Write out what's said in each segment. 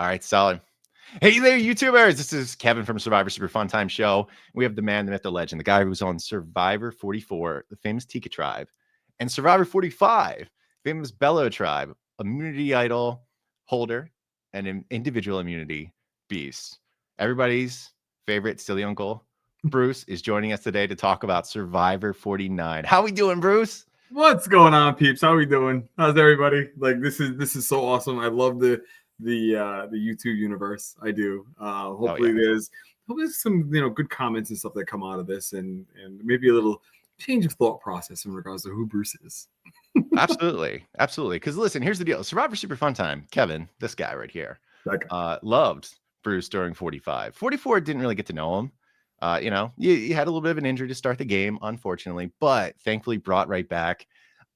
All right, solid. Hey there, YouTubers. This is Kevin from Survivor Super Fun Time Show. We have the man, the myth, the legend, the guy who was on Survivor 44, the famous Tika tribe, and Survivor 45, famous Bela tribe, immunity idol holder, and an individual immunity beast. Everybody's favorite silly uncle, Bruce, is joining us today to talk about Survivor 49. How we doing, Bruce? What's going on, peeps? How are we doing? How's everybody? Like this is so awesome. I love the YouTube universe. I do. Hopefully there's some good comments and stuff that come out of this, and maybe a little change of thought process in regards to who Bruce is. Absolutely. Because listen, here's the deal. Survivor Super Fun Time, Kevin, this guy right here, loved Bruce during 45. 44 didn't really get to know him. You had a little bit of an injury to start the game, unfortunately, but thankfully brought right back.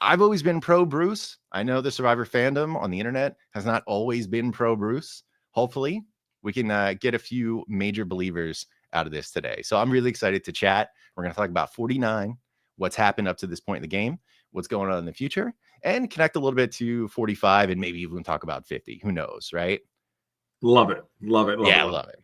I've always been pro Bruce. I know the Survivor fandom on the internet has not always been pro Bruce. Hopefully, we can get a few major believers out of this today. So I'm really excited to chat. We're going to talk about 49, what's happened up to this point in the game, what's going on in the future, and connect a little bit to 45 and maybe even talk about 50. Who knows, right? Love it. Love it. Love it.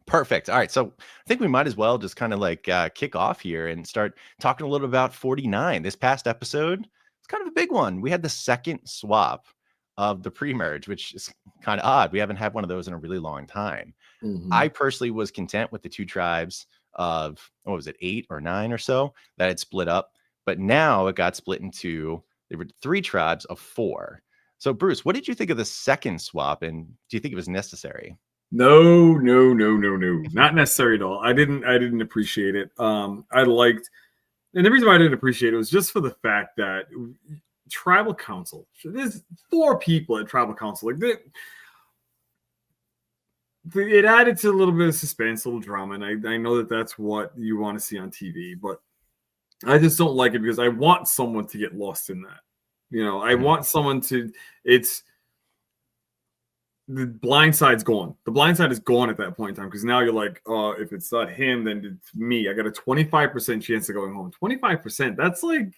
Perfect. All right. So I think we might as well just kind of like kick off here and start talking a little about 49. This past episode, it's kind of a big one. We had the second swap of the pre-merge, which is kind of odd. We haven't had one of those in a really long time. Mm-hmm. I personally was content with the two tribes of, 8 or 9 or so that had split up. But now it got split into, there were 3 tribes of 4. So Bruce, what did you think of the second swap? And do you think it was necessary? No, not necessary at all. I didn't appreciate it. I liked, and the reason why I didn't appreciate it was just for the fact that tribal council, there's 4 people at tribal council. Like it added to a little bit of suspense, a little drama, and I know that that's what you want to see on TV, but I just don't like it because I want someone to get lost in that. I want someone to. The blind side's gone. The blind side is gone at that point in time because now you're like, oh, if it's not him, then it's me. I got a 25% chance of going home. 25%. That's like,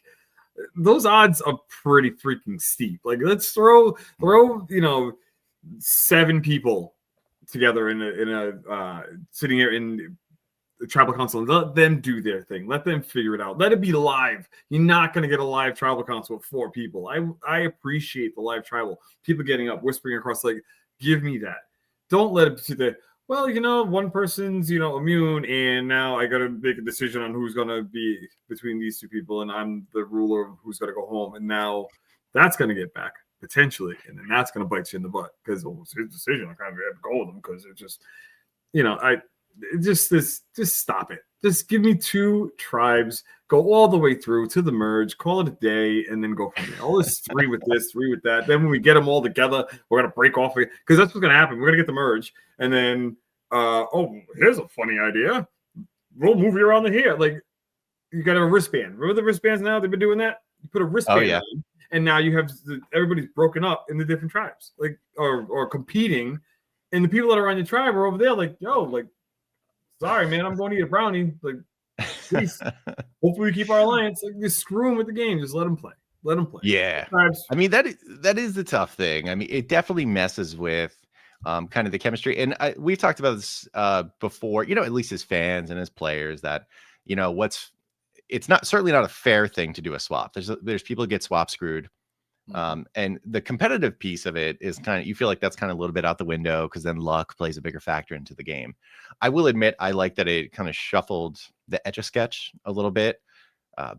those odds are pretty freaking steep. Like, let's throw 7 people together in a sitting here in the tribal council and let them do their thing. Let them figure it out. Let it be live. You're not going to get a live tribal council with 4 people. I appreciate the live tribal. People getting up, whispering across, like, give me that. Don't let it sit there. Well, one person's, immune, and now I got to make a decision on who's going to be between these 2 people, and I'm the ruler of who's going to go home. And now that's going to get back, potentially, and then that's going to bite you in the butt because it's his decision. I kind of have to go with him because it's just, just stop it. Just give me 2 tribes, go all the way through to the merge, call it a day, and then go from there. All this 3 with this, 3 with that. Then when we get them all together, we're gonna break off because that's what's gonna happen. We're gonna get the merge, and then here's a funny idea. We'll move you around here. Like, you got a wristband. Remember the wristbands now? They've been doing that. You put a wristband on, and now you have everybody's broken up in the different tribes, like or competing, and the people that are on your tribe are over there, like, yo, like, sorry, man, I'm going to eat a brownie. Like, please. Hopefully we keep our alliance. Like, just screw them with the game. Just let them play. Let them play. Yeah. I mean, that is the tough thing. I mean, it definitely messes with kind of the chemistry. And we've talked about this before, at least as fans and as players, that, it's certainly not a fair thing to do a swap. There's people who get swap screwed. And the competitive piece of it is kind of, you feel like that's kind of a little bit out the window because then luck plays a bigger factor into the game. I will admit, I like that it kind of shuffled the Etch-a-Sketch a little bit.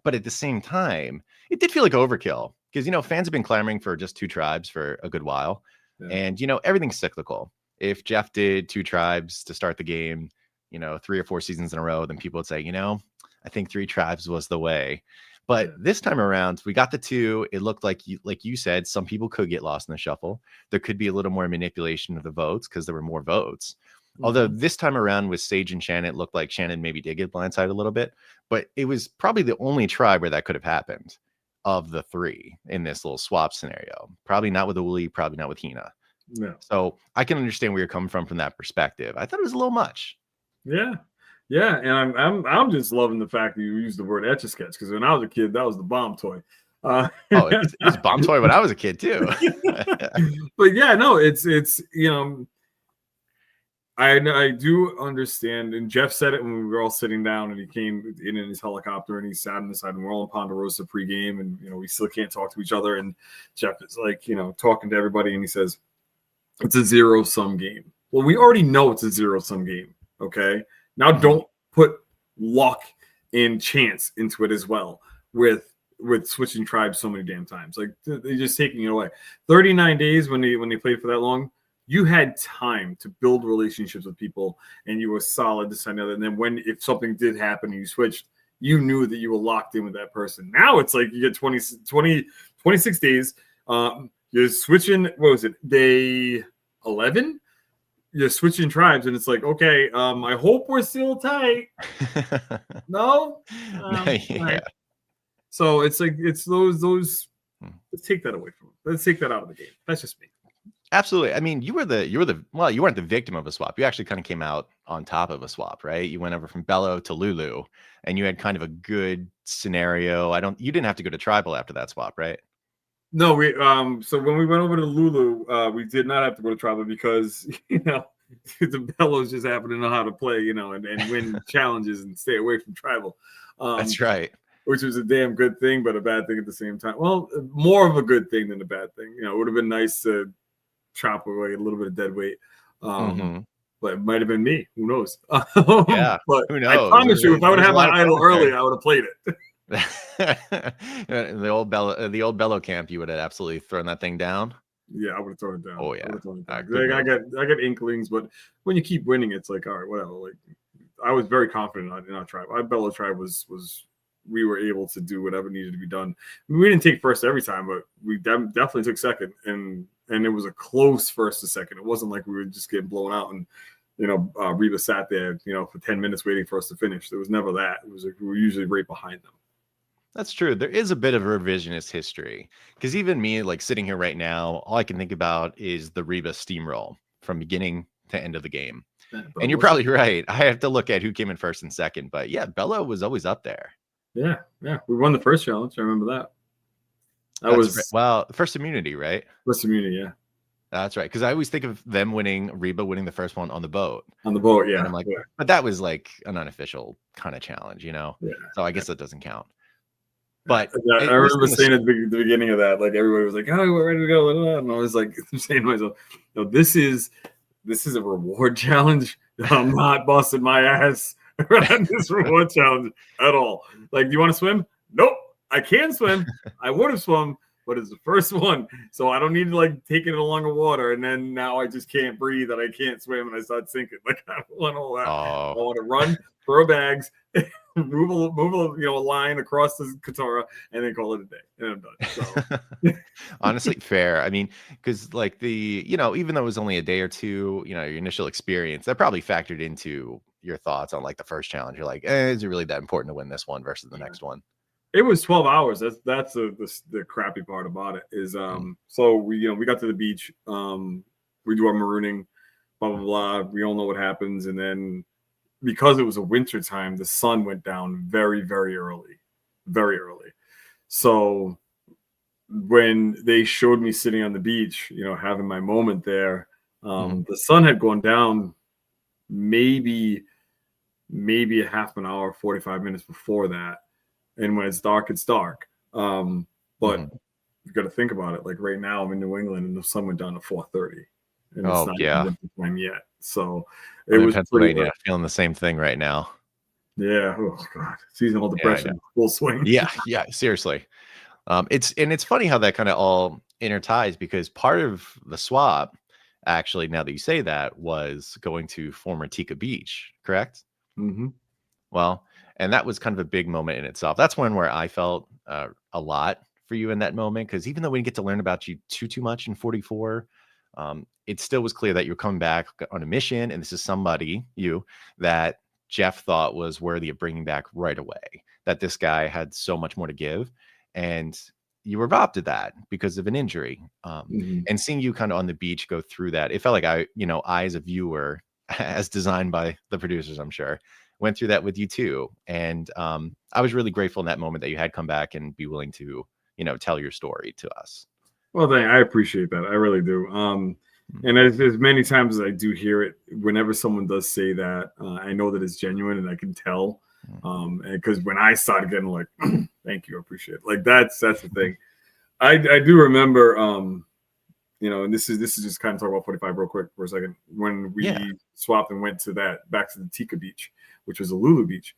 But at the same time, it did feel like overkill because, fans have been clamoring for just 2 tribes for a good while. Yeah. And, everything's cyclical. If Jeff did 2 tribes to start the game, 3 or 4 seasons in a row, then people would say, I think 3 tribes was the way. But this time around, we got the 2. It looked like you said, some people could get lost in the shuffle. There could be a little more manipulation of the votes because there were more votes. Mm-hmm. Although this time around with Sage and Shannon, it looked like Shannon maybe did get blindsided a little bit. But it was probably the only tribe where that could have happened of the 3 in this little swap scenario. Probably not with Uli, probably not with Hina. No. So I can understand where you're coming from that perspective. I thought it was a little much. Yeah. Yeah, and I'm just loving the fact that you used the word Etch-a-Sketch because when I was a kid, that was the bomb toy. Oh, it was bomb toy when I was a kid too. But yeah, no, it's I do understand, and Jeff said it when we were all sitting down, and he came in his helicopter, and he sat on the side, and we're all in Ponderosa pregame, and we still can't talk to each other, and Jeff is like, talking to everybody, and he says it's a zero-sum game. Well, we already know it's a zero-sum game. Okay, now don't put luck and chance into it as well with switching tribes so many damn times. Like, they're just taking it away. 39 days when they played for that long. You had time to build relationships with people, and you were solid this and the other. And then if something did happen and you switched, you knew that you were locked in with that person. Now it's like you get 26 days. You're switching, what was it, day 11? You're switching tribes, and it's like, okay, I hope we're still tight. No? Yeah. Right. So it's like, it's those, let's take that away from them. Let's take that out of the game. That's just me. Absolutely. I mean, you weren't the victim of a swap. You actually kind of came out on top of a swap, right? You went over from Bela to Lulu, and you had kind of a good scenario. You didn't have to go to tribal after that swap, right? No, we so when we went over to Lulu, we did not have to go to tribal because the Bellows just happen to know how to play, and win challenges and stay away from tribal. That's right. Which was a damn good thing, but a bad thing at the same time. Well, more of a good thing than a bad thing. It would have been nice to chop away a little bit of dead weight. But it might have been me. Who knows? Yeah. But who knows? I promise you, if I would have had my idol early, I would have played it. The old Bello camp, you would have absolutely thrown that thing down. Yeah, I would have thrown it down. Oh yeah. I got inklings, but when you keep winning, it's like, all right, whatever. Like, I was very confident in our tribe. Our Bello tribe was we were able to do whatever needed to be done. I mean, we didn't take first every time, but we definitely took second, and it was a close first to second. It wasn't like we were just getting blown out and Reba sat there for 10 minutes waiting for us to finish. There was never that. It was like we were usually right behind them. That's true. There is a bit of revisionist history, because even me, like sitting here right now, all I can think about is the Reba steamroll from beginning to end of the game. And you're probably right. I have to look at who came in first and second, but yeah, Bela was always up there. Yeah. We won the first challenge. I remember that. First immunity, right? First immunity, yeah. That's right. Because I always think of them Reba winning the first one on the boat. On the boat, yeah. And I'm like, but that was like an unofficial kind of challenge, Yeah. So I guess that doesn't count. But I remember saying at the beginning of that, like everybody was like, "Oh, we're ready to go," and I was like, saying to myself, "No, this is a reward challenge. I'm not busting my ass around this reward challenge at all. Like, do you want to swim? Nope, I can swim. I would have swum, but it's the first one, so I don't need to like taking it along the water, and then now I just can't breathe and I can't swim and I start sinking. Like, I don't want all that. I want to run, throw bags." Move a line across the Katara and then call it a day, and I'm done. So. Honestly, fair. I mean, because like even though it was only a day or two, your initial experience, that probably factored into your thoughts on like the first challenge. You're like, is it really that important to win this one versus the next one? It was 12 hours. That's the crappy part about it is so we got to the beach, we do our marooning, blah blah blah. We all know what happens, and then because it was a winter time, the sun went down very, very early. Very early. So when they showed me sitting on the beach, having my moment there, the sun had gone down maybe a half an hour, 45 minutes before that. And when it's dark, it's dark. But you got to think about it. Like right now, I'm in New England and the sun went down at 4:30. And it's not even time yet. So it was Pennsylvania, feeling the same thing right now. Yeah. Oh God. Seasonal depression, full swing. Yeah. Seriously. It's funny how that kind of all interties, because part of the swap, actually, now that you say that, was going to former Tika Beach, correct? Mm-hmm. Well, and that was kind of a big moment in itself. That's one where I felt a lot for you in that moment, because even though we didn't get to learn about you too much in 44, it still was clear that you're coming back on a mission, and this is somebody that Jeff thought was worthy of bringing back right away, that this guy had so much more to give, and you were robbed of that because of an injury. And seeing you kind of on the beach go through that, it felt like I as a viewer, as designed by the producers, I'm sure, went through that with you too. And I was really grateful in that moment that you had come back and be willing to tell your story to us. Well, I appreciate that. I really do. And as many times as I do hear it, whenever someone does say that, I know that it's genuine, and I can tell. Because when I started getting like, thank you, I appreciate it. Like that's the thing. I do remember, and this is just kind of talk about 45 real quick for a second. When we swapped and went back to the Tika beach, which was a Lulu beach.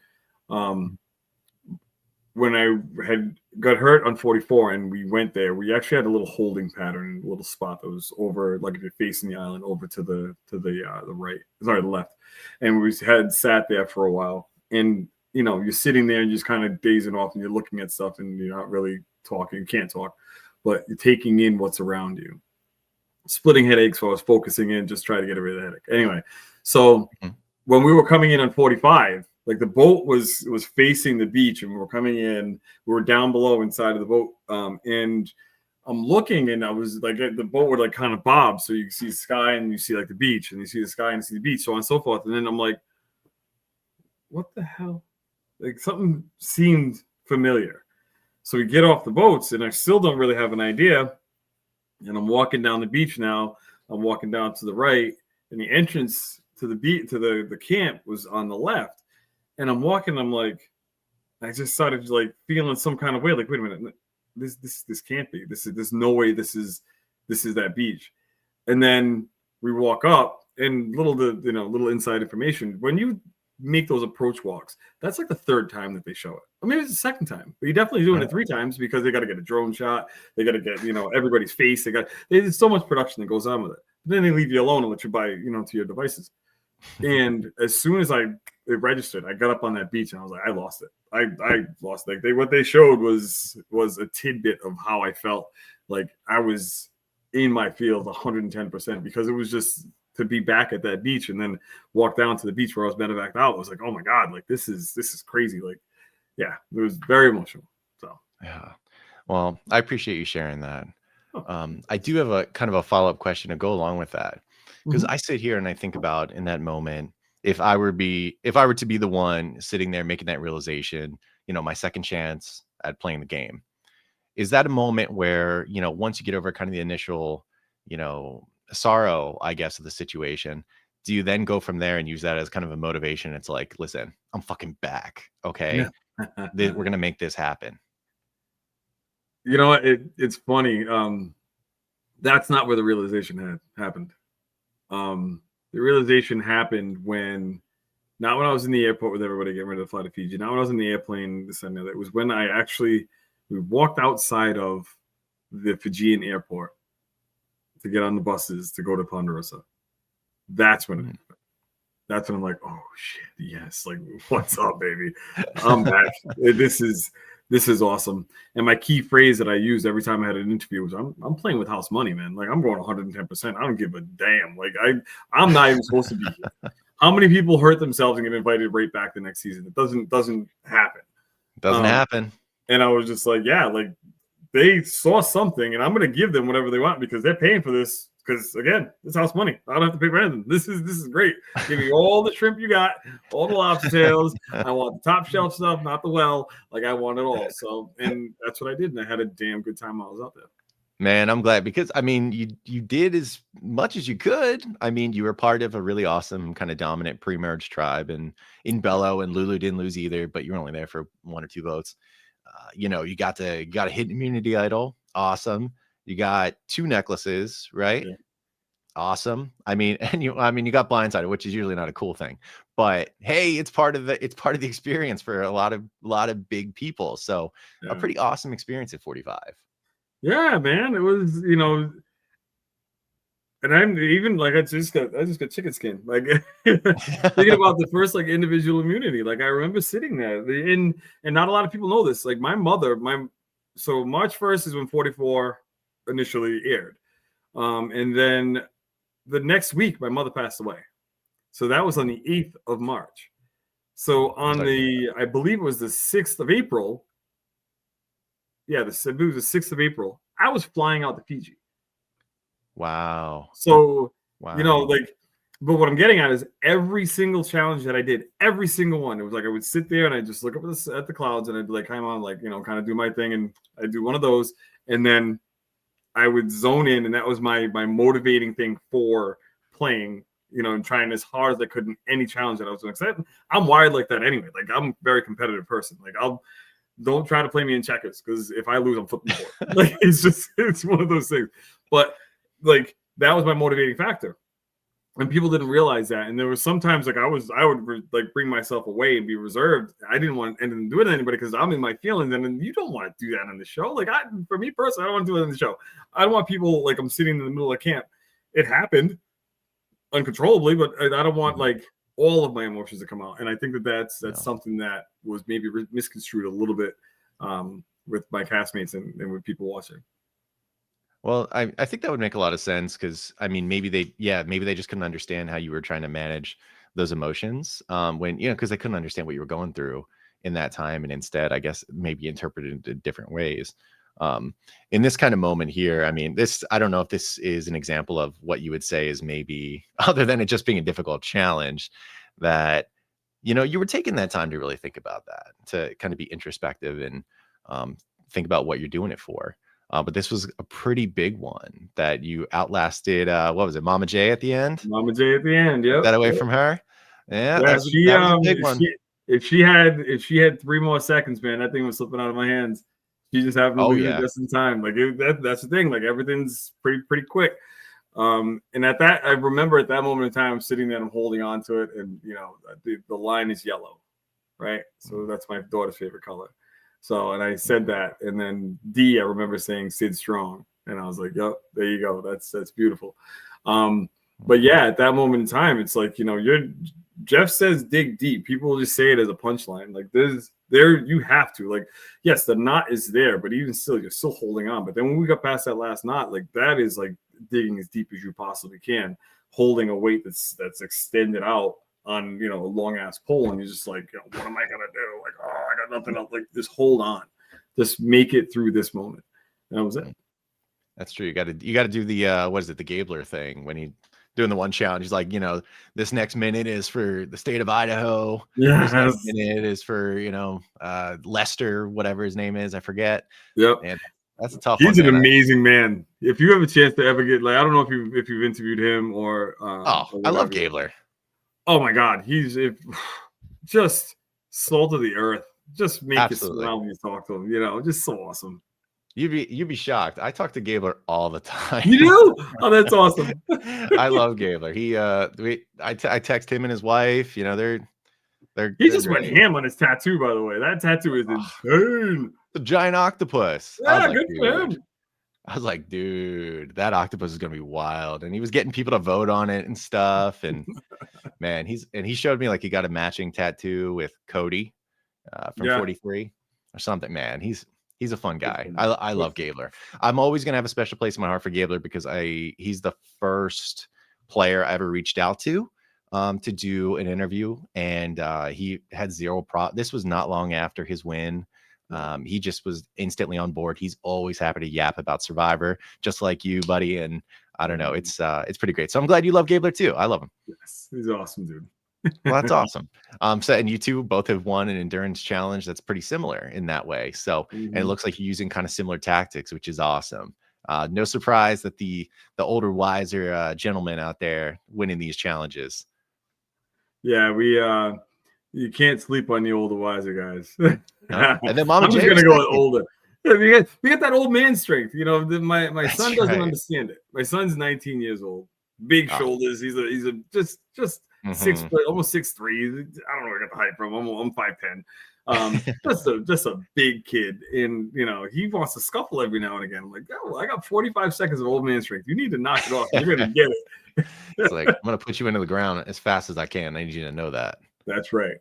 When I had got hurt on 44 and we went there, we actually had a little holding pattern, a little spot that was over, like if you're facing the island, over to the right, sorry, the left. And we had sat there for a while, and you're sitting there and you're just kind of dazing off, and you're looking at stuff, and you're not really talking. You can't talk, but you're taking in what's around you. Splitting headaches, so I was focusing in, just trying to get rid of the headache. Anyway, so when we were coming in on 45, like the boat was facing the beach, and we were coming in, we were down below inside of the boat. And I'm looking, and I was like, the boat would like kind of bob. So you see the sky, and you see like the beach, and you see the sky and you see the beach, so on and so forth. And then I'm like, what the hell? Like something seemed familiar. So we get off the boats, and I still don't really have an idea. And I'm walking down the beach now. I'm walking down to the right, and the entrance to the beach, to the camp, was on the left. And I'm walking, I'm like, I just started like feeling some kind of way, like, wait a minute, this can't be. There's no way this is that beach. And then we walk up, and little inside information. When you make those approach walks, that's like the third time that they show it. I mean, it's the second time, but you're definitely doing it 3 times, because they got to get a drone shot. They got to get, everybody's face. There's so much production that goes on with it. But then they leave you alone and let you buy, to your devices. And as soon as it registered, I got up on that beach, and I was like, I lost it. I lost it. What they showed was a tidbit of how I felt. Like I was in my field 110%, because it was just to be back at that beach and then walk down to the beach where I was medevaced out. I was like, oh my God, like this is crazy. Like, yeah, it was very emotional. So yeah. Well, I appreciate you sharing that. Oh. I do have a kind of a follow-up question to go along with that. Because I sit here and I think about, in that moment, if I were to be the one sitting there making that realization, my second chance at playing the game, is that a moment where, once you get over kind of the initial, sorrow, I guess, of the situation, do you then go from there and use that as kind of a motivation? It's like, listen, I'm fucking back. Okay. Yeah. We're going to make this happen. You know what? It's funny. That's not where the realization had happened. The realization happened not when I was in the airport with everybody getting ready to fly to Fiji, not when I was in the airplane, this and that. It was when we walked outside of the Fijian airport to get on the buses to go to Ponderosa. That's when it happened. That's when I'm like, oh shit, yes, like what's up, baby? I'm back. This is awesome. And my key phrase that I used every time I had an interview was, I'm playing with house money, man. Like I'm going 110%. I don't give a damn. Like I'm not even supposed to be here. How many people hurt themselves and get invited right back the next season? It doesn't happen. Doesn't happen. And I was just like, yeah, like they saw something, and I'm gonna give them whatever they want, because they're paying for this. Because again, it's house money. I don't have to pay for anything. This is great. Give me all the shrimp you got, all the lobster tails. I want the top shelf stuff, not the well. Like I want it all. So, and that's what I did, and I had a damn good time while I was out there. Man, I'm glad, because I mean, you did as much as you could. I mean, you were part of a really awesome kind of dominant pre-merge tribe, and in Bela and Lulu didn't lose either, but you were only there for 1 or 2 votes. You got to hit immunity idol. Awesome. You got 2 necklaces, right? Yeah. Awesome. I mean, and you got blindsided, which is usually not a cool thing, but hey, it's part of the experience for a lot of big people. So a pretty awesome experience at 45. Yeah, man. It was, and I'm even like, I just got chicken skin. Like thinking about the first like individual immunity. Like I remember sitting there, and not a lot of people know this. Like my mother, so March 1st is when 44 initially aired. And then the next week, my mother passed away. So that was on the 8th of March. So on I believe it was the 6th of April. Yeah, it was the 6th of April. I was flying out to Fiji. Wow. So, wow. like But what I'm getting at is every single challenge that I did, every single one, it was like I would sit there and I just look up at the clouds and I'd be like, "Come on, like, you know, kind of do my thing," and I do one of those, and then I would zone in, and that was my motivating thing for playing, you know, and trying as hard as I could in any challenge that I was doing. Because I'm wired like that anyway. Like, I'm a very competitive person. Like, don't try to play me in checkers, because if I lose, I'm flipping the board. Like, it's one of those things. But like, that was my motivating factor. And people didn't realize that. And there was sometimes like I would like bring myself away and be reserved. I didn't want anything to do with anybody because I'm in my feelings. And then you don't want to do that on the show. Like, for me personally, I don't want to do it on the show. I don't want people like I'm sitting in the middle of camp. It happened uncontrollably, but I don't want like all of my emotions to come out. And I think that's something that was maybe misconstrued a little bit with my castmates and with people watching. Well, I think that would make a lot of sense, because I mean, maybe they just couldn't understand how you were trying to manage those emotions when, you know, because they couldn't understand what you were going through in that time, and instead, I guess, maybe interpreted it in different ways. In this kind of moment here, I mean, I don't know if this is an example of what you would say is maybe, other than it just being a difficult challenge, that, you know, you were taking that time to really think about that, to kind of be introspective and think about what you're doing it for. But this was a pretty big one that you outlasted. What was it, Mama J at the end? Mama J at the end, yep. That away from her. Yeah, that was a big one. If she had 3 more seconds, man, that thing was slipping out of my hands. She just happened to lose it just in time. Like, that's the thing. Like, everything's pretty quick. And I remember at that moment in time, I'm sitting there and I'm holding on to it, and you know, the line is yellow, right? So that's my daughter's favorite color. So, and I said that, and then D, I remember saying Sid Strong, and I was like, "Yep, there you go. That's beautiful." But yeah, at that moment in time, it's like, you know, Jeff says dig deep. People just say it as a punchline. Like, you have to, like, yes, the knot is there, but even still, you're still holding on. But then when we got past that last knot, like, that is like digging as deep as you possibly can, holding a weight that's extended out on, you know, a long ass pole, and you're just like, you know, what am I gonna do? Like, oh, I got nothing else. Like, just hold on, just make it through this moment. And that was it. That's true. You got to do the what is it, the Gabler thing, when he doing the one challenge. He's like, you know, this next minute is for the state of Idaho. Yeah, this next minute is for, you know, Lester, whatever his name is, I forget. Yep. And that's a tough one. He's an man. Amazing man. If you have a chance to ever get, like, I don't know if you've interviewed him or I love Gabler. Oh my God, he's just salt of the earth. Just make you smile when you talk to him. You know, just so awesome. You'd be shocked. I talk to Gabler all the time. You do? Oh, that's awesome. I love Gabler. I text him and his wife. You know, they're just went ham on his tattoo. By the way, that tattoo is insane. The giant octopus. Yeah, good for him. I was like, dude, that octopus is gonna be wild. And he was getting people to vote on it and stuff. And man, he showed me, like, he got a matching tattoo with Cody from 43 or something. Man, he's a fun guy. I love Gabler. I'm always gonna have a special place in my heart for Gabler, because he's the first player I ever reached out to do an interview, and he had zero This was not long after his win. He just was instantly on board. He's always happy to yap about Survivor, just like you, buddy. And I don't know, it's pretty great. So I'm glad you love Gabler too. I love him. Yes, he's awesome, dude. Well, that's awesome. So, and you two both have won an endurance challenge that's pretty similar in that way. So, and it looks like you're using kind of similar tactics, which is awesome. No surprise that the older, wiser gentlemen out there winning these challenges. Yeah, you can't sleep on the older, wiser guys. And then Mama I'm just gonna go with older. Yeah, we get that old man strength. You know, my son doesn't understand it. My son's 19 years old, big shoulders. He's a just 6 foot, almost 6'3". I don't know where I got the height from. I'm 5'10". Just a big kid, and you know, he wants to scuffle every now and again. I'm like, oh, I got 45 seconds of old man strength. You need to knock it off. You're gonna get it. It's like, I'm gonna put you into the ground as fast as I can. I need you to know that. That's right.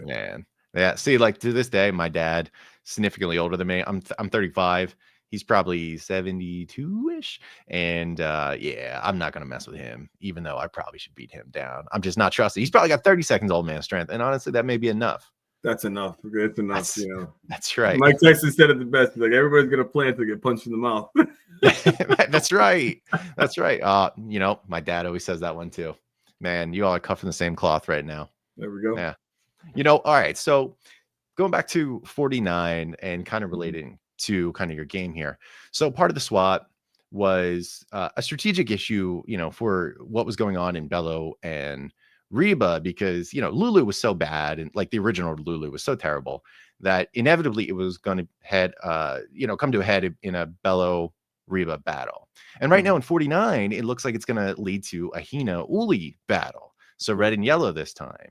Man. Yeah. See, like, to this day, my dad, significantly older than me. I'm 35. He's probably 72-ish. And I'm not gonna mess with him, even though I probably should beat him down. I'm just not trusting. He's probably got 30 seconds old man strength. And honestly, that may be enough. That's enough. It's enough, you know. That's right. Mike Tyson said it the best. Like, everybody's gonna plan to get punched in the mouth. That's right. You know, my dad always says that one too. Man, you all are cut from the same cloth right now. There we go. Yeah. All right. So going back to 49 and kind of relating to kind of your game here. So part of the swap was a strategic issue, for what was going on in Bela and Reba, because, Lulu was so bad, and like the original Lulu was so terrible that inevitably it was going to come to a head in a Bela Reba battle. And right now in 49, it looks like it's going to lead to a Hina Uli battle. So red and yellow this time.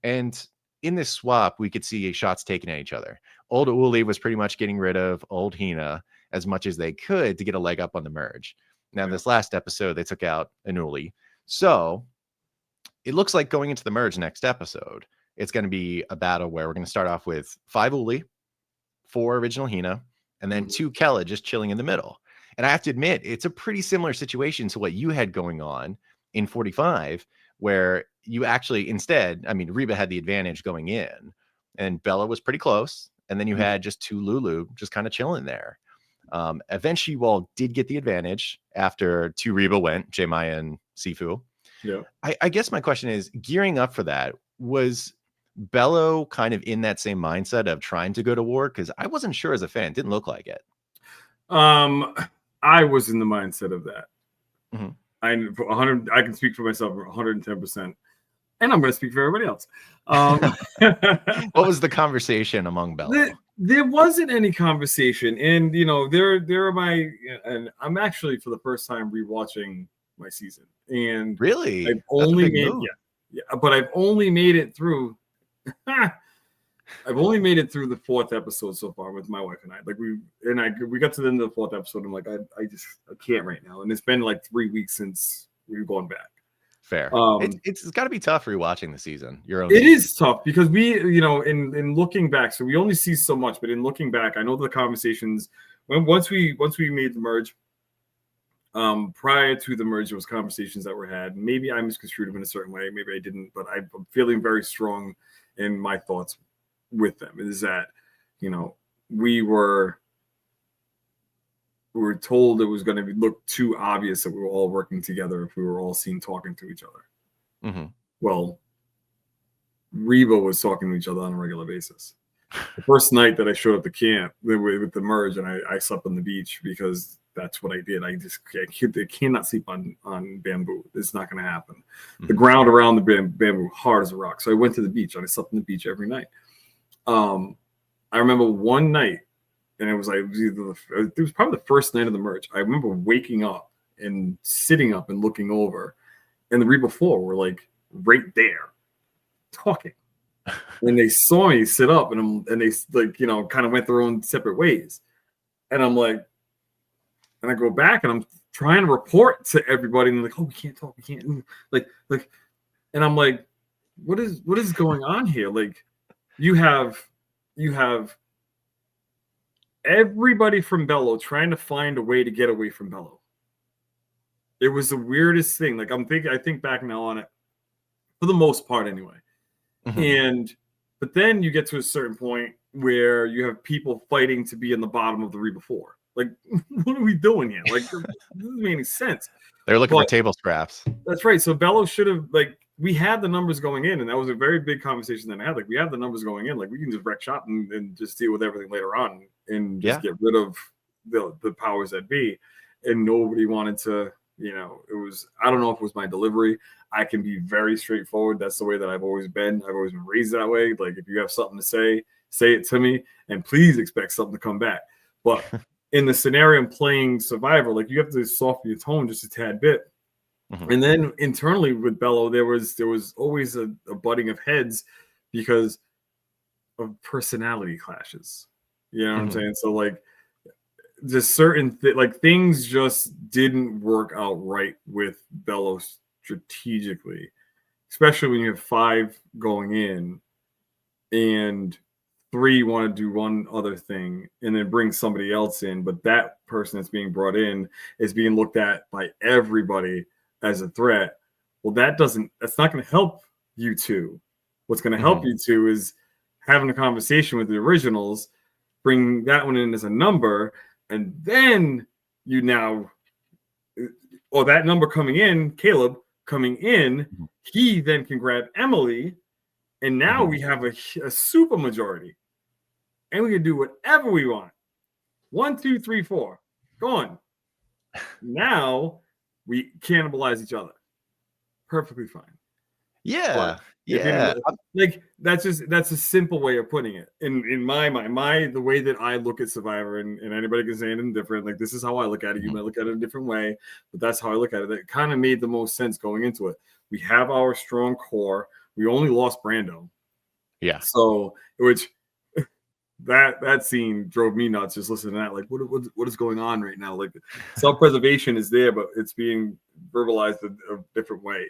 And in this swap, we could see shots taken at each other. Old Uli was pretty much getting rid of old Hina as much as they could to get a leg up on the merge. Now, this last episode, they took out an Uli. So it looks like going into the merge next episode, it's going to be a battle where we're going to start off with 5 Uli, 4 original Hina, and then 2 Kella just chilling in the middle. And I have to admit, it's a pretty similar situation to what you had going on in 45, where you actually Reba had the advantage going in, and Bela was pretty close. And then you had just 2 Lulu just kind of chilling there. Eventually, you all did get the advantage after 2 Reba went, J-Maya and Sifu. Yeah. I guess my question is, gearing up for that, was Bela kind of in that same mindset of trying to go to war? Because I wasn't sure as a fan. It didn't look like it. I was in the mindset of that. Mm-hmm. I can speak for myself 110%. And I'm going to speak for everybody else. What was the conversation among Bela? There wasn't any conversation. And, there are and I'm actually for the first time rewatching my season. And really? I've only made it through. I've only made it through the 4th episode so far with my wife and I. Like we got to the end of the 4th episode. I'm like, I can't right now. And it's been like 3 weeks since we've gone back. Fair. It's got to be tough rewatching the season. It is tough because we, in looking back, so we only see so much, but in looking back, I know the conversations once we made the merge. Prior to the merge, there was conversations that were had. Maybe I misconstrued them in a certain way. Maybe I didn't, but I'm feeling very strong in my thoughts with them. Is that, we were told it was going to look too obvious that we were all working together if we were all seen talking to each other. Mm-hmm. Well, Reba was talking to each other on a regular basis. The first night that I showed up to camp with the merge, and I slept on the beach because that's what I did. I cannot sleep on bamboo. It's not going to happen. Mm-hmm. The ground around the bamboo hard as a rock. So I went to the beach and I slept on the beach every night. I remember one night, and it was probably the first night of the merge. I remember waking up and sitting up and looking over, and the Reba 4 were like right there, talking. And they saw me sit up, and they kind of went their own separate ways. And I'm like, and I go back and I'm trying to report to everybody, and they're like, oh, we can't talk, we can't like, and I'm like, what is going on here? Like, you have everybody from Bela trying to find a way to get away from Bela. It was the weirdest thing. Like, I think back now on it, for the most part anyway. Mm-hmm. But then you get to a certain point where you have people fighting to be in the bottom of the Reba 4. Like, what are we doing here? Like, this doesn't make any sense. They're looking for table scraps. That's right. So Bela should have, we had the numbers going in, and that was a very big conversation that I had. Like, we have the numbers going in. Like, we can just wreck shop and just deal with everything later on and just get rid of the powers that be. And nobody wanted to, it was, I don't know if it was my delivery. I can be very straightforward. That's the way that I've always been. I've always been raised that way. Like, if you have something to say it to me, and please expect something to come back. But in the scenario of playing Survivor, like, you have to soften your tone just a tad bit. Mm-hmm. And then internally with Bela, there was always a butting of heads because of personality clashes. You know what I'm saying? So, like, just certain things just didn't work out right with Bela strategically, especially when you have 5 going in and 3 want to do one other thing and then bring somebody else in, but that person that's being brought in is being looked at by everybody as a threat. Well, that's not going to help you two. What's going to help you two is having a conversation with the originals, bring that one in as a number, and then that number coming in, Caleb, coming in, he then can grab Emily, and now we have a super majority, and we can do whatever we want. 1, 2, 3, 4, go on. Now we cannibalize each other. Perfectly fine. Yeah. Like that's a simple way of putting it. In my mind, the way that I look at Survivor, and anybody can say anything different. Like, this is how I look at it. You might look at it a different way, but that's how I look at it. It kind of made the most sense going into it. We have our strong core. We only lost Brando. Yeah. So, which that scene drove me nuts just listening to that. Like, what is going on right now? Like, self-preservation is there, but it's being verbalized a different way.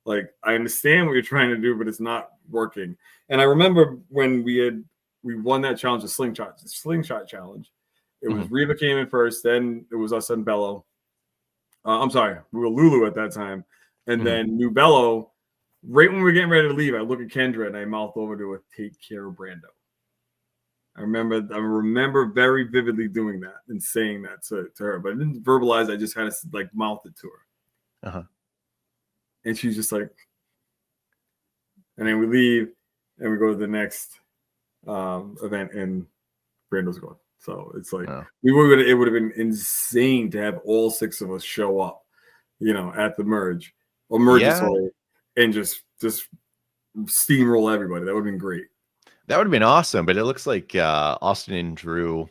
Like, I understand what you're trying to do, but it's not working. And I remember when we won that challenge, the slingshot challenge. It was Reba came in first, then it was us and Bela. I'm sorry, we were Lulu at that time, and then New Bello. Right when we were getting ready to leave, I look at Kendra and I mouth over to her, "Take care of Brando." I remember very vividly doing that and saying that to her, but I didn't verbalize. I just kind of like mouthed it to her. And she's just like, and then we leave and we go to the next event, and Brando's gone. So it's like it would have been insane to have all 6 of us show up, at the merge or sorry, and just steamroll everybody. That would have been great. That would have been awesome, but it looks like Austin and Drew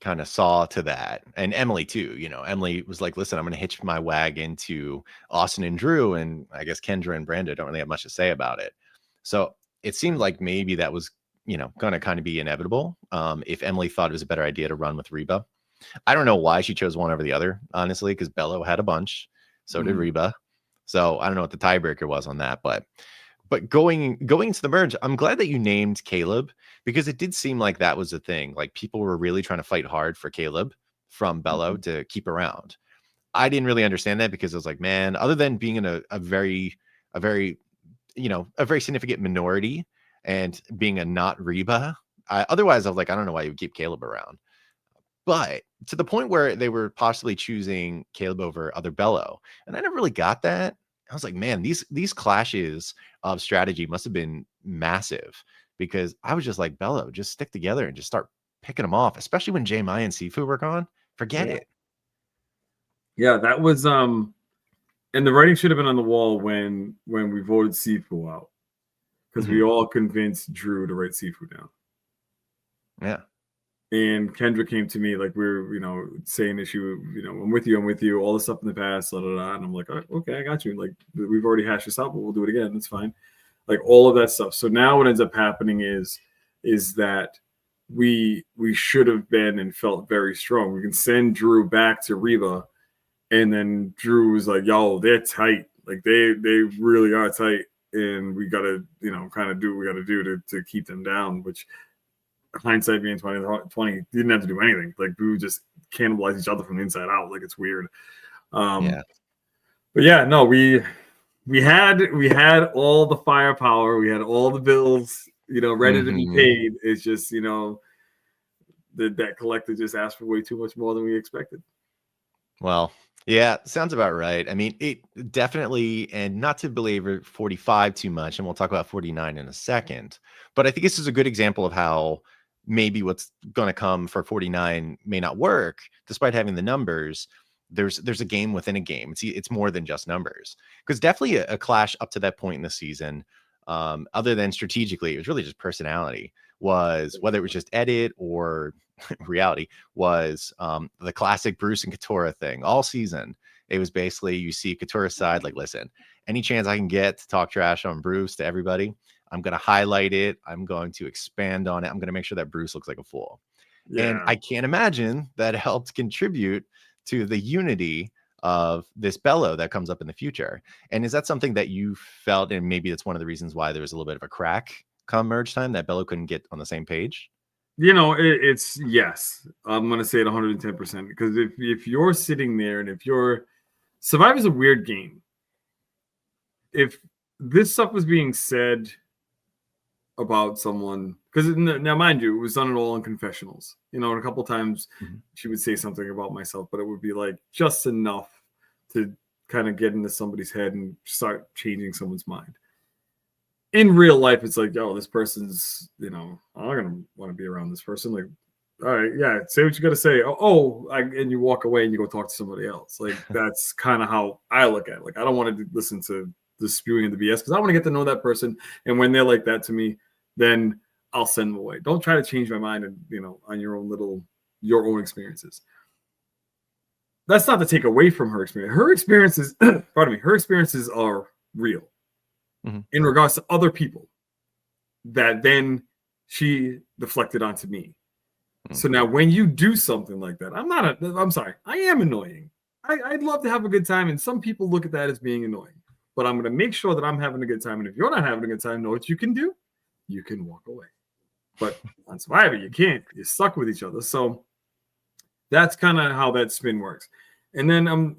kind of saw to that, and Emily too. Emily was like, "Listen, I'm going to hitch my wagon to Austin and Drew," and I guess Kendra and Brando don't really have much to say about it. So it seemed like maybe that was, going to kind of be inevitable. If Emily thought it was a better idea to run with Reba, I don't know why she chose one over the other, honestly, because Bela had a bunch, so did Reba. So I don't know what the tiebreaker was on that, but going to the merge, I'm glad that you named Caleb, because it did seem like that was a thing. Like, people were really trying to fight hard for Caleb from Bela to keep around. I didn't really understand that, because I was like, man, other than being in a very significant minority and being a not Reba, otherwise I was like, I don't know why you would keep Caleb around. But to the point where they were possibly choosing Caleb over other Belo, and I never really got that. I was like, man, these clashes of strategy must have been massive, because I was just like, Belo, just stick together and just start picking them off, especially when J. Maya and Sifu were gone. Forget it. Yeah, that was and the writing should have been on the wall when we voted Sifu out, because we all convinced Drew to write Sifu down. Yeah. And Kendra came to me like, we were, saying issue, I'm with you, all the stuff in the past, and I'm like, oh, okay, I got you. Like, we've already hashed this out, but we'll do it again. That's fine. Like, all of that stuff. So now what ends up happening is that we should have been and felt very strong. We can send Drew back to Reba, and then Drew was like, yo, they're tight. Like, they really are tight, and we gotta, kind of do what we gotta do to keep them down, which, hindsight being 2020, didn't have to do anything. Like, we would just cannibalize each other from the inside out. Like, it's weird. But yeah, no, we had all the firepower, we had all the bills, ready to be paid. It's just, the debt collector just asked for way too much more than we expected. Well, yeah, sounds about right. I mean, it definitely, and not to belabor 45 too much, and we'll talk about 49 in a second, but I think this is a good example of how maybe what's going to come for 49 may not work, despite having the numbers. There's a game within a game. It's more than just numbers, because definitely a clash up to that point in the season, other than strategically, it was really just personality, was whether it was just edit or reality, was the classic Bruce and Katora thing all season. It was basically, you see Katora's side, like, listen, any chance I can get to talk trash on Bruce to everybody, I'm going to highlight it. I'm going to expand on it. I'm going to make sure that Bruce looks like a fool. Yeah. And I can't imagine that helped contribute to the unity of this Belo that comes up in the future. And is that something that you felt, and maybe that's one of the reasons why there was a little bit of a crack come merge time, that Belo couldn't get on the same page? It's yes. I'm going to say it 110%, because if you're sitting there, and if you're Survivor's a weird game. If this stuff was being said about someone, because now, mind you, it was done it all in confessionals, and a couple times she would say something about myself, but it would be like just enough to kind of get into somebody's head and start changing someone's mind. In real life, it's like, oh, this person's, I'm not gonna want to be around this person. Like, all right, yeah, say what you got to say. And you walk away and you go talk to somebody else. Like, that's kind of how I look at it. Like, I don't want to listen to the spewing of the BS because I want to get to know that person. And when they're like that to me, then I'll send them away. Don't try to change my mind and on your own experiences. That's not to take away from her experience. Her experiences, her experiences are real in regards to other people that then she deflected onto me. So now when you do something like that, I'm sorry, I am annoying. I'd love to have a good time. And some people look at that as being annoying, but I'm going to make sure that I'm having a good time. And if you're not having a good time, know what you can do? You can walk away. But on Survivor, you can't. You're stuck with each other. So that's kind of how that spin works. And then,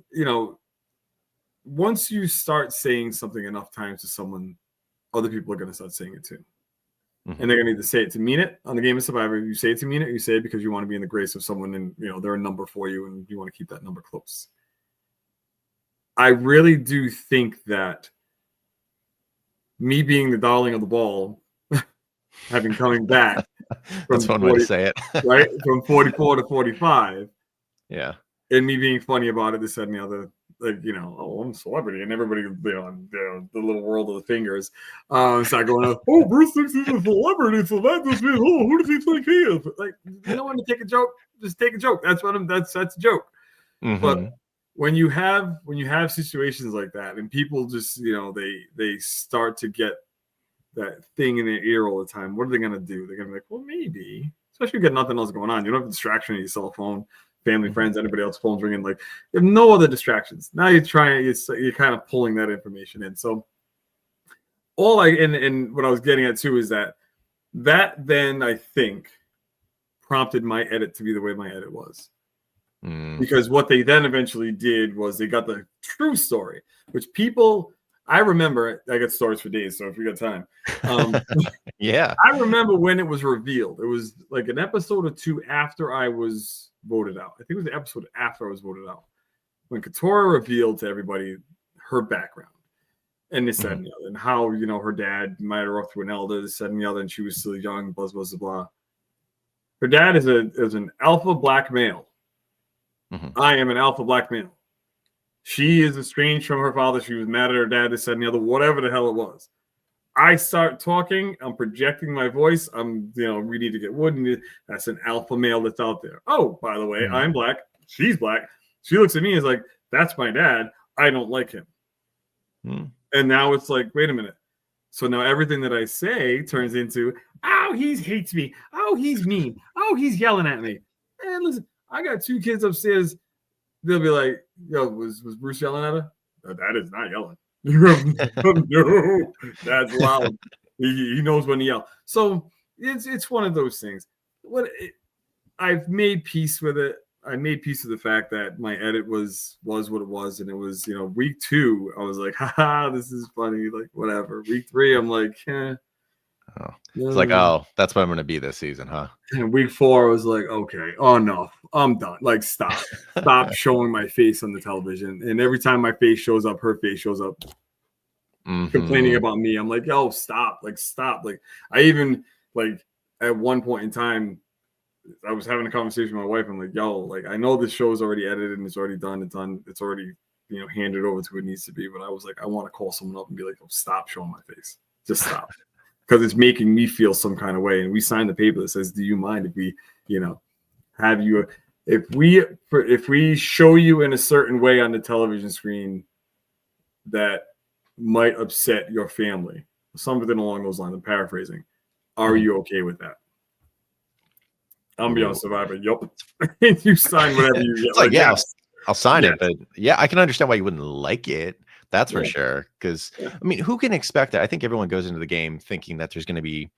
once you start saying something enough times to someone, other people are going to start saying it too. And they're going to either say it to mean it on the game of Survivor. You say it to mean it, or you say it because you want to be in the grace of someone and, they're a number for you and you want to keep that number close. I really do think that me being the darling of the ball, having coming back. That's one way to say it. Right? From 44 to 45. Yeah. And me being funny about it, this, that, and the other. Like, I'm a celebrity, and everybody, the little world of the fingers, start going, oh, Bruce thinks he's a celebrity, so that just means, who does he think he is? Like, you don't want to take a joke, just take a joke. That's a joke. But when you have situations like that, and people just, they start to get that thing in their ear all the time, what are they gonna do? They're gonna be like, well, maybe, especially if you got nothing else going on, you don't have a distraction on your cell phone. Family, friends, anybody else phone's ringing. Like, you have no other distractions. Now you're kind of pulling that information in. So and what I was getting at too is that then I think prompted my edit to be the way my edit was. Because what they then eventually did was they got the true story, which I remember. I got stories for days, so if we got time. Yeah. I remember when it was revealed. It was like an episode or two after I was voted out. I think it was the episode after I was voted out. When Katora revealed to everybody her background. And this, that, and the other. And how, her dad might have roughed through an elder, this, that, and the other, and she was still young, blah, blah, blah. Her dad is an alpha black male. I am an alpha black male. She is estranged from her father. She was mad at her dad, this, that, and the other, whatever the hell it was. I start talking. I'm projecting my voice. We need to get wood. And that's an alpha male that's out there. Oh, by the way, I'm black. She's black. She looks at me and is like, that's my dad. I don't like him. And now it's like, wait a minute. So now everything that I say turns into, oh, he hates me. Oh, he's mean. Oh, he's yelling at me. And listen, I got 2 kids upstairs. They'll be like, yo, was Bruce yelling at her? No, that is not yelling. No, that's loud. He knows when to yell. So it's one of those things. I've made peace with it. I made peace with the fact that my edit was what it was, and it was week 2. I was like, haha, this is funny, like whatever. Week 3, I'm like, It's like, oh, that's what I'm gonna be this season, huh? And week 4, I was like, okay, enough. I'm done. Like, stop showing my face on the television. And every time my face shows up, her face shows up, complaining about me. I'm like, yo, stop. Like, stop. Like, I even at one point in time, I was having a conversation with my wife. I'm like, yo, like, I know this show is already edited and it's already done. It's already handed over to who it needs to be. But I was like, I want to call someone up and be like, oh, stop showing my face. Just stop. Because it's making me feel some kind of way. And we signed the paper that says, do you mind if we, have you, if we show you in a certain way on the television screen that might upset your family, something along those lines, I'm paraphrasing. Are you okay with that? I'm be on Survivor. Yup. You sign whatever you get. It's like, yeah, I'll sign it. But yeah, I can understand why you wouldn't like it. That's for sure. Because I mean, who can expect that? I think everyone goes into the game thinking that there's going to be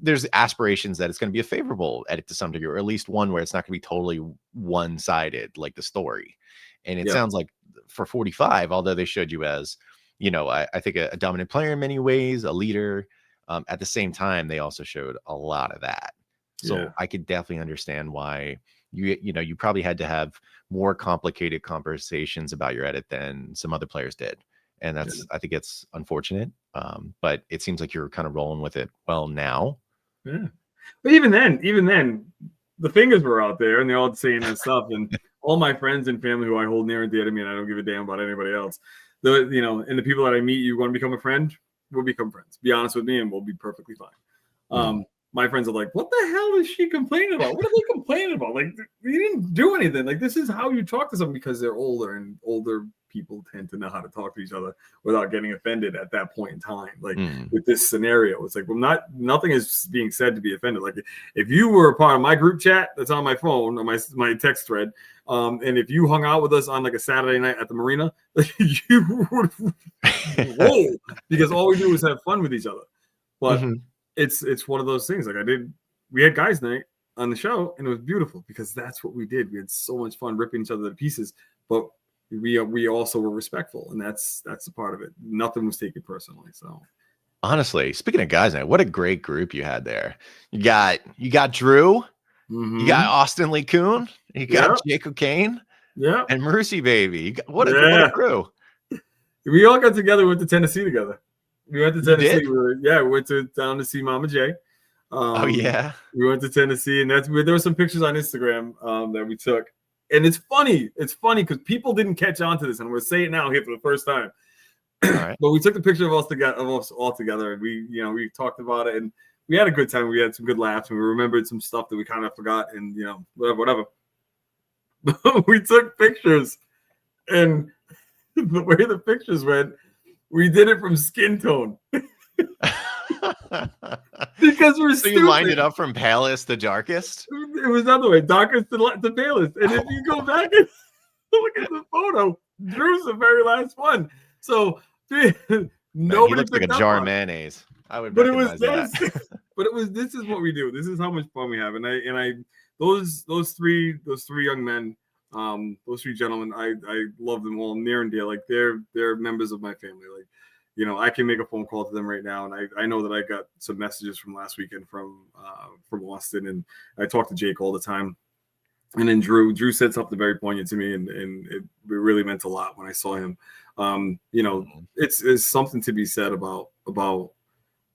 there's aspirations that it's going to be a favorable edit to some degree, or at least one where it's not going to be totally one-sided like the story. And it sounds like for 45, although they showed you as, I think a dominant player in many ways, a leader. At the same time, they also showed a lot of that. So I could definitely understand why you probably had to have more complicated conversations about your edit than some other players did. And I think it's unfortunate. But it seems like you're kind of rolling with it well now. Yeah. But even then, the fingers were out there and they're all saying that stuff. And all my friends and family who I hold near and dear to me, and I don't give a damn about anybody else. And the people that I meet, you want to become a friend, we'll become friends. Be honest with me, and we'll be perfectly fine. My friends are like, what the hell is she complaining about? What are they complaining about? Like, you didn't do anything. Like, this is how you talk to someone, because they're older, and older people tend to know how to talk to each other without getting offended at that point in time. Like with this scenario, it's like, well, nothing is being said to be offended. Like if you were a part of my group chat that's on my phone or my text thread, and if you hung out with us on like a Saturday night at the marina, you would roll, because all we do is have fun with each other. But it's one of those things. Like we had guys night on the show, and it was beautiful because that's what we did. We had so much fun ripping each other to pieces, but we also were respectful, and that's a part of it. Nothing was taken personally. So honestly, speaking of guys night, what a great group you had there. You got Drew, you got Austin Lee Coon, you got Jacob Kane, and Mercy Baby. What a crew. We all got together. We went to Tennessee together. We went to Tennessee. We went down to see Mama J. We went to Tennessee, and there were some pictures on Instagram that we took. And it's funny because people didn't catch on to this, and we're saying it now here for the first time. But we took the picture of us all together, and we talked about it, and we had a good time. We had some good laughs, and we remembered some stuff that we kind of forgot, and whatever. We took pictures, and the way the pictures went, we did it from skin tone. Because we're stupid. You lined it up from palest to darkest? It was the other way, darkest to palest. And if you go back and look at the photo, Drew's the very last one. So nobody looks like a jar of mayonnaise. I would, but it was this. But this is what we do. This is how much fun we have. And those three young men, those three gentlemen, I love them all near and dear. Like they're members of my family. Like, I can make a phone call to them right now, and I know that I got some messages from last weekend from Austin, and I talk to Jake all the time. And then Drew said something very poignant to me, and it really meant a lot when I saw him. It's something to be said about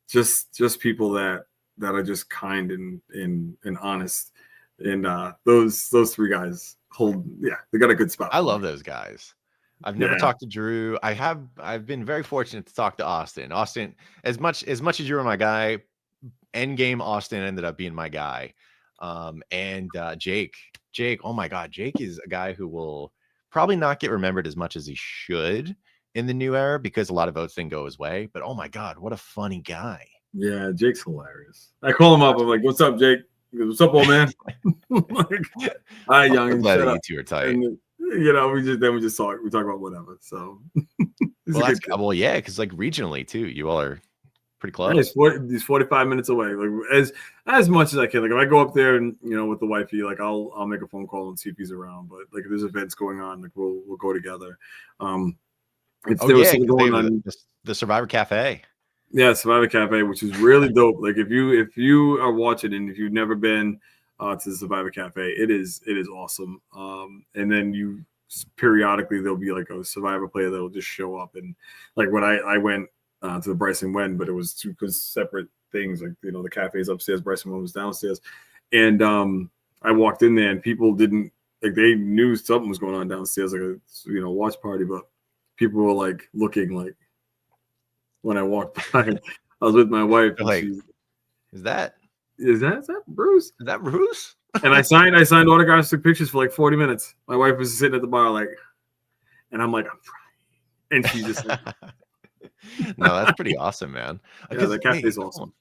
just people that are just kind and honest, and those three guys they got a good spot. I love those guys. I've never talked to Drew. I've been very fortunate to talk to Austin. Austin, as much as you were my guy, Endgame Austin ended up being my guy. And Jake, oh my God, Jake is a guy who will probably not get remembered as much as he should in the new era, because a lot of votes didn't go his way. But oh my God, what a funny guy. Yeah, Jake's hilarious. I call him up. I'm like, "What's up, Jake?" He goes, "What's up, old man?" Like, "Hi, young." I'm glad you two are tight. And, we just talk about whatever. So because like regionally too, you all are pretty close. He's 45 minutes away. Like as much as I can. Like if I go up there and with the wifey, like I'll make a phone call and see if he's around. But like if there's events going on, like we'll go together. The Survivor Cafe. Yeah, Survivor Cafe, which is really dope. Like if you are watching and if you've never been to the Survivor Cafe, it is awesome. And then periodically there'll be like a Survivor player that'll just show up, and like when I went to the Bryson Wen, but it was two separate things. Like the cafe's upstairs, Bryson Wen was downstairs, and I walked in there and people didn't like, they knew something was going on downstairs, like a watch party, but people were like looking like when I walked by. I was with my wife. Like, is that Bruce? Is that Bruce? And I signed autographs, took pictures for like 40 minutes. My wife was sitting at the bar, like, and I'm like, I'm trying. And she just like, no, that's pretty awesome, man. Yeah, the cafe is awesome.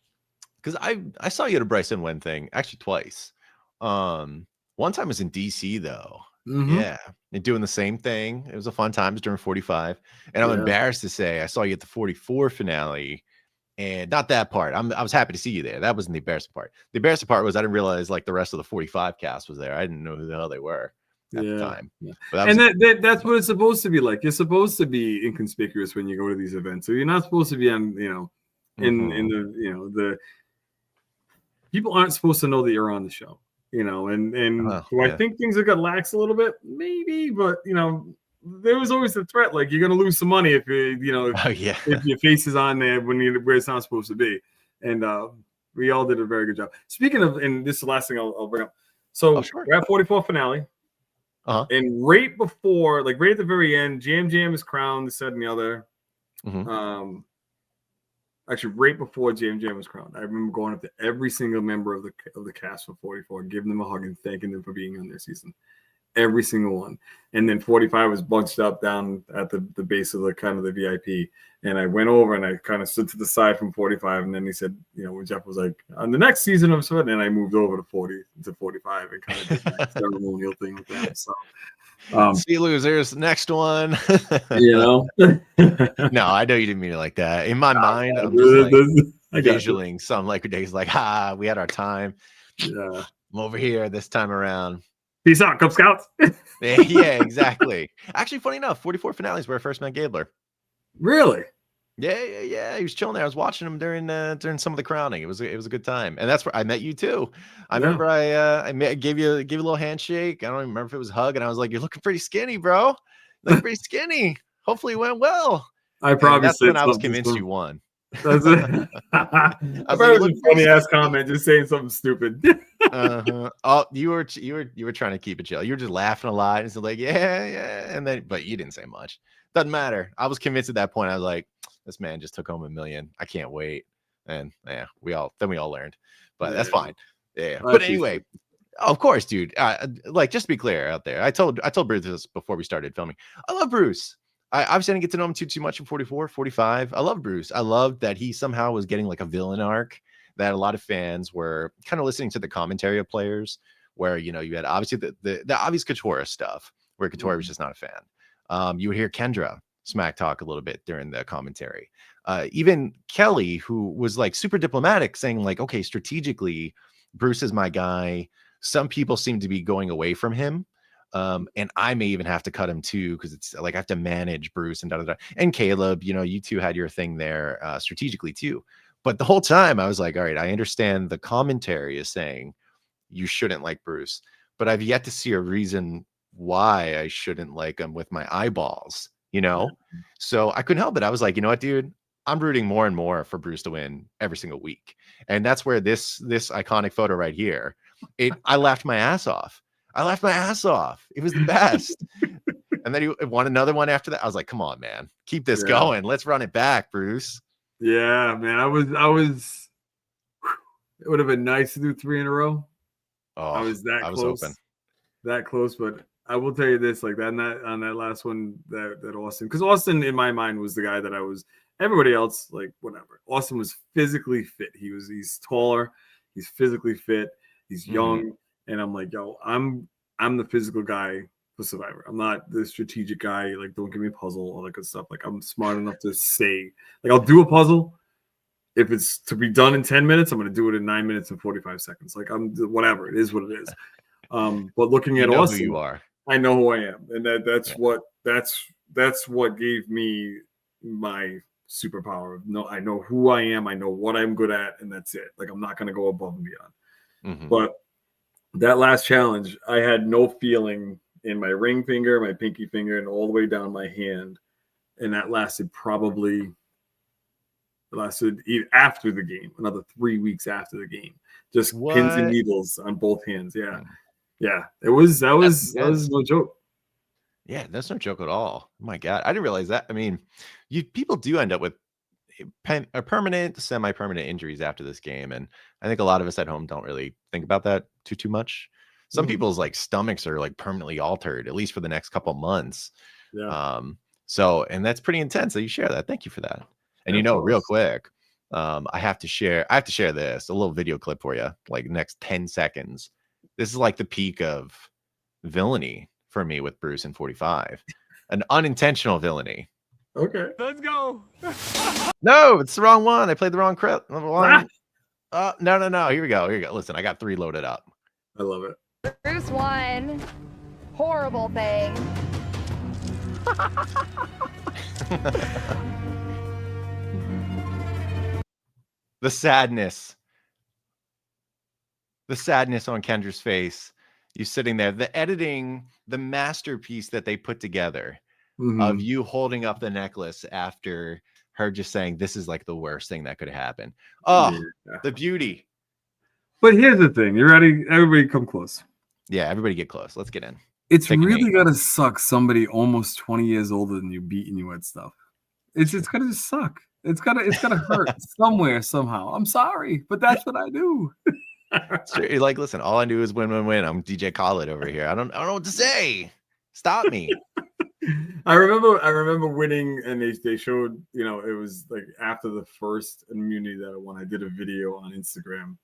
Because I saw you at a Bryson Wen thing, actually twice. One time was in DC though. Yeah, and doing the same thing. It was a fun time. It was during 45, and I'm embarrassed to say I saw you at the 44 finale. And not that part. I was happy to see you there. That wasn't the embarrassing part. The embarrassing part was I didn't realize like the rest of the 45 cast was there. I didn't know who the hell they were at the time. Yeah. That's what it's supposed to be like. You're supposed to be inconspicuous when you go to these events. So you're not supposed to be on, in the the people aren't supposed to know that you're on the show. And Oh, do I yeah. think things are gonna lax a little bit? Maybe, but there was always the threat, like you're gonna lose some money if Oh, yeah. if your face is on there when where it's not supposed to be. And we all did a very good job. Speaking of, and this is the last thing I'll bring up. Oh, So sure. we're at 44 finale, Uh-huh. and right before, like right at the very end, Jam is crowned, this, that, and the other. Mhm. Actually, right before Jam was crowned, I remember going up to every single member of the cast for 44, giving them a hug and thanking them for being on their season. Every single one. And then 45 was bunched up down at the base of the kind of the VIP. And I went over and I kind of stood to the side from 45. And then he said, when Jeff was like, on the next season of Sweat, and I moved over to 45 and kind of did that ceremonial thing with them. So See, losers, next one. no, I know you didn't mean it like that. In my mind, I'm just like I got you. visualing some like days like, we had our time. Yeah. I'm over here this time around. Peace out, Cub Scouts. Yeah, exactly. Actually, funny enough, 44 finales where I first met Gabler. Really? Yeah. He was chilling there. I was watching him during some of the crowning. It was a good time, and that's where I met you too. I remember gave you a little handshake. I don't even remember if it was a hug, and I was like, "You're looking pretty skinny, bro. Looking pretty skinny. Hopefully, it went well." I probably that's said when I was something convinced you won. That's it. I was That like, was a funny ass comment, just saying something stupid. Oh, you were trying to keep it chill. You were just laughing a lot, and so like, yeah, and then but you didn't say much. Doesn't matter. I was convinced at that point. I was like, this man just took home $1 million. I can't wait. And yeah, we all learned, but that's fine. Yeah. But anyway, of course, dude. Like, just to be clear out there, I told Bruce this before we started filming. I love Bruce. I obviously didn't get to know him too much in 44, 45. I love Bruce. I love that he somehow was getting like a villain arc, that a lot of fans were kind of listening to the commentary of players, where you had obviously the obvious Katora stuff, where Katora was just not a fan. You would hear Kendra smack talk a little bit during the commentary. Even Kelly, who was like super diplomatic, saying like, okay, strategically, Bruce is my guy. Some people seem to be going away from him. And I may even have to cut him too, because it's like I have to manage Bruce and da. And Caleb, you two had your thing there strategically too. But the whole time I was like, all right, I understand the commentary is saying you shouldn't like Bruce, but I've yet to see a reason why I shouldn't like him with my eyeballs, So I couldn't help it. I was like, you know what, dude? I'm rooting more and more for Bruce to win every single week. And that's where this iconic photo right here, I laughed my ass off. It was the best. And then he won another one after that. I was like, come on, man. Keep this going. Let's run it back, Bruce. Yeah, man. I was it would have been nice to do 3 in a row. Oh, I was that close. Hoping. That close, but I will tell you this, like that on that last one, that Austin, because Austin in my mind was the guy that I was. Everybody else, like whatever. Austin was physically fit. He's taller, he's physically fit, he's young, and I'm like, yo, I'm the physical guy for Survivor. I'm not the strategic guy. Like, don't give me a puzzle, all that good stuff. Like, I'm smart enough to say, like, I'll do a puzzle. If it's to be done in 10 minutes, I'm going to do it in 9 minutes and 45 seconds. Like, I'm whatever. It is what it is. But looking at Austin, who you are. I know who I am, and that's what gave me my superpower. No, I know who I am. I know what I'm good at, and that's it. Like, I'm not going to go above and beyond. But that last challenge, I had no feeling in my ring finger, my pinky finger, and all the way down my hand, and that lasted after the game, another 3 weeks after the game. Just pins and needles on both hands. Yeah. That was no joke. Yeah, that's no joke at all. Oh my God, I didn't realize that. I mean, people do end up with permanent, semi-permanent injuries after this game, and I think a lot of us at home don't really think about that too much. Some people's like stomachs are like permanently altered, at least for the next couple months. Yeah. So, and that's pretty intense that you share that. Thank you for that. And real quick, I have to share this, a little video clip for you, like next 10 seconds. This is like the peak of villainy for me with Bruce in 45. An unintentional villainy. Okay. Let's go. No, it's the wrong one. I played the wrong clip. No. Here we go. Listen, I got 3 loaded up. I love it. Bruce won. Horrible thing. The sadness. the sadness on Kendra's face, you sitting there, the editing, the masterpiece that they put together of you holding up the necklace after her just saying, this is like the worst thing that could happen. Oh, Yeah. the beauty. But here's the thing. You ready? Everybody come close. Yeah, everybody get close. Let's get in. It's Pick a really name. gotta suck somebody almost 20 years older than you beating you at stuff. It's gotta just suck. It's gotta hurt somewhere, somehow. I'm sorry, but that's what I do. Straight, like, listen, all I do is win. I'm DJ Khaled over here. I don't know what to say. Stop me. I remember winning, and they showed, you know, it was like after the first immunity that I won. I did a video on Instagram,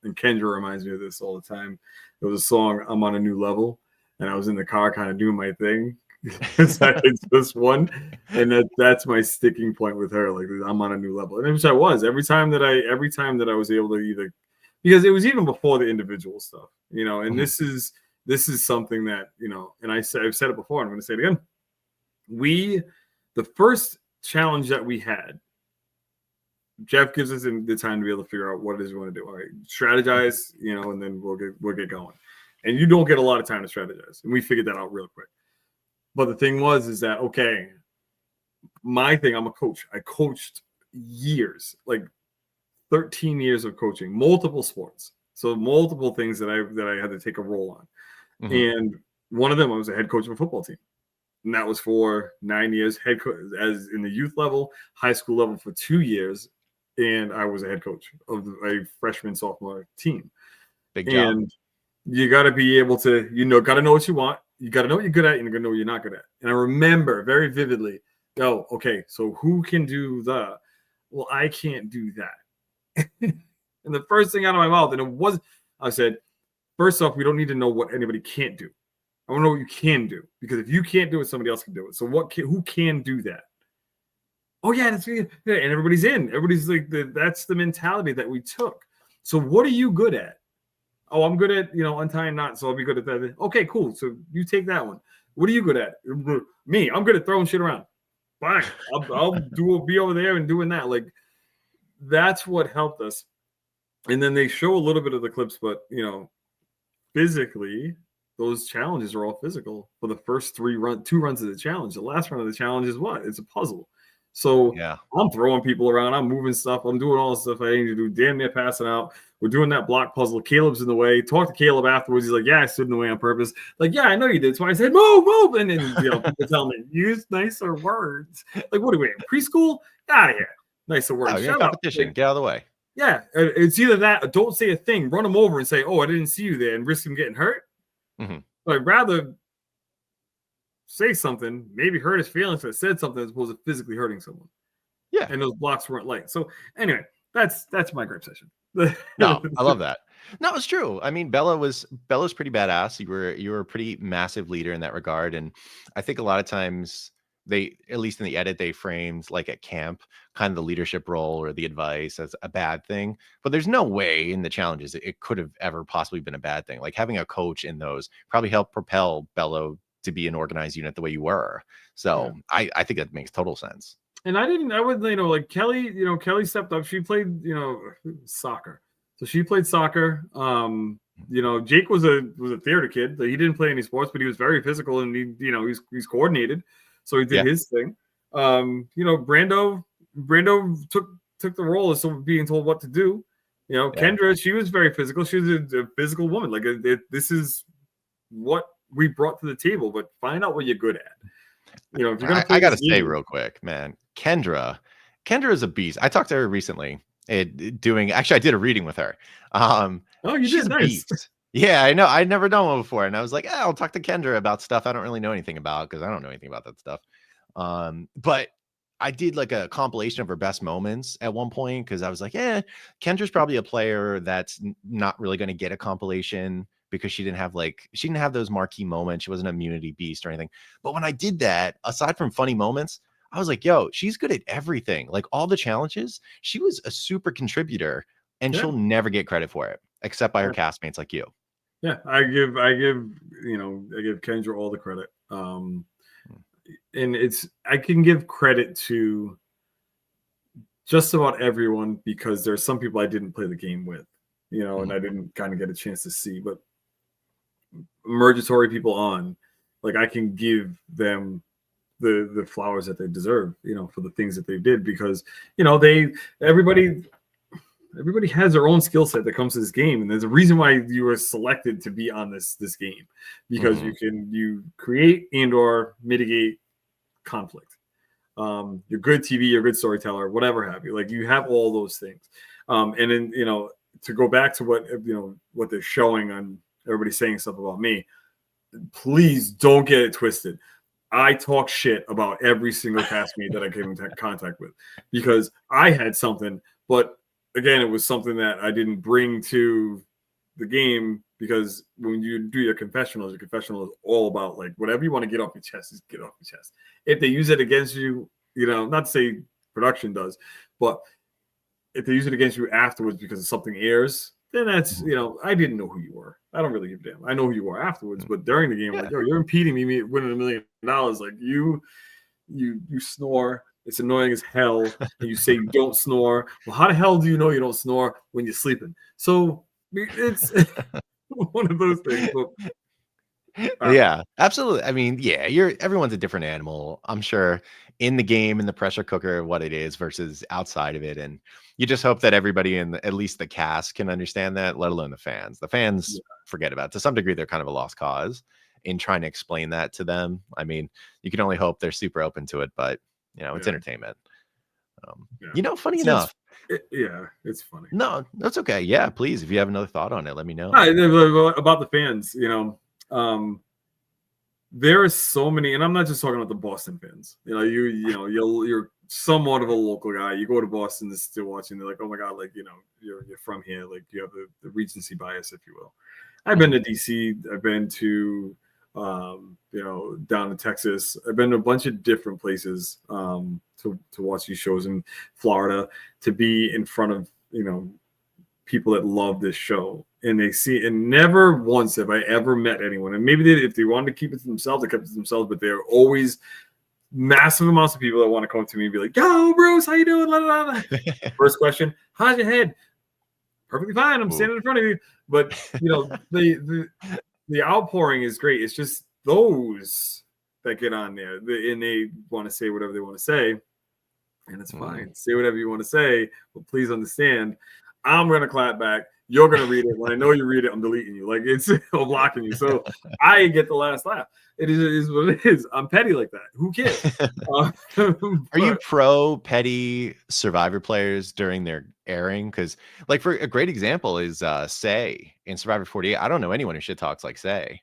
and Kendra reminds me of this all the time. There was a song, "I'm on a New Level," and I was in the car kind of doing my thing. It's this one, and that's my sticking point with her. Like, I'm on a new level, and which I was every time that I was able to either, because it was even before the individual stuff, you know. And this is something that, you know, and I've said it before, and I'm going to say it again. The first challenge that we had, Jeff gives us the time to be able to figure out what it is we want to do. All right, strategize, you know, and then we'll get going. And you don't get a lot of time to strategize, and we figured that out real quick. But the thing is that, okay, my thing, I'm a coach. I coached years, like 13 years of coaching, multiple sports. So multiple things that I had to take a role on. And one of them, I was a head coach of a football team. And that was for 9 years, head coach as in the youth level, high school level for 2 years. And I was a head coach of a freshman, sophomore team. Big job. And you got to be able to, got to know what you want. You got to know what you're good at, and you got to know what you're not good at. And I remember very vividly, okay, so who can do well, I can't do that. And the first thing out of my mouth, I said, first off, we don't need to know what anybody can't do. I want to know what you can do, because if you can't do it, somebody else can do it. So who can do that? Oh yeah, that's good. Yeah, and everybody's in. Everybody's like, that's the mentality that we took. So what are you good at? Oh, I'm good at, untying knots, so I'll be good at that. Okay, cool. So you take that one. What are you good at? Me, I'm good at throwing shit around. Fine. I'll be over there and doing that. Like, that's what helped us. And then they show a little bit of the clips, but physically, those challenges are all physical for the first two runs of the challenge. The last run of the challenge is what? It's a puzzle. So yeah. I'm throwing people around. I'm moving stuff. I'm doing all the stuff I need to do. Damn near passing out. We're doing that block puzzle. Caleb's in the way. Talk to Caleb afterwards. He's like, yeah, I stood in the way on purpose. Like, yeah, I know you did. So I said, move. And then, people tell me, use nicer words. Like, what are we in preschool? Get out of here. Nicer words. Oh, you're competition. Like, get out of the way. Yeah. It's either that or don't say a thing. Run them over and say, oh, I didn't see you there, and risk him getting hurt. Mm-hmm. So I'd rather say something, maybe hurt his feelings if I said something, as opposed to physically hurting someone. Yeah. And those blocks weren't light. So anyway, that's my gripe session. No, I love that. No, it's true. I mean, Bela's pretty badass. You were a pretty massive leader in that regard. And I think a lot of times at least in the edit, they framed like at camp, kind of the leadership role or the advice as a bad thing. But there's no way in the challenges it could have ever possibly been a bad thing. Like having a coach in those probably helped propel Bela to be an organized unit the way you were. So yeah. I think that makes total sense. And I would, like Kelly, Kelly stepped up. She played, soccer. So she played soccer. Jake was a theater kid. He didn't play any sports, but he was very physical, and he's coordinated. So he did his thing. Brando took the role of someone being told what to do. Kendra, she was very physical. She was a physical woman. Like this is what we brought to the table, but find out what you're good at. If you're gonna I gotta say real quick, man, Kendra is a beast. I talked to her recently. I did a reading with her. She's did? Nice. Beast. Yeah, I know. I'd never done one before, and I was like, I'll talk to Kendra about stuff I don't really know anything about, because I don't know anything about that stuff. But I did like a compilation of her best moments at one point, because I was like, Kendra's probably a player that's not really going to get a compilation, because she didn't have those marquee moments. She wasn't an immunity beast or anything. But when I did that, aside from funny moments, I was like, yo, she's good at everything. Like all the challenges, she was a super contributor, and she'll never get credit for it, except by her castmates like you. Yeah, I give Kendra all the credit. And I can give credit to just about everyone, because there's some people I didn't play the game with. and I didn't kind of get a chance to see. But emergatory people on, like I can give them the flowers that they deserve, for the things that they did, because everybody has their own skill set that comes to this game, and there's a reason why you were selected to be on this game, because you create and or mitigate conflict. You're good TV, you're a good storyteller, whatever have you. Like you have all those things. And then to go back to what they're showing on everybody saying stuff about me, please don't get it twisted. I talk shit about every single castmate that I came into contact with, because I had something, but again, it was something that I didn't bring to the game, because when you do your confessional is all about like whatever you want to get off your chest, is get off your chest. If they use it against you, not to say production does, but if they use it against you afterwards because something airs, then that's, I didn't know who you were. I don't really give a damn. I know who you are afterwards, but during the game, like, yo, you're impeding me winning $1 million. Like you snore. It's annoying as hell. And you say you don't snore. Well, how the hell do you know you don't snore when you're sleeping? So it's one of those things. But, yeah, absolutely. I mean, yeah, everyone's a different animal, I'm sure, in the game, in the pressure cooker, what it is versus outside of it. And you just hope that everybody at least the cast can understand that, let alone the fans. The fans forget about it. To some degree, they're kind of a lost cause in trying to explain that to them. I mean, you can only hope they're super open to it, but it's entertainment. Funny enough. It's funny. No, that's okay. Yeah, please, if you have another thought on it, let me know. About the fans, there are so many, and I'm not just talking about the Boston fans. You're somewhat of a local guy. You go to Boston to still watching. They're like, oh my god, like you're from here. Like you have the recency bias, if you will. I've been to DC. I've been to down in Texas. I've been to a bunch of different places to watch these shows in Florida, to be in front of people that love this show, and they see, and never once have I ever met anyone, and maybe if they wanted to keep it to themselves, they kept it to themselves, but they're always massive amounts of people that want to come to me and be like, yo, Bruce, how you doing? La, la, la. First question, how's your head? Perfectly fine. I'm standing in front of you. But the outpouring is great. It's just those that get on there and they want to say whatever they want to say, and it's fine. Say whatever you want to say, but please understand, I'm gonna clap back. You're gonna read it. When I know you read it, I'm deleting you. Like it's I'm blocking you. So I get the last laugh. It is what it is. I'm petty like that. Who cares? Are you pro petty Survivor players during their airing? Because, like, for a great example is Say in Survivor 48. I don't know anyone who shit talks like Say.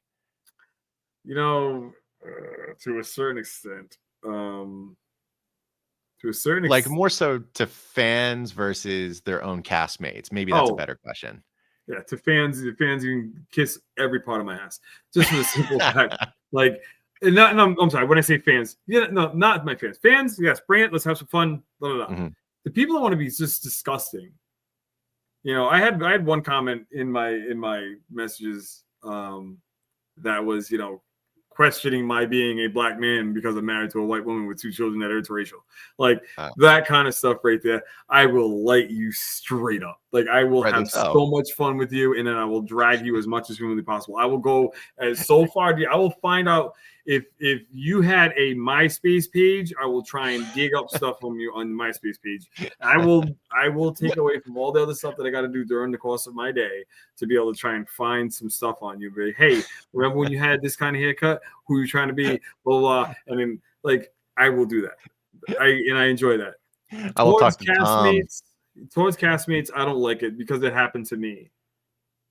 To a certain extent. Like more so to fans versus their own castmates. Maybe that's a better question. Yeah, to fans, you can kiss every part of my ass. Just for the simple fact. Like, I'm sorry, when I say fans, not my fans. Fans, yes, bring it, let's have some fun. Blah, blah, blah. The people that want to be just disgusting. I had one comment in my messages that was, questioning my being a black man because I'm married to a white woman with 2 children that are interracial. Like that kind of stuff right there. I will light you straight up. Like I will have so much fun with you, and then I will drag you as much as humanly possible. I will go as so far. I will find out if you had a MySpace page, I will try and dig up stuff from you on the MySpace page. I will take away from all the other stuff that I got to do during the course of my day to be able to try and find some stuff on you. But hey, remember when you had this kind of haircut? Who you trying to be? Blah, blah. And then I will do that. I enjoy that. I will talk to castmates. Towards castmates, I don't like it because it happened to me.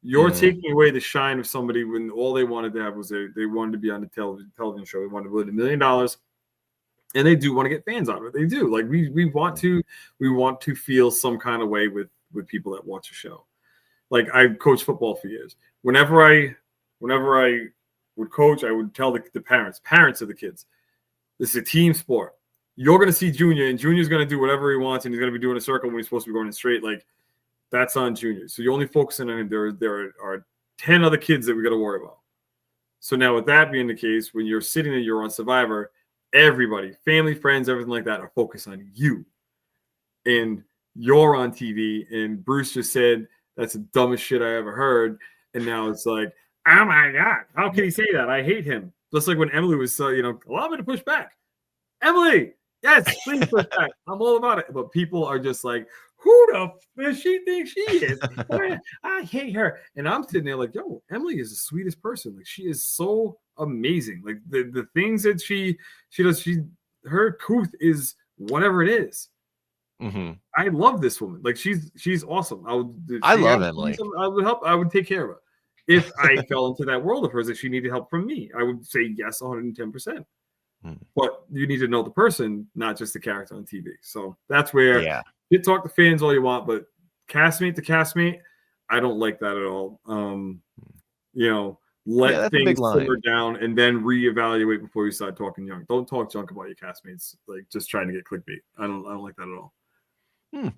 You're taking away the shine of somebody when all they wanted to have was they wanted to be on the television show. They wanted to win $1 million, and they do want to get fans out of it. They do. Like we want to feel some kind of way with people that watch a show. Like I coached football for years. Whenever I would coach, I would tell the parents of the kids, this is a team sport. You're going to see Junior, and Junior's going to do whatever he wants, and he's going to be doing a circle when he's supposed to be going in straight. Like that's on Junior. So you're only focusing on him. There are 10 other kids that we got to worry about. So now with that being the case, when you're sitting there, you're on Survivor, everybody, family, friends, everything like that are focused on you. And you're on TV. And Bruce just said That's the dumbest shit I ever heard. And now it's like, oh my God, how can he say that? I hate him. Just like when Emily was so, allow me to push back. Emily, yes, please push back. I'm all about it. But people are just like, who the f does she think she is? I hate her. And I'm sitting there like, yo, Emily is the sweetest person. Like, she is so amazing. Like the things that she does, her couth is whatever it is. Mm-hmm. I love this woman. Like, she's awesome. I love Emily. I would help. I would take care of her. If I fell into that world of hers that she needed help from me, I would say yes, 110%. But you need to know the person, not just the character on TV. So that's where you talk to fans all you want, but castmate to castmate, I don't like that at all. Let things simmer down and then reevaluate before you start talking junk. Don't talk junk about your castmates, like just trying to get clickbait. I don't like that at all.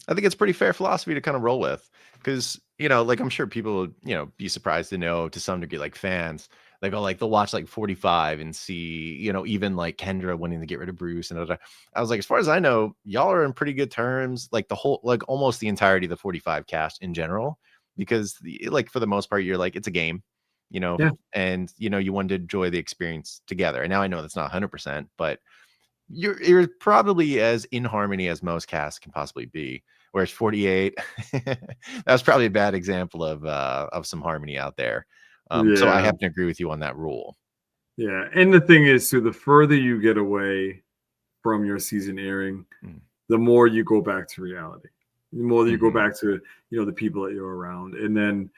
I think it's pretty fair philosophy to kind of roll with, because like I'm sure people would be surprised to know, to some degree, like fans, they go like they'll watch like 45 and see even like Kendra wanting to get rid of Bruce and other. I was like, as far as I know, y'all are in pretty good terms, like the whole, like almost the entirety of the 45 cast in general, because like for the most part you're like, it's a game, and you want to enjoy the experience together. And now I know that's not 100%, but you're probably as in harmony as most casts can possibly be. Whereas 48, that's probably a bad example of some harmony out there. So I happen to agree with you on that rule. Yeah, and the thing is, too, the further you get away from your season airing, the more you go back to reality. The more you go back to the people that you're around, and then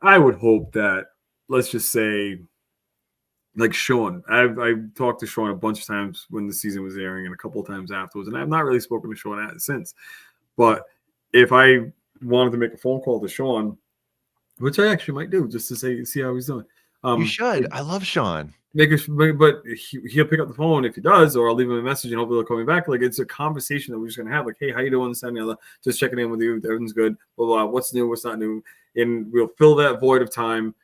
I would hope that, let's just say, like Sean, I've talked to Sean a bunch of times when the season was airing and a couple of times afterwards, and I've not really spoken to Sean since. But if I wanted to make a phone call to Sean, which I actually might do just to see how he's doing. You should. I love Sean. But he'll pick up the phone if he does, or I'll leave him a message and hopefully he'll call me back. Like, it's a conversation that we're just gonna have. Like, hey, how you doing? This and the other. Just checking in with you. Everything's good. Blah, blah, blah. What's new? What's not new? And we'll fill that void of time.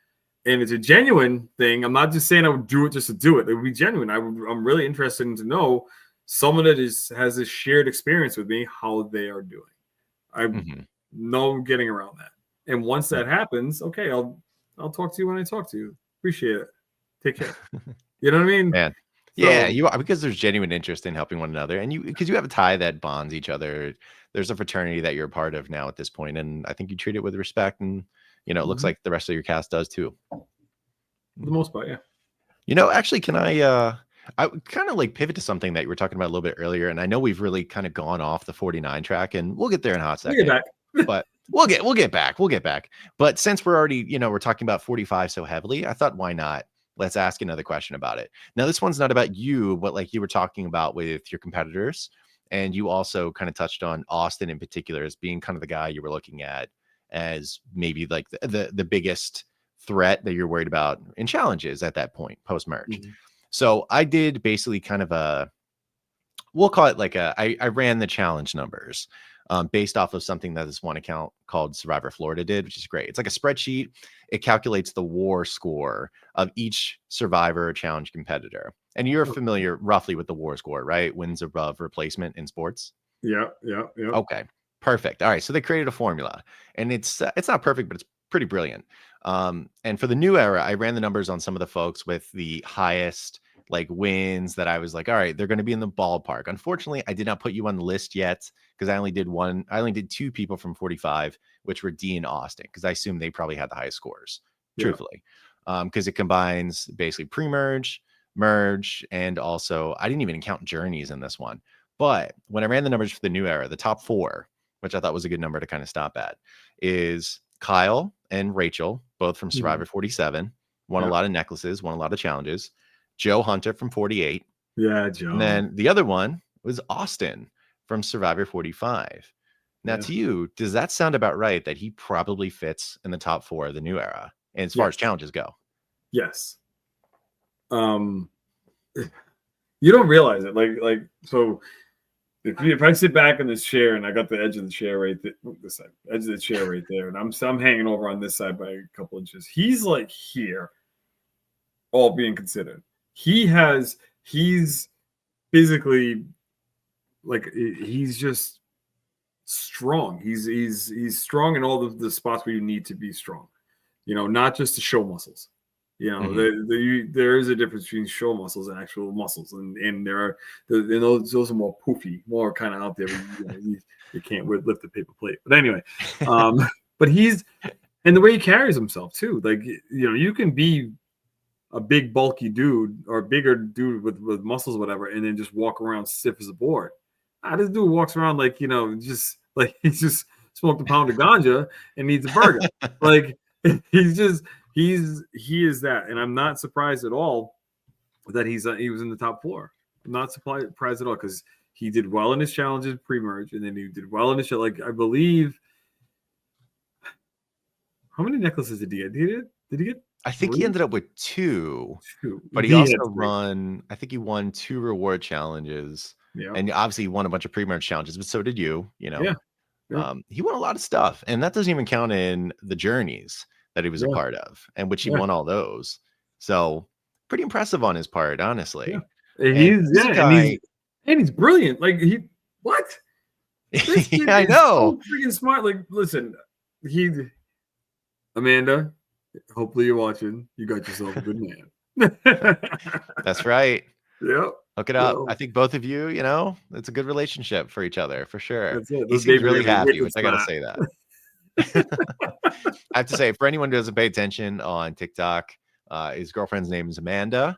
And it's a genuine thing. I'm not just saying I would do it just to do it. It would be genuine. I'm really interested in to know someone that has this shared experience with me, how they are doing. I'm no getting around that. And once that happens, okay, I'll talk to you when I talk to you. Appreciate it. Take care. You know what I mean? Man. Yeah, you are, because there's genuine interest in helping one another, and because you have a tie that bonds each other. There's a fraternity that you're a part of now at this point, and I think you treat it with respect, and it looks like the rest of your cast does too. For the most part, yeah. Actually, can I kind of like pivot to something that you were talking about a little bit earlier, and I know we've really kind of gone off the 49 track, and we'll get there in a hot second. But we'll get back. But since we're already, we're talking about 45 so heavily, I thought, why not? Let's ask another question about it. Now, this one's not about you, but like you were talking about with your competitors, and you also kind of touched on Austin in particular as being kind of the guy you were looking at as maybe like the biggest threat that you're worried about in challenges at that point post merge. So I did basically kind of we'll call it like I ran the challenge numbers based off of something that this one account called Survivor Florida did, which is great. It's like a spreadsheet. It calculates the war score of each Survivor challenge competitor. And you're familiar roughly with the war score, right? Wins above replacement in sports. Yeah. Okay. Perfect. All right. So they created a formula, and it's not perfect, but it's pretty brilliant. And for the new era, I ran the numbers on some of the folks with the highest like wins that I was like, all right, they're going to be in the ballpark. Unfortunately, I did not put you on the list yet because I only did two people from 45, which were Dee and Austin, because I assume they probably had the highest scores, truthfully, because it combines basically pre-merge, merge, and also I didn't even count journeys in this one. But when I ran the numbers for the new era, the top four, which I thought was a good number to kind of stop at, is Kyle and Rachel, both from Survivor 47, won a lot of necklaces, won a lot of challenges. Joe Hunter from 48. Yeah, Joe. And then the other one was Austin from Survivor 45. Now, to you, does that sound about right that he probably fits in the top four of the new era, and as far as challenges go? Yes. You don't realize it. Like so if I sit back in this chair and I got the edge of the chair right there, this side, edge of the chair right there, and I'm hanging over on this side by a couple inches. He's like here, all being considered. He's physically like he's strong. He's strong in all the spots where you need to be strong. You know, not just to show muscles. You know, there is a difference between show muscles and actual muscles, and those are more poofy, more kind of out there. You can't lift the paper plate. But anyway, but and the way he carries himself too. Like, you know, you can be a big bulky dude or a bigger dude with muscles, or whatever, and then just walk around stiff as a board. This dude walks around like, you know, just like he's just smoked a pound of ganja and needs a burger. Like, he is that, and I'm not surprised at all that he was in the top 4. I'm not surprised at all, because he did well in his challenges pre-merge, and then he did well in his show. Like, I believe, how many necklaces did he get? Did he get? I think 3? he ended up with 2, but he also I think he won 2 reward challenges, and obviously he won a bunch of pre-merge challenges, but so did you. You know, he won a lot of stuff, and that doesn't even count in the journeys that he was a part of, and which he won all those. So pretty impressive on his part, honestly. And he's brilliant. Like, this kid I know, so freaking smart. Like, listen, Amanda, hopefully you're watching. You got yourself a good man. That's right. Yep. Hook it up. I think both of you, you know, it's a good relationship for each other, for sure. That's it. He seems really happy, which I gotta say that. I have to say, for anyone who doesn't pay attention on TikTok, his girlfriend's name is Amanda,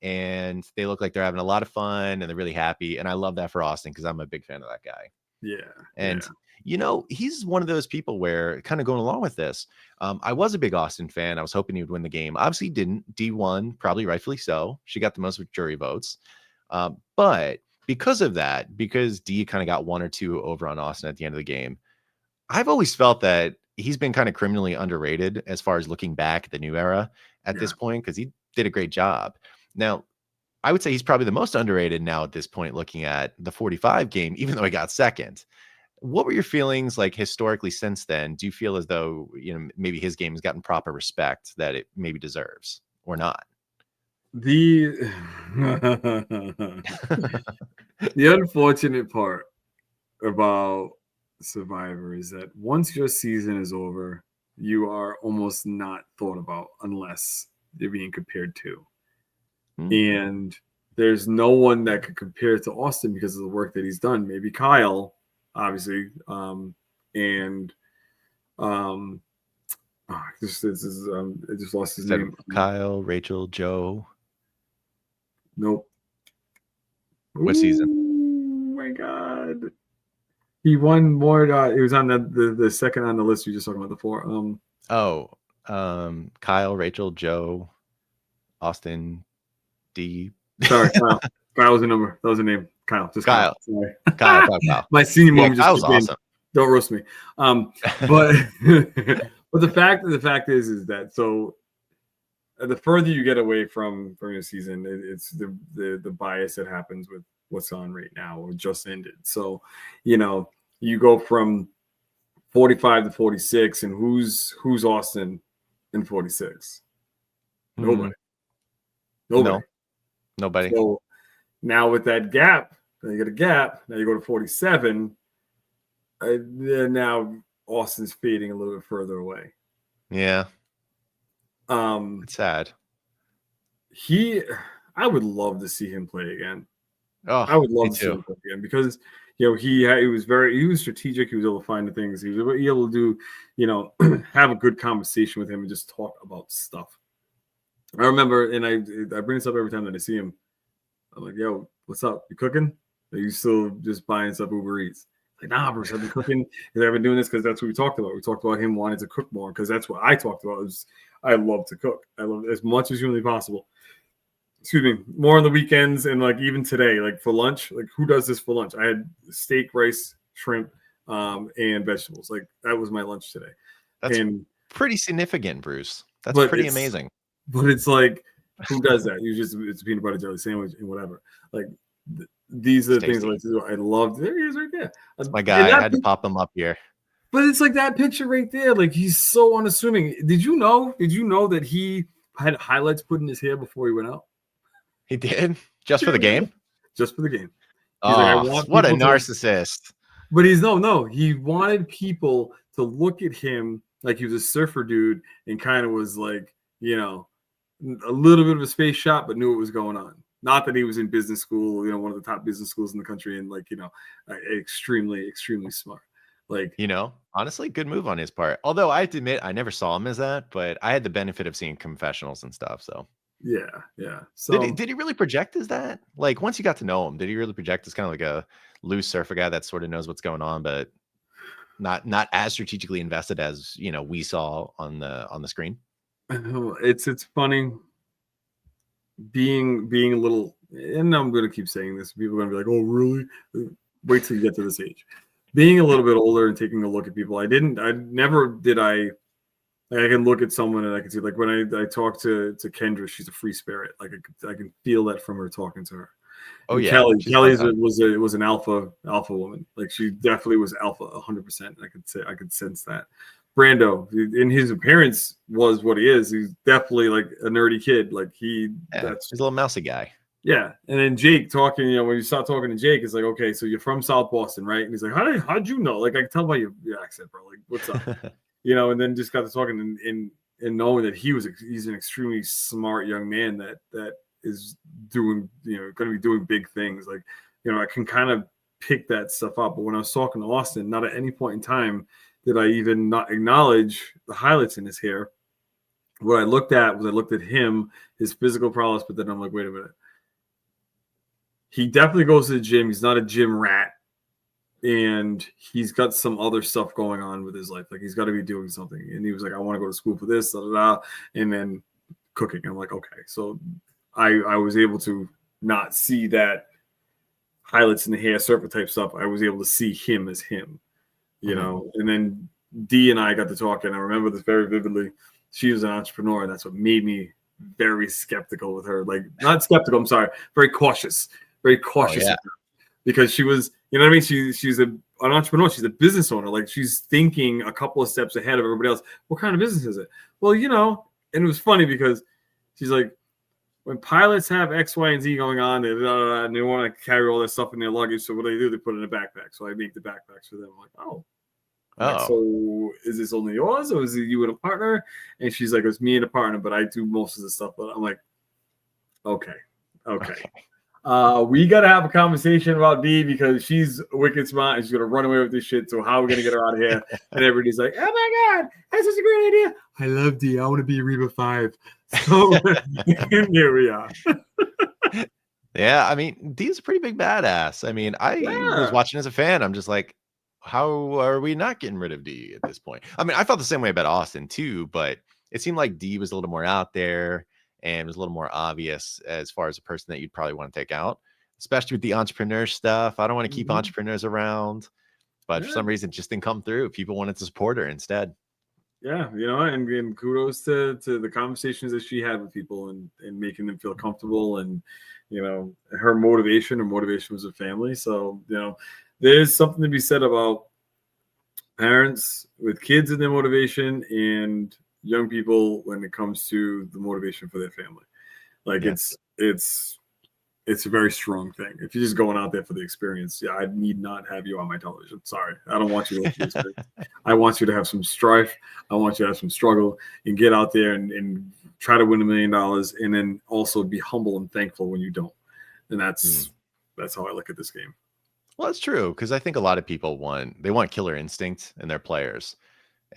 and they look like they're having a lot of fun and they're really happy. And I love that for Austin, because I'm a big fan of that guy. Yeah. And you know, he's one of those people where, kind of going along with this, I was a big Austin fan. I was hoping he would win the game. Obviously he didn't. D won, probably rightfully so. She got the most jury votes. But because of that, because D kind of got 1 or 2 over on Austin at the end of the game, I've always felt that he's been kind of criminally underrated as far as looking back at the new era at this point, because he did a great job. Now, I would say he's probably the most underrated now at this point, looking at the 45 game, even though he got second. What were your feelings like historically since then? Do you feel as though, you know, maybe his game has gotten proper respect that it maybe deserves, or not? The unfortunate part about Survivor is that once your season is over, you are almost not thought about unless you're being compared to. And there's no one that could compare to Austin because of the work that he's done. Maybe Kyle, obviously, I just lost his name. Kyle, Rachel, Joe. Nope. What season? Oh my God. He won more. He was on the second on the list. You just talking about the 4. Kyle, Rachel, Joe, Austin, D. Sorry, Kyle. Kyle was a number. That was a name. Kyle. Just Kyle. Sorry. Kyle. My senior moment just was awesome. Don't roast me. But but the fact is that, so the further you get away from your season, it's the bias that happens with what's on right now or just ended. So, you know, you go from 45 to 46, and who's Austin in 46? Nobody. Nobody. So now with that gap, you get a gap. Now you go to 47. Now Austin's fading a little bit further away. Yeah. It's sad. I would love to see him play again. Oh, I would love to see him play again, because, you know, he was strategic. He was able to find the things. He was able to do, you know, have a good conversation with him and just talk about stuff. I remember, and I bring this up every time that I see him. I'm like, yo, what's up? You cooking? Are you still just buying stuff Uber Eats? Like, nah, Bruce, I've been cooking. I've been doing this because that's what we talked about. We talked about him wanting to cook more, because that's what I talked about. I love to cook. I love it as much as humanly possible. Excuse me, more on the weekends, and like even today, like for lunch, like who does this for lunch? I had steak, rice, shrimp, and vegetables. Like that was my lunch today. That's pretty significant, Bruce. That's pretty amazing. But it's like, who does that? It's a peanut butter jelly sandwich and whatever. Like these are the things I like to do. I love. There he is, right there. That's my guy. I had to pop him up here. But it's like that picture right there. Like, he's so unassuming. Did you know that he had highlights put in his hair before he went out? He did? Just for the game? Just for the game. Oh, like, what a narcissist. But no. He wanted people to look at him like he was a surfer dude and kind of was like, you know, a little bit of a space shot, but knew what was going on. Not that he was in business school, you know, one of the top business schools in the country, and like, you know, extremely, extremely smart. Like, You know, honestly, good move on his part. Although I have to admit, I never saw him as that, but I had the benefit of seeing confessionals and stuff. So yeah. did So did he really project as that? Like once you got to know him, did he really project as kind of like a loose surfer guy that sort of knows what's going on, but not as strategically invested as we saw on the screen? it's funny being a little, and I'm going to keep saying this. People are going to be like, "Oh, really?" Wait till you get to this age. Being a little bit older and taking a look at people, I never did. I can look at someone and I can see, like when I talk to Kendra, she's a free spirit. Like I can feel that from her talking to her. Oh And yeah, Kelly's was an alpha woman. Like she definitely was alpha 100%. I could sense that. Brando, in his appearance, was what he is. He's definitely like a nerdy kid. Like he's a little mousy guy. yeah. And then Jake talking, when you start talking to Jake, it's like, okay, so you're from South Boston, right? And he's like, how'd you know? Like I can tell by your accent, bro. Like what's up? And then just got to talking and knowing that he's an extremely smart young man that is doing, going to be doing big things. Like, I can kind of pick that stuff up. But when I was talking to Austin, not at any point in time did I even not acknowledge the highlights in his hair. What I looked at him, his physical prowess, but then I'm like, wait a minute. He definitely goes to the gym. He's not a gym rat. And he's got some other stuff going on with his life. Like he's got to be doing something. And he was like, I want to go to school for this, and then cooking. I'm like, okay. So I was able to not see that highlights in the hair, surfer type stuff. I was able to see him as him, And then Dee and I got to talk, and I remember this very vividly. She was an entrepreneur, and that's what made me very skeptical with her. Like not skeptical, I'm sorry, very cautious with her. Because she was, you know what I mean? She's an entrepreneur. She's a business owner. Like she's thinking a couple of steps ahead of everybody else. What kind of business is it? Well, and it was funny because she's like, when pilots have X, Y, and Z going on, and they want to carry all that stuff in their luggage. So what do? They put it in a backpack. So I make the backpacks for them. I'm like, oh. Like, so is this only yours or is it you and a partner? And she's like, it's me and a partner, but I do most of the stuff. But I'm like, okay. We got to have a conversation about Dee because she's wicked smart and she's going to run away with this shit. So how are we going to get her out of here? And everybody's like, oh my God, that's such a great idea. I love Dee. I want to be Reba 5. So here we are. Yeah, I mean, Dee's a pretty big badass. I mean, I was watching as a fan. I'm just like, how are we not getting rid of Dee at this point? I mean, I felt the same way about Austin too, but it seemed like Dee was a little more out there and was a little more obvious as far as a person that you'd probably want to take out, especially with the entrepreneur stuff. I don't want to keep entrepreneurs around, but for some reason it just didn't come through. People wanted to support her instead. Yeah, and kudos to the conversations that she had with people and making them feel comfortable, and her motivation was her family. So there's something to be said about parents with kids and their motivation and young people when it comes to the motivation for their family. Like it's a very strong thing. If you're just going out there for the experience, I need not have you on my television. Sorry. I don't want you to look for the experience. I want you to have some strife. I want you to have some struggle and get out there and try to win $1 million and then also be humble and thankful when you don't. And that's how I look at this game. Well, that's true, because I think a lot of people want killer instinct in their players.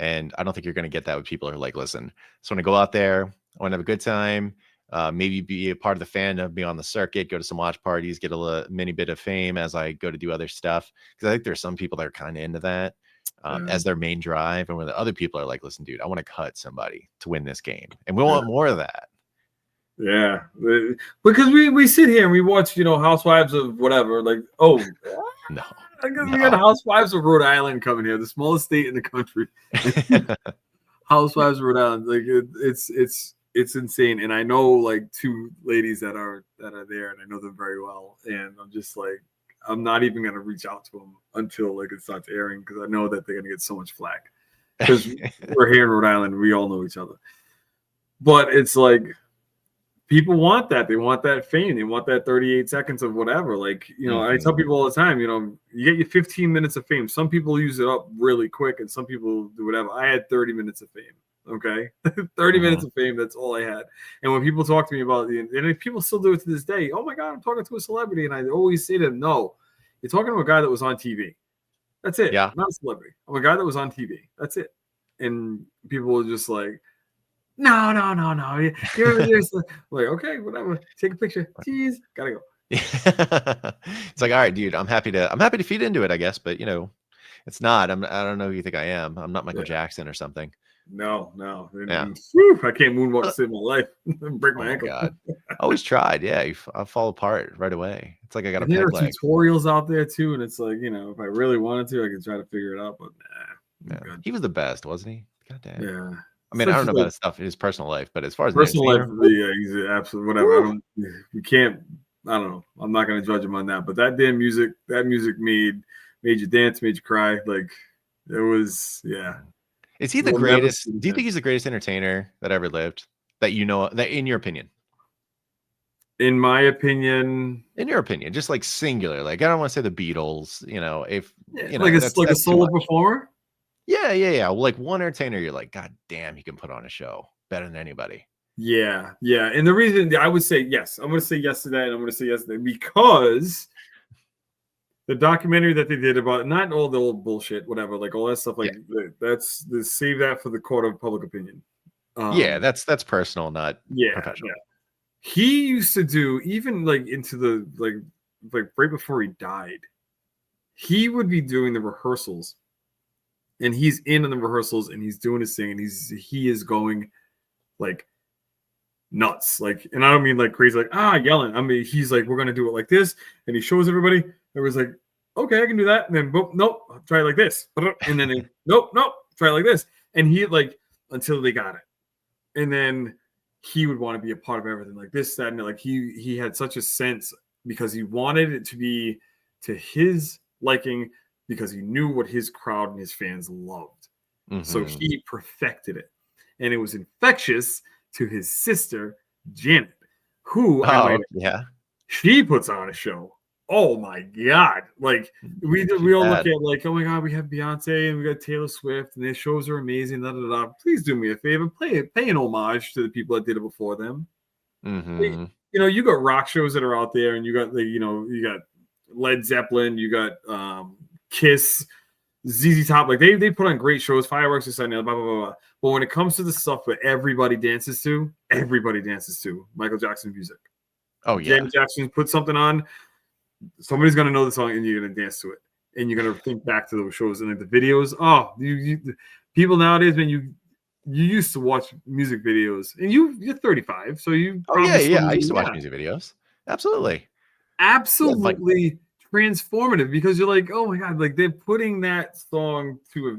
And I don't think you're going to get that with people who are like, listen, just want to go out there. I want to have a good time. Maybe be a part of the fandom, be on the circuit, go to some watch parties, get a mini bit of fame as I go to do other stuff. Because I think there's some people that are kind of into that as their main drive. And when the other people are like, listen, dude, I want to cut somebody to win this game. And we want more of that. Yeah, because we sit here and we watch, Housewives of whatever. Like, oh, no, we got Housewives of Rhode Island coming here, the smallest state in the country. Housewives of Rhode Island, like it's insane. And I know like 2 ladies that are there, and I know them very well. And I'm just like, I'm not even gonna reach out to them until like it starts airing because I know that they're gonna get so much flack because we're here in Rhode Island, we all know each other. But it's like, people want that. They want that fame. They want that 38 seconds of whatever. Like, you know, I tell people all the time, you know, you get your 15 minutes of fame. Some people use it up really quick and some people do whatever. I had 30 minutes of fame. Okay. 30 minutes of fame. That's all I had. And when people talk to me about and people still do it to this day, oh my God, I'm talking to a celebrity. And I always say to them, no, you're talking to a guy that was on TV. That's it. Yeah. I'm not a celebrity. I'm a guy that was on TV. That's it. And people are just like, no. You're like, okay, whatever. Take a picture. Jeez, gotta go. It's like, all right, dude, I'm happy to feed into it, I guess, but you know, it's not. I don't know who you think I am. I'm not Michael Jackson or something. No. Yeah. Whew, I can't moonwalk to save my life. Break my ankle. God. I always tried. Yeah, I'll fall apart right away. It's like I got a there are peg leg. tutorials out there too, and it's like, you know, if I really wanted to, I could try to figure it out, but nah. Yeah. He was the best, wasn't he? God damn. Yeah. I mean, I don't know about his stuff in his personal life, but as far as personal life, yeah, he's an absolute whatever. You can't. I don't know. I'm not going to judge him on that. But that damn music, made you dance, made you cry. Like it was, yeah. Is he the greatest? Do you think he's the greatest entertainer that ever lived? That you know, that in your opinion? In my opinion. In your opinion, just like singular. Like I don't want to say the Beatles. You know, if you know, like a solo performer. Yeah. Like one entertainer, you're like, God damn, he can put on a show better than anybody. Yeah. And the reason I would say yes, I'm going to say yes to that, and I'm going to say yes to that because the documentary that they did about not all the old bullshit, whatever, like all that stuff, like that's save that for the court of public opinion. That's personal, not professional. Yeah. He used to do even like into the like right before he died, he would be doing the rehearsals. And he's in the rehearsals and he's doing his thing and he is going like nuts. Like, and I don't mean like crazy, like yelling. I mean, he's like, we're gonna do it like this, and he shows everybody. It was like, okay, I can do that. And then nope, try it like this. And then nope, try it like this. And he like until they got it. And then he would want to be a part of everything, like this, that, and like he had such a sense because he wanted it to be to his liking. Because he knew what his crowd and his fans loved. So he perfected it. And it was infectious to his sister, Janet, who she puts on a show. Oh my God. Like we all look at like, oh my God, we have Beyonce and we got Taylor Swift and their shows are amazing. Please do me a favor. Pay an homage to the people that did it before them. You know, you got rock shows that are out there and you got you got Led Zeppelin, you got Kiss, ZZ Top, like they put on great shows, fireworks or something, blah, blah, blah, blah. But when it comes to the stuff that everybody dances to Michael Jackson music. Oh yeah. Janet Jackson put something on, somebody's gonna know the song and you're gonna dance to it. And you're gonna think back to those shows and like the videos. Oh, people nowadays, man, you used to watch music videos and you're 35, so you I used to watch music videos. Absolutely. Transformative because you're like, oh my God, like they're putting that song to a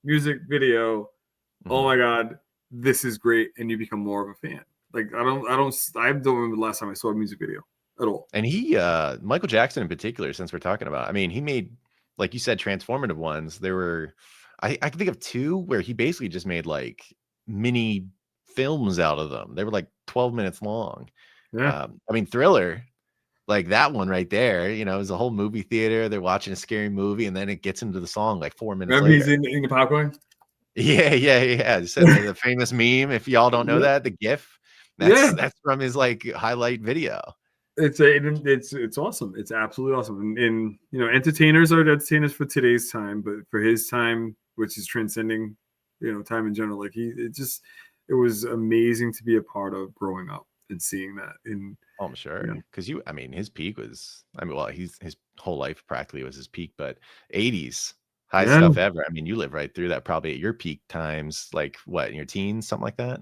music video. Oh my God, this is great, and you become more of a fan. Like I don't remember the last time I saw a music video at all. And Michael Jackson in particular, since we're talking about, I mean, he made, like you said, transformative ones. There were, I can think of two where he basically just made like mini films out of them. They were like 12 minutes long. Yeah, I mean, Thriller. Like that one right there, you know, it was a whole movie theater. They're watching a scary movie, and then it gets into the song like 4 minutes later. He's in the popcorn. Yeah. Just the famous meme. If y'all don't know that, the GIF. That's from his like highlight video. It's awesome. It's absolutely awesome. And you know, entertainers are entertainers for today's time, but for his time, which is transcending, you know, time in general. Like it was amazing to be a part of growing up and seeing that in. Oh, I'm sure. Because his peak was, his whole life practically was his peak, but 80s, high stuff ever. I mean, you live right through that probably at your peak times, like what, in your teens, something like that?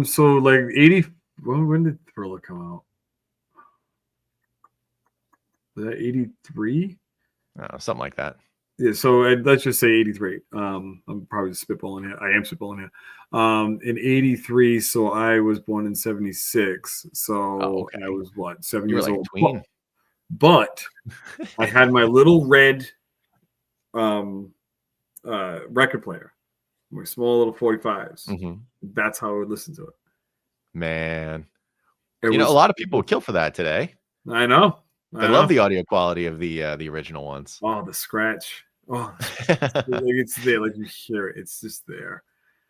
So like 80, when did Thriller come out? Was that 83? Something like that. Yeah, so let's just say 83. I'm probably spitballing here. I am spitballing here. In 83, so I was born in 76. So I was 7 years old. Tween. But I had my little red record player, my small little 45s. That's how I would listen to it. Man. It You know, a was. lot of people would kill for that today. I know. They love the audio quality of the original ones. Oh, the scratch. Oh, like it's there. Like you hear it. It's just there.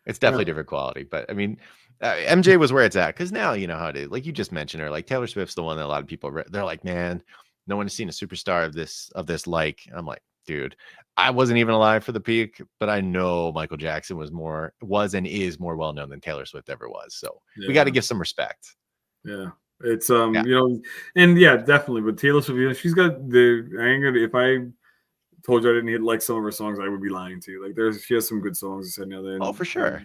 It's definitely different quality, but I mean, MJ was where it's at because now you know how it is. Like you just mentioned her, like Taylor Swift's the one that a lot of people they're like, man, no one has seen a superstar of this. Like, I'm like, dude, I wasn't even alive for the peak, but I know Michael Jackson was and is more well known than Taylor Swift ever was. So we got to give some respect. Yeah. It's you know, and yeah, definitely. But Taylor Swift, you know, she's got the anger. If I told you I didn't like some of her songs, I would be lying to you. Like she has some good songs. Oh, for sure.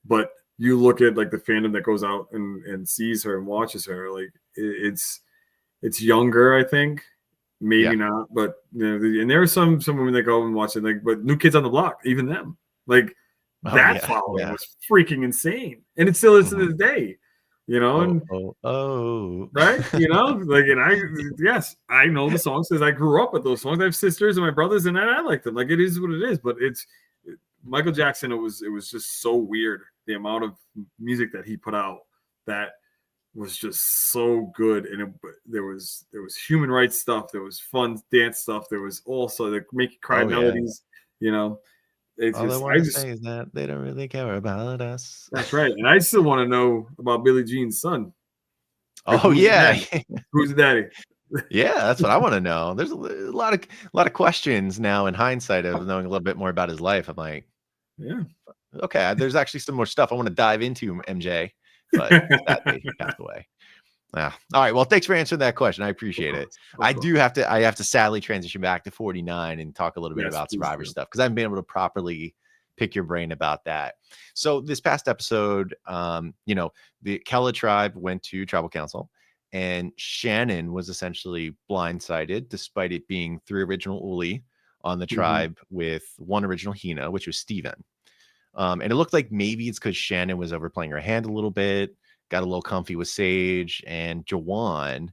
But you look at like the fandom that goes out and sees her and watches her, like it's younger, I think. Maybe not, but you know, and there are some women that go and watch it, like, but New Kids on the Block, even them, like that following was freaking insane, and it still is to this day, you know. And right, you know, like, and I know the songs because I grew up with those songs. I have sisters and my brothers, and I like them. Like, it is what it is. But Michael Jackson. It was just so weird the amount of music that he put out that was just so good, and there was human rights stuff, there was fun dance stuff, there was also the make you cry melodies, you know. All I want to say is that they don't really care about us. That's right. And I still want to know about Billie Jean's son. Like, who's the daddy? Yeah, that's what I want to know. There's a lot of questions now in hindsight of knowing a little bit more about his life. I'm like, yeah, okay, there's actually some more stuff I want to dive into, MJ. But that day he passed away. Yeah. All right. Well, thanks for answering that question. I appreciate it. I have to sadly transition back to 49 and talk a little bit about Survivor stuff because I haven't been able to properly pick your brain about that. So this past episode, you know, the Kella tribe went to tribal council, and Shannon was essentially blindsided, despite it being 3 original Uli on the tribe with 1 original Hina, which was Steven. And it looked like maybe it's because Shannon was overplaying her hand a little bit, got a little comfy with Sage and Jawan,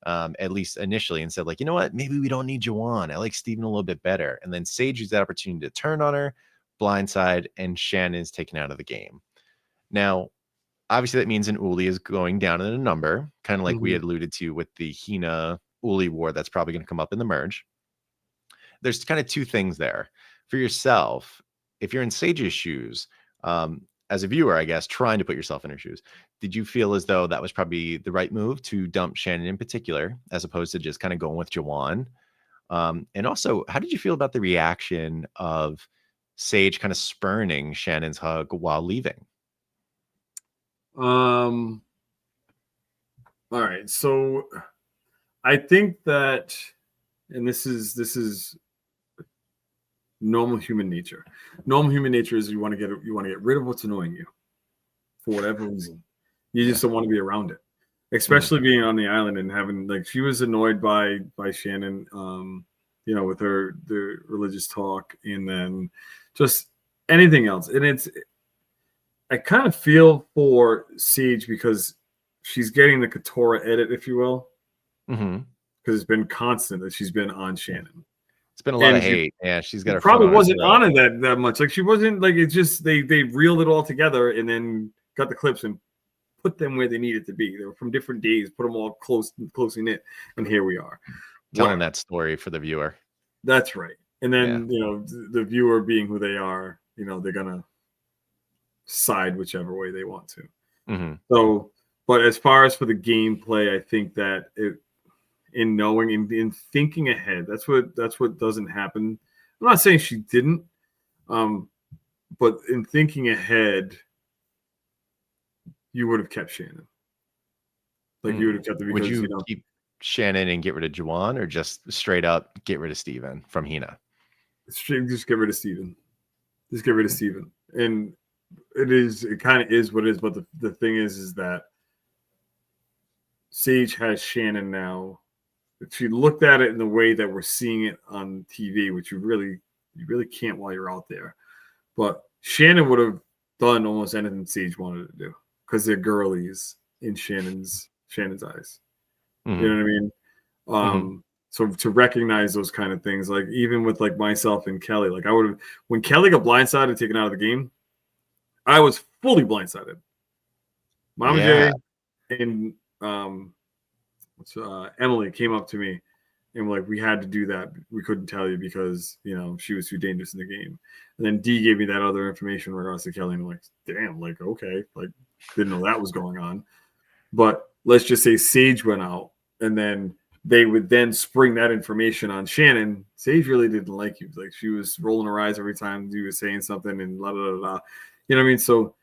at least initially, and said, like, you know what, maybe we don't need Jawan. I like Steven a little bit better. And then Sage used that opportunity to turn on her, blindside, and Shannon's taken out of the game. Now, obviously, that means an Uli is going down in a number, kind of like we had alluded to with the Hina Uli war that's probably going to come up in the merge. There's kind of 2 things there. For yourself, if you're in Sage's shoes, as a viewer, I guess, trying to put yourself in her shoes, did you feel as though that was probably the right move to dump Shannon in particular, as opposed to just kind of going with Jawan? And also, how did you feel about the reaction of Sage kind of spurning Shannon's hug while leaving? All right. So I think that, and this is normal human nature. Normal human nature is you want to get rid of what's annoying you for whatever reason. You just don't want to be around it, especially being on the island and having, like, she was annoyed by Shannon, you know, with the religious talk, and then just anything else. And I kind of feel for Sage because she's getting the Katora edit, if you will, because it's been constant that she's been on Shannon. It's been a lot of hate. Yeah, she's got her probably wasn't on it that much. Like, she wasn't, like, it's just they reeled it all together and then got the clips and put them where they needed to be. They were from different days, put them all closely knit, and here we are telling that story for the viewer. That's right. And then you know, the viewer being who they are, you know, they're gonna side whichever way they want to. So, but as far as for the gameplay, I think that in knowing, in thinking ahead, that's what doesn't happen. I'm not saying she didn't, but in thinking ahead, you would have kept Shannon. Like, you would have kept it because, would you keep Shannon and get rid of Jawan, or just straight up get rid of Steven from Hina? Just get rid of Steven. Just get rid of Steven. And it kind of is what it is. But the thing is that Sage has Shannon now. If you looked at it in the way that we're seeing it on TV, which you really can't while you're out there, but Shannon would have done almost anything Sage wanted to do because they're girlies in Shannon's eyes. You know what I mean? So to recognize those kind of things, like even with like myself and Kelly, like I would have, when Kelly got blindsided and taken out of the game, I was fully blindsided. Mama Yeah. J and Emily came up to me and were like, we had to do that. We couldn't tell you because she was too dangerous in the game. And then D gave me that other information in regards to Kelly, and I'm like, damn, like okay, like didn't know that was going on. But let's just say Sage went out, and then they would then spring that information on Shannon. Sage really didn't like you. Like she was rolling her eyes every time you were saying something and la la la. You know what I mean? So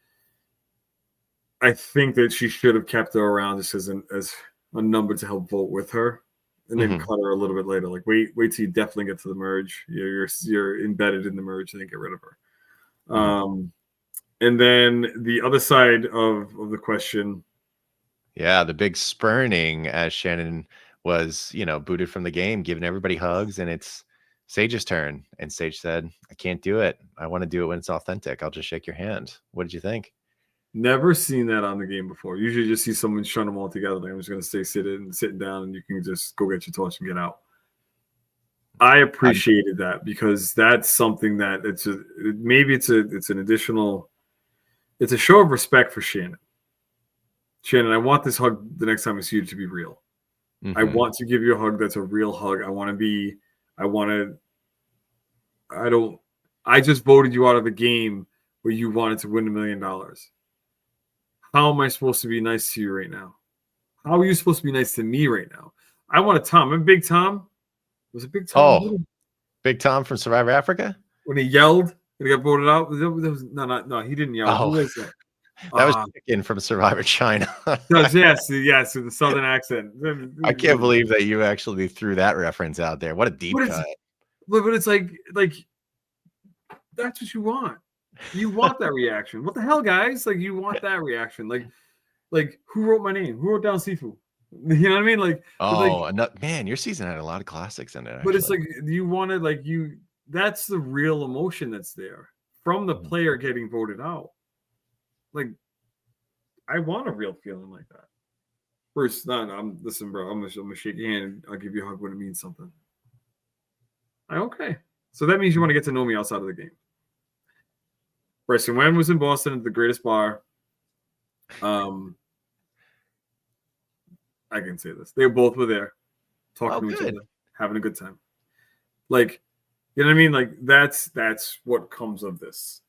I think that she should have kept her around just as a number to help vote with her, and then cut her a little bit later. Like wait till you definitely get to the merge. You're embedded in the merge, and then get rid of her. And then the other side of the question. Yeah, the big spurning as Shannon was, booted from the game, giving everybody hugs, and it's Sage's turn. And Sage said, I can't do it. I want to do it when it's authentic. I'll just shake your hand. What did you think? Never seen that on the game before. Usually just see someone shun them all together. Like, I'm just going to stay sitting down, and you can just go get your torch and get out. I appreciated that because that's something that it's an additional, it's a show of respect for Shannon. Shannon, I want this hug the next time I see you to be real. I want to give you a hug that's a real hug. I just voted you out of a game where you wanted to win $1 million. How am I supposed to be nice to you right now? How are you supposed to be nice to me right now? I want a Tom. I'm Big Tom. Was it Big Tom? Oh, Big Tom from Survivor Africa? When he yelled and he got voted out? No, he didn't yell. Oh. Who was that? That was Chicken from Survivor China. yes, with the southern accent. I can't believe that you actually threw that reference out there. What a deep cut. But it's like that's what you want. You want that reaction. What the hell, guys? Like you want that reaction. Like who wrote my name? Who wrote down Sifu? You know what I mean? Like, man, your season had a lot of classics in it. Actually. But it's like you wanted that's the real emotion that's there from the player getting voted out. Like, I want a real feeling like that. Bruce, listen, bro. I'm gonna shake your hand and I'll give you a hug when it means something. Okay. So that means you want to get to know me outside of the game. Bryson Wen was in Boston at the Greatest Bar. I can say this. They both were there, talking to each other, having a good time. Like, you know what I mean? Like that's what comes of this.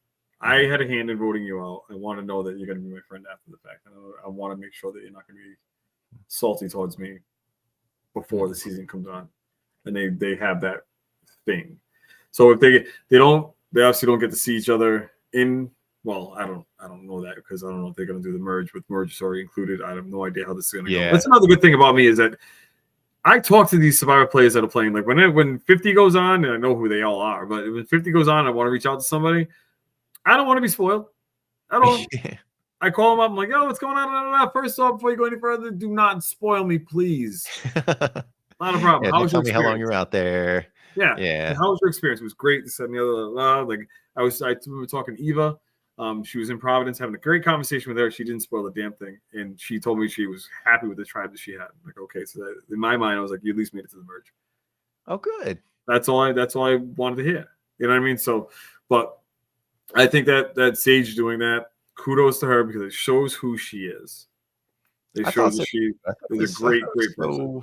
I had a hand in voting you out. I want to know that you're going to be my friend after the fact. I want to make sure that you're not going to be salty towards me before the season comes on, and they have that thing. So if they obviously don't get to see each other in. Well, I don't know that because I don't know if they're going to do the merge with merge already included. I have no idea how this is going to go. That's another good thing about me is that I talk to these Survivor players that are playing. Like when 50 goes on, and I know who they all are, but when 50 goes on, I want to reach out to somebody. I don't want to be spoiled. I don't. I call them up. I'm like, yo, what's going on? First off, before you go any further, do not spoil me, please. Not a problem. Yeah, tell me how long you're out there. Yeah. How was your experience? It was great. This and the other. I was talking to Eva. She was in Providence having a great conversation with her. She didn't spoil a damn thing. And she told me she was happy with the tribe that she had. Like, okay, so that, in my mind, I was like, you at least made it to the merge. Oh, good. That's all I wanted to hear. You know what I mean? So, but I think that Sage doing that, kudos to her because it shows who she is. It shows that she is a great person.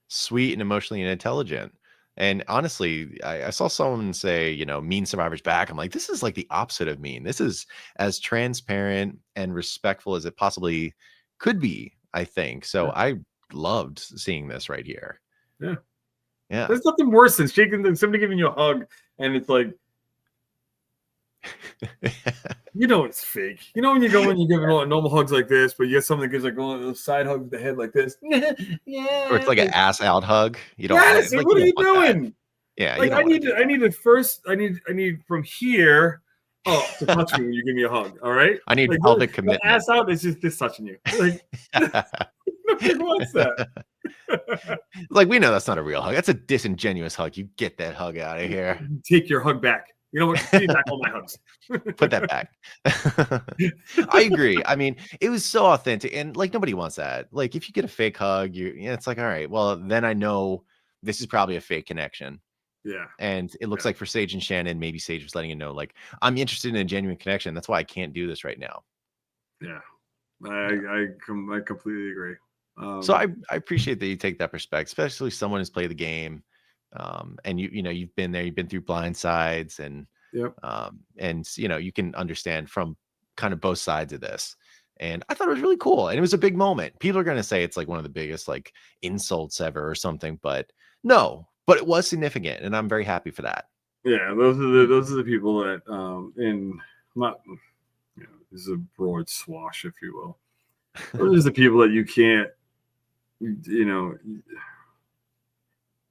Sweet and emotionally intelligent. And honestly, I saw someone say, mean Survivor's back. I'm like, this is like the opposite of mean. This is as transparent and respectful as it possibly could be, I think. So I loved seeing this right here. Yeah. Yeah. There's nothing worse than somebody giving you a hug and it's like, it's fake. When you go and you give normal hugs like this, but you get something that gives like a side hug with the head like this. Yeah. Or it's like an ass out hug. You don't. Yes. Like, what are you doing? Yeah. Like I need from here to touch me when you give me a hug. All right. I need pelvic commitment. Ass out is just touching you. Like nobody wants that. Like we know that's not a real hug. That's a disingenuous hug. You get that hug out of here. Take your hug back. You know what? Take back all my hugs. Put that back. I agree. I mean, it was so authentic, and like nobody wants that. Like if you get a fake hug, it's like, all right, well then I know this is probably a fake connection. Yeah. And it looks like for Sage and Shannon, maybe Sage was letting you know, like, I'm interested in a genuine connection. That's why I can't do this right now. Yeah. I completely agree. So I appreciate that you take that perspective, especially someone who's played the game, and you've been there, you've been through blind sides, and Yep. you can understand from kind of both sides of this. And I thought it was really cool, and it was a big moment. People are going to say it's like one of the biggest like insults ever or something, but no, but it was significant, and I'm very happy for that. Yeah, those are the people that in not this is a broad swash, if you will. Those are the people that you can't, I don't know.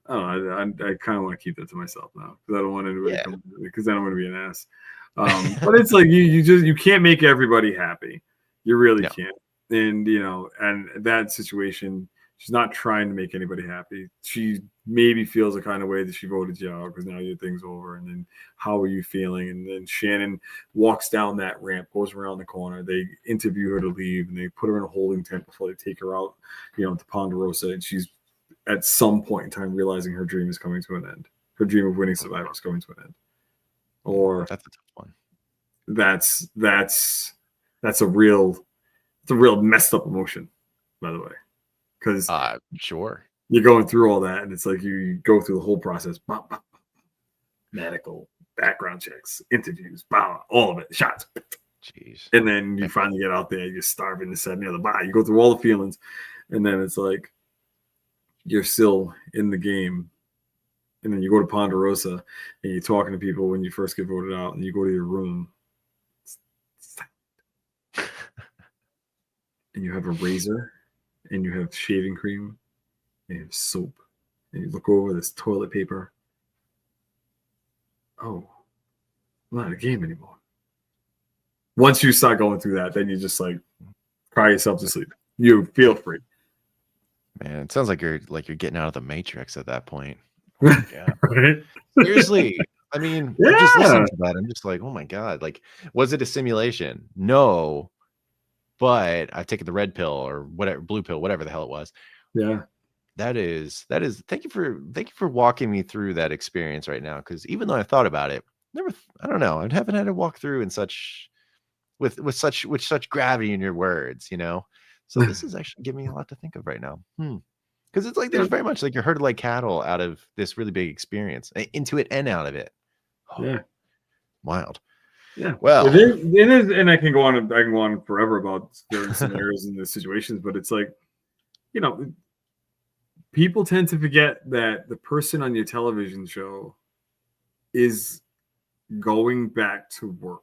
I kind of want to keep that to myself now because I don't want anybody because I don't want to be an ass. But it's like you can't make everybody happy. You really can't. And and that situation, she's not trying to make anybody happy. She maybe feels the kind of way that she voted you out because now your thing's over. And then how are you feeling? And then Shannon walks down that ramp, goes around the corner. They interview her to leave, and they put her in a holding tent before they take her out, to Ponderosa. And she's at some point in time realizing her dream is coming to an end. Her dream of winning Survivor is coming to an end. Or that's a tough one. That's a real messed up emotion, by the way. Because sure, you're going through all that, and it's like you go through the whole process, medical, background checks, interviews, all of it, shots. Jeez. And then you finally get out there, you're starving to set near the bar. You go through all the feelings, and then it's like you're still in the game. And then you go to Ponderosa, and you're talking to people when you first get voted out, and you go to your room. And you have a razor, and you have shaving cream, and you have soap, and you look over this toilet paper. Oh, I'm not in a game anymore. Once you start going through that, then you just like cry yourself to sleep. You feel free. Man, it sounds like you're getting out of the Matrix at that point. Yeah. Right? Seriously. I mean, I'm just listening to that. I'm just like, oh my God. Like, was it a simulation? No. But I've taken the red pill or whatever, blue pill, whatever the hell it was. Yeah. That is thank you for walking me through that experience right now. Because even though I thought about it, I don't know. I haven't had to walk through in such with such gravity in your words, So this is actually giving me a lot to think of right now. Because it's like there's very much like you're herded like cattle out of this really big experience, into it and out of it. Yeah. Wild. Yeah. Well, it is, and I can go on forever about certain scenarios and the situations, but it's like, people tend to forget that the person on your television show is going back to work.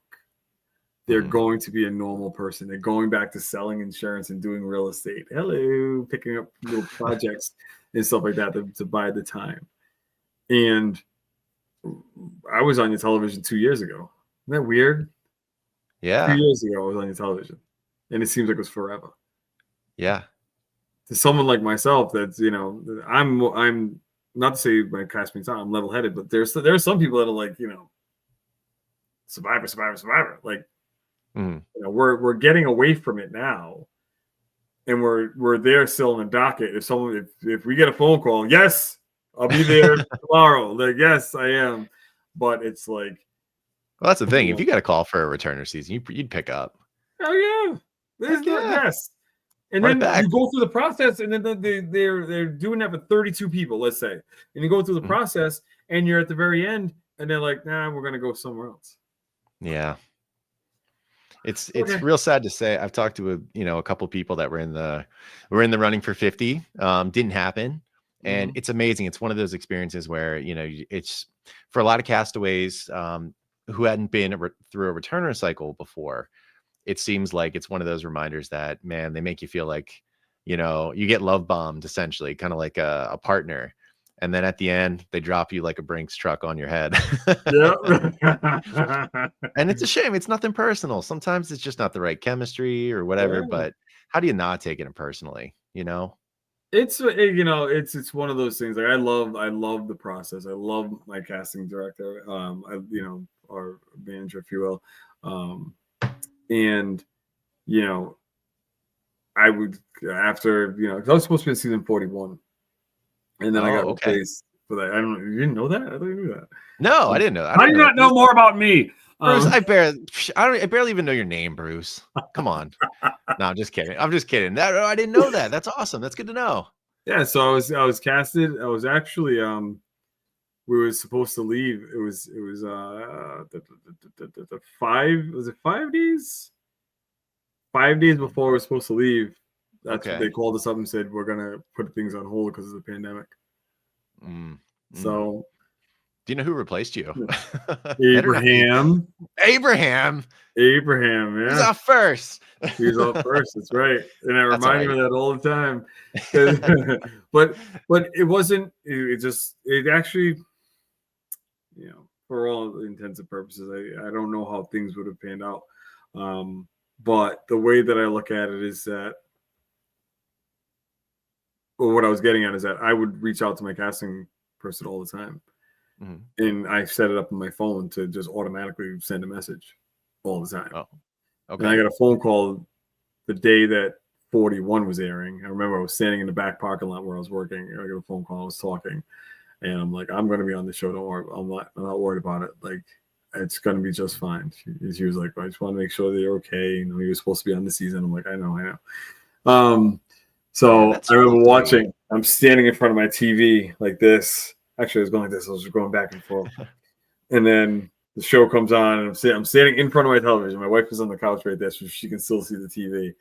They're going to be a normal person. They're going back to selling insurance and doing real estate. Hello, picking up little projects and stuff like that to buy the time. And I was on your television 2 years ago. Isn't that weird? Yeah. 2 years ago, I was on your television, and it seems like it was forever. Yeah. To someone like myself, that's I'm not to say my castmates aren't, I'm level-headed, but there are some people that are like, Survivor. Like, we're getting away from it now, and we're there still in the docket. If we get a phone call, yes, I'll be there tomorrow. Like, yes, I am. But it's like, well, that's the thing. If you got a call for a returner season, you'd pick up. Oh yeah, yes. And then you go through the process, and then they're doing that for 32 people, let's say, and you go through the process, and you're at the very end, and they're like, "Nah, we're gonna go somewhere else." Yeah, it's real sad to say. I've talked to a couple people that were in the running for 50. Didn't happen, and it's amazing. It's one of those experiences where it's for a lot of castaways who hadn't been through a returner cycle before. It seems like it's one of those reminders that, man, they make you feel like, you get love bombed, essentially, kind of like a partner. And then at the end, they drop you like a Brinks truck on your head. And it's a shame. It's nothing personal. Sometimes it's just not the right chemistry or whatever. Yeah. But how do you not take it personally? It's it's one of those things. Like I love the process. I love my casting director, our manager, if you will. And I would, after because I was supposed to be in season 41, and then I got replaced for that. You didn't know that? I thought you knew that. No, I didn't know that. How do you not know more about me? Bruce, I barely even know your name, Bruce. Come on. No, I'm just kidding. I'm just kidding. I didn't know that. That's awesome. That's good to know. Yeah, so I was casted. I was actually we were supposed to leave. It was the 5 days? 5 days before we were supposed to leave. That's what they called us up and said we're gonna put things on hold because of the pandemic. So, do you know who replaced you? Abraham. Abraham. Yeah. He's off first. He's off first. That's right. And I remind him of that all the time. but it wasn't. It actually, for all intents and purposes, I don't know how things would have panned out. But the way that I look at it is that, or what I was getting at is that I would reach out to my casting person all the time. And I set it up on my phone to just automatically send a message all the time. Oh, okay. And I got a phone call the day that 41 was airing. I remember I was standing in the back parking lot where I was working. I got a phone call. I was talking, and I'm like, "I'm going to be on the show. Don't worry. I'm not worried about it. Like, it's going to be just fine." She was like, "I just want to make sure that you're okay. You know, you're supposed to be on the season." I'm like, "I know." So I remember watching. I'm standing in front of my TV like this. Actually, I was going like this. I was just going back and forth. And then the show comes on, and I'm standing in front of my television. My wife is on the couch right there, so she can still see the TV.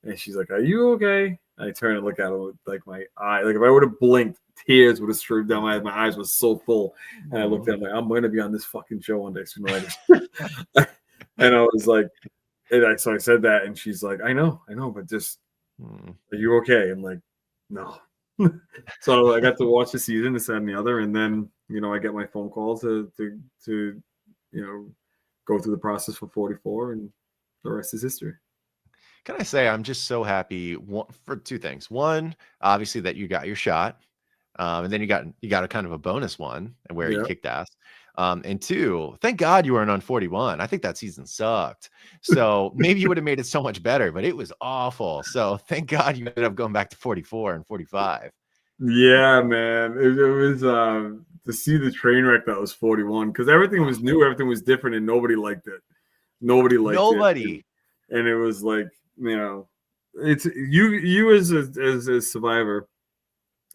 And she's like, "Are you okay?" I turn and look at her with like my eye. Like if I would have blinked, tears would have streamed down my eyes. My eyes were so full. And I looked at her like, "I'm going to be on this fucking show one day sooner or later." And I was like, so I said that, and she's like, I know, but just, are you okay? I'm like, no. So I got to watch the season, this, that, and the other, and then I get my phone call to go through the process for 44, and the rest is history. Can I say I'm just so happy for two things. One, obviously that you got your shot, and then you got a kind of a bonus one where you kicked ass. And two, thank God you weren't on 41. I think that season sucked. So maybe you would have made it so much better, but it was awful. So thank God you ended up going back to 44 and 45. Yeah, man. It was to see the train wreck that was 41, because everything was new, everything was different, and nobody liked it. Nobody liked it. And it was like, it's you as a survivor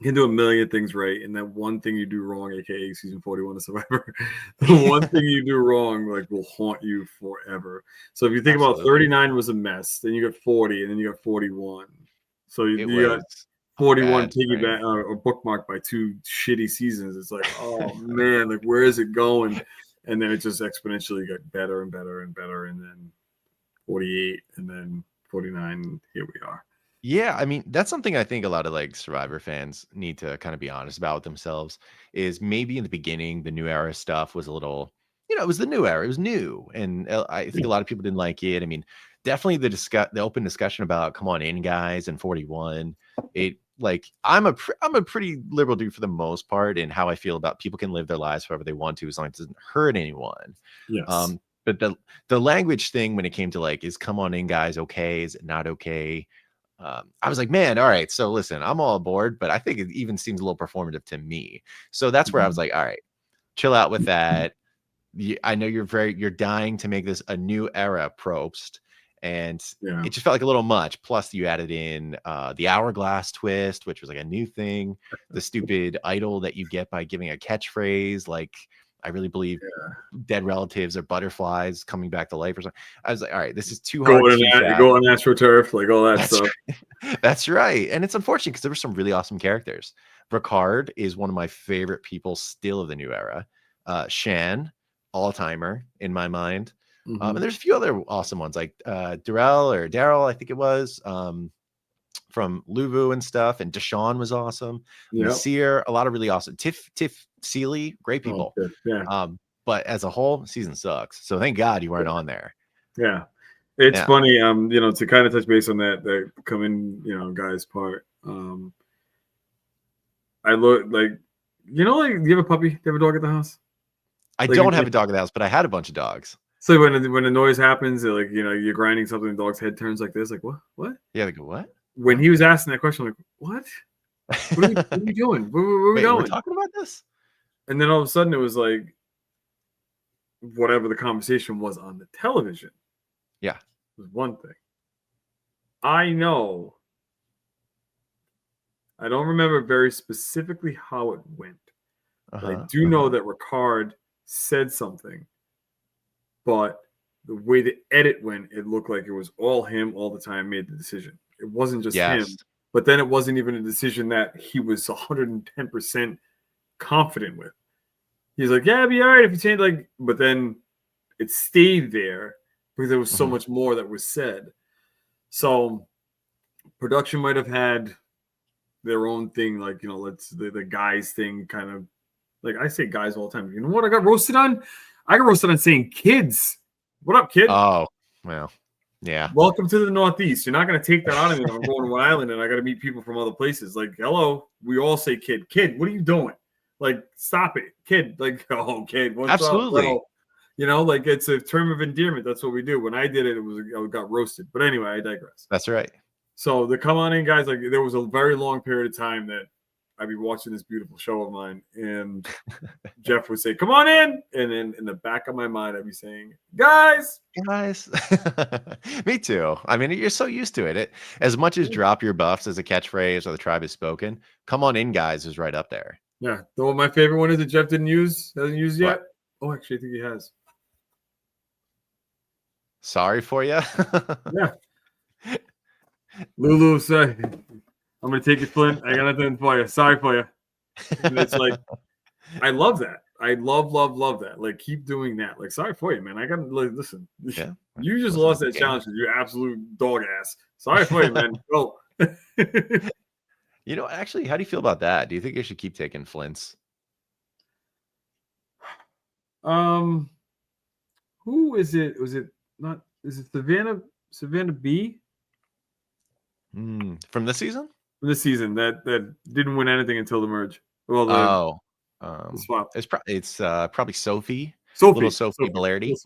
can do a million things right, and that one thing you do wrong, aka season 41 of Survivor, the one thing you do wrong will haunt you forever. So if you think about 39 was a mess, then you got 40, and then you got 41. So you got 41 piggyback or bookmarked by two shitty seasons. It's like, oh man, like where is it going? And then it just exponentially got better and better and better, and then 48, and then 49. Here we are. Yeah, I mean, that's something I think a lot of like Survivor fans need to kind of be honest about with themselves, is maybe in the beginning, the new era stuff was a little, it was the new era. It was new. And I think a lot of people didn't like it. I mean, definitely the open discussion about come on in guys and 41. I'm a pretty liberal dude for the most part in how I feel about people can live their lives however they want to, as long as it doesn't hurt anyone. Yes. But the language thing when it came to like, is come on in guys okay? Is it not okay? I was like, man, all right. So listen, I'm all aboard, but I think it even seems a little performative to me. So that's where I was like, all right, chill out with that. I know you're dying to make this a new era Probst, and it just felt like a little much. Plus you added in the hourglass twist, which was like a new thing, the stupid idol that you get by giving a catchphrase. Like, I really believe dead relatives or butterflies coming back to life or something. I was like, all right, this is too hard. Go on AstroTurf, like all that stuff. Right. That's right. And it's unfortunate because there were some really awesome characters. Ricard is one of my favorite people still of the new era. Shan, all-timer in my mind. And there's a few other awesome ones like Daryl, I think it was, from Luvu and stuff. And Deshaun was awesome. Nasir, a lot of really awesome. Tiff Seeley, great people. But as a whole, season sucks. So thank God you weren't on there. Yeah. It's funny, to kind of touch base on that come in, guys part. I look like, do you have a puppy? Do you have a dog at the house? I don't have a dog at the house, but I had a bunch of dogs. So when the noise happens, like, you're grinding something, the dog's head turns like this, like, what? Yeah, they go, what? When he was asking that question, I'm like, what? What are we doing? Where are we going? We're talking about this? And then all of a sudden it was like, whatever the conversation was on the television. Yeah. Was one thing. I know. I don't remember very specifically how it went. But I do know that Ricard said something, but the way the edit went, it looked like it was all him all the time made the decision. It wasn't just him, but then it wasn't even a decision that he was 110% confident with. He's like, yeah, it'd be all right if you change, like, but then it stayed there because there was so much more that was said. So production might have had their own thing, like, you know, let's the guys thing kind of, like I say guys all the time. You know what I got roasted on? I got roasted on saying kids. What up, kid? Oh, well, yeah. Welcome to the Northeast. You're not going to take that out of me. I'm going to Rhode Island and I got to meet people from other places. Like, hello, we all say kid. Kid, what are you doing? Like, stop it. Kid, like, oh, kid, what's Absolutely. up, bro? You know, like, it's a term of endearment. That's what we do. When I did it, I got roasted. But anyway, I digress. That's right. So the come on in, guys, like, there was a very long period of time that I'd be watching this beautiful show of mine, and Jeff would say, come on in. And then in the back of my mind, I'd be saying, guys. Me too. I mean, you're so used to it. As much as drop your buffs as a catchphrase or the tribe is spoken, come on in, guys, is right up there. Yeah. Though my favorite one is that Jeff hasn't used yet. What? Oh, actually, I think he has. Sorry for you. Yeah. Lulu, say, I'm going to take it, Flint. I got nothing for you. Sorry for you. And it's like, I love that. I love that. Like, keep doing that. Like, sorry for you, man. I got to, like, listen. Yeah. You just lost that challenge with your absolute dog ass. Sorry for you, man. Go. You know, actually, how do you feel about that? Do you think you should keep taking Flints? Who is it? Was it not? Is it Savannah B? From this season? From this season that didn't win anything until the merge. Well, the swap. It's probably Sophie. Sophie. Little Sophie Bellardi.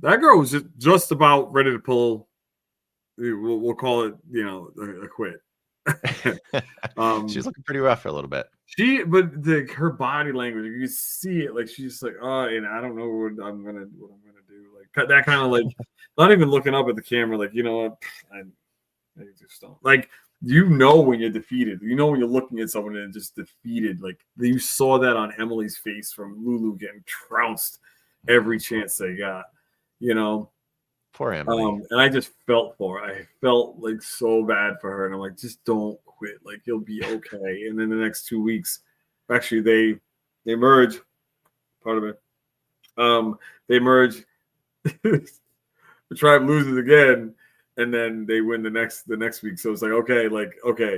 That girl was just about ready to pull. We'll call it, you know, a quit. She's looking pretty rough for a little bit. Her body language, you see it, like she's just like, oh, and I don't know what I'm gonna do, like that kind of, like, not even looking up at the camera, like, you know what, I just don't, like, you know, when you're defeated, you know, when you're looking at someone and just defeated, like you saw that on Emily's face from Lulu getting trounced every chance they got, you know. Poor Emily. And I just felt for her. I felt like so bad for her. And I'm like, just don't quit. Like, you'll be okay. And then the next 2 weeks, actually, they merge. Part of it. They merge. The tribe loses again. And then they win the next week. So it's like, okay,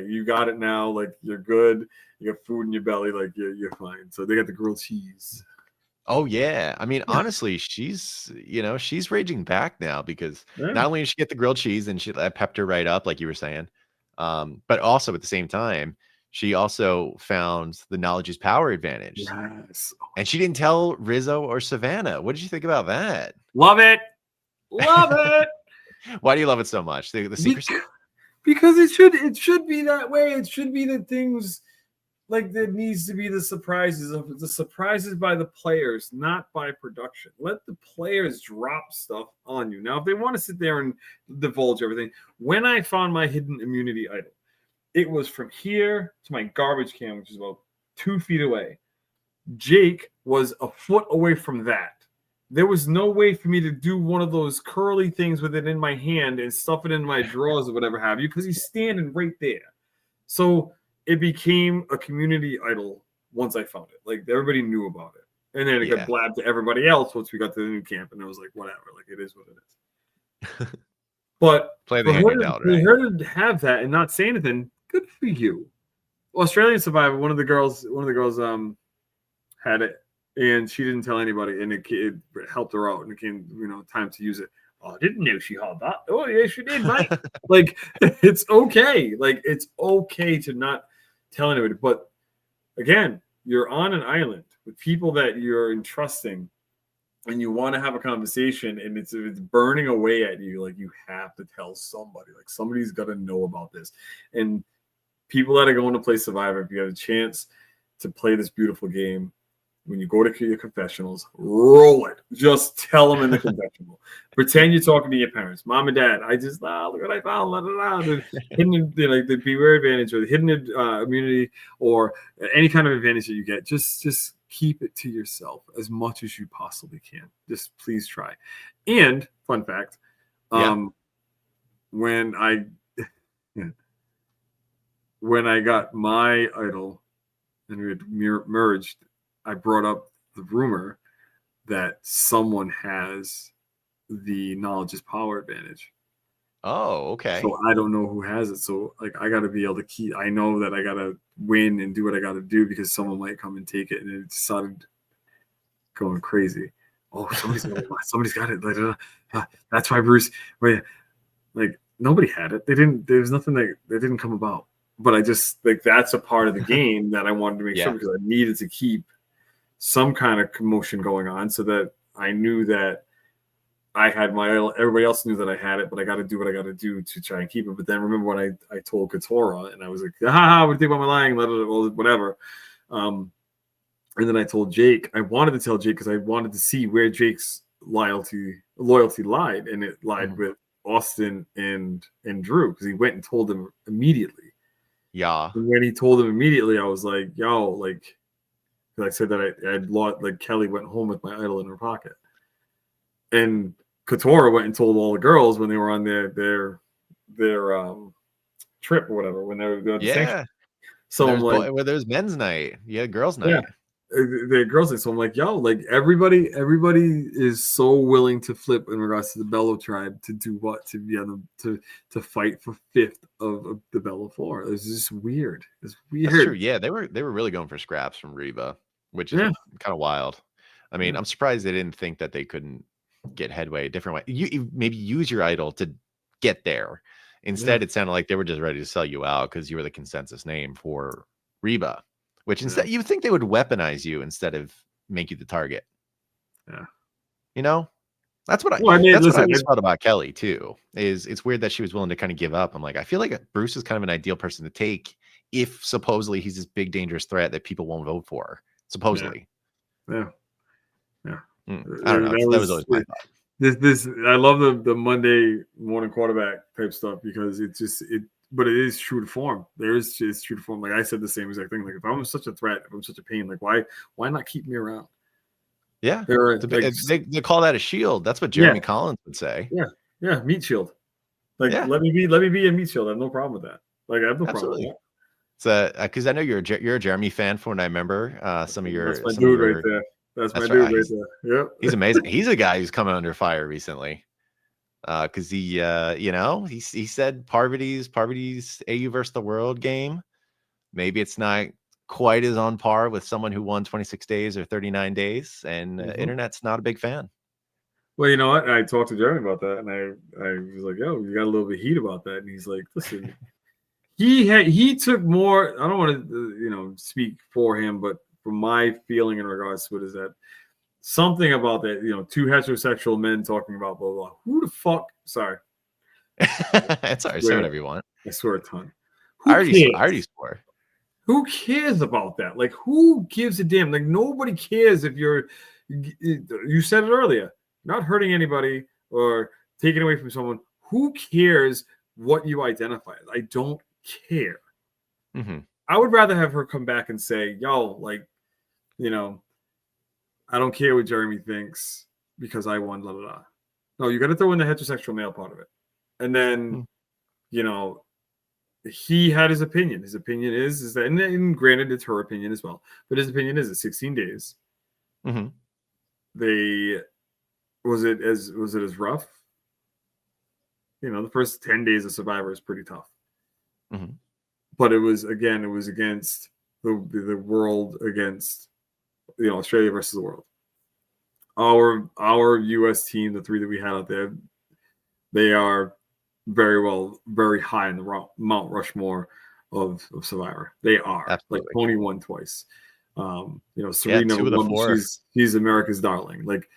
you got it now. Like, you're good. You got food in your belly. Like, you're fine. So they got the grilled cheese. Oh yeah, I mean, honestly, she's raging back now because not only did she get the grilled cheese and that pepped her right up, like you were saying, but also at the same time, she also found the knowledge is power advantage. Yes, and she didn't tell Rizzo or Savannah. What did you think about that? Love it. Why do you love it so much? The secrecy? Because it should be that way. It should be the things. Like, there needs to be the surprises by the players, not by production. Let the players drop stuff on you. Now, if they want to sit there and divulge everything, when I found my hidden immunity item, it was from here to my garbage can, which is about 2 feet away. Jake was a foot away from that. There was no way for me to do one of those curly things with it in my hand and stuff it in my drawers or whatever have you, because he's standing right there. So it became a community idol once I found it. Like, everybody knew about it. And then it got blabbed to everybody else once we got to the new camp. And I was like, whatever. Like, it is what it is. But Play the hand you dealt, right? For her to have that and not say anything, good for you. Australian Survivor, one of the girls had it. And she didn't tell anybody. And it helped her out. And it came, you know, time to use it. Oh, I didn't know she had that. Oh, yeah, she did, mate. Like, it's okay. Like, it's okay to not tell anybody. But again, you're on an island with people that you're entrusting, and you want to have a conversation, and it's burning away at you. Like, you have to tell somebody. Like, somebody's got to know about this. And people that are going to play Survivor, if you have a chance to play this beautiful game, when you go to your confessionals, roll it. Just tell them in the confessional. Pretend you're talking to your parents, mom and dad. I just look what I found. The hidden, the beware advantage or the hidden immunity or any kind of advantage that you get. Just keep it to yourself as much as you possibly can. Just please try. And fun fact, when I got my idol and we had merged, I brought up the rumor that someone has the knowledge is power advantage. Oh, okay. So I don't know who has it. So like I gotta be able to keep. I know that I gotta win and do what I gotta do because someone might come and take it, and it started going crazy. Oh, somebody's got it. That's why Bruce. Like nobody had it. They didn't. There was nothing that didn't come about. But I just like that's a part of the game that I wanted to make sure because I needed to keep some kind of commotion going on so that I knew that I had my idol. Everybody else knew that I had it, but I got to do what I got to do to try and keep it. But then remember when I told Katora and I was like, what do you think about my lying? Whatever. And then I told Jake, I wanted to tell Jake because I wanted to see where Jake's loyalty lied. And it lied with Austin and Drew because he went and told them immediately. Yeah. And when he told him immediately, I was like, yo, like, I said that I had lost, like, Kelly went home with my idol in her pocket. And Katora went and told all the girls when they were on their trip or whatever, when they were going to sanction. So I'm like, where there's men's night, girls' night. Yeah. The girls, so I'm like, yo, like everybody is so willing to flip in regards to the Bela tribe to do what to be on to fight for fifth of the Bela floor. It's just weird. It's weird. That's true. Yeah, they were really going for scraps from Reba, which is kind of wild. I mean, I'm surprised they didn't think that they couldn't get headway a different way. You maybe use your idol to get there. Instead, it sounded like they were just ready to sell you out because you were the consensus name for Reba. Which instead you would think they would weaponize you instead of make you the target. Yeah, that's what I always thought about Kelly too. Is it's weird that she was willing to kind of give up. I'm like, I feel like Bruce is kind of an ideal person to take if supposedly he's this big dangerous threat that people won't vote for. Supposedly, yeah. I don't know. That was always my thought. This I love the Monday morning quarterback type stuff because but it is true to form. It's true to form. Like I said the same exact thing. Like if I'm such a threat, if I'm such a pain, like why not keep me around? Yeah. They call that a shield. That's what Jeremy Collins would say. Yeah, meat shield. Like let me be a meat shield. I have no problem with that. Like I have no problem with that. So because I know you're a Jeremy fan from what I remember. Some of your That's my dude right there. That's my dude right there. Yep. He's amazing. He's a guy who's coming under fire recently. Because he said Parvati's AU versus the world game. Maybe it's not quite as on par with someone who won 26 days or 39 days, and internet's not a big fan. Well, you know what? I talked to Jeremy about that, and I was like, "Yo, you got a little bit of heat about that," and he's like, "Listen, he took more. I don't want to speak for him, but from my feeling in regards to it is that." Something about that, two heterosexual men talking about blah, blah, blah. Who the fuck? Sorry. It's all right. Say whatever you want. I swear a ton. I already swore. Who cares about that? Like, who gives a damn? Like, nobody cares if you said it earlier, not hurting anybody or taking away from someone. Who cares what you identify as? I don't care. I would rather have her come back and say, yo, like, I don't care what Jeremy thinks because I won, blah, blah, blah. No, you got to throw in the heterosexual male part of it. And then, he had his opinion. His opinion is that, and granted, it's her opinion as well, but his opinion is it's 16 days. Was it as rough? The first 10 days of Survivor is pretty tough. But it was against the world very Australia versus the world. Our U.S. team, the three that we had out there, they are very high in the Mount Rushmore of Survivor. They are. Absolutely. Like Tony won twice. Serena won. She's America's darling. Like,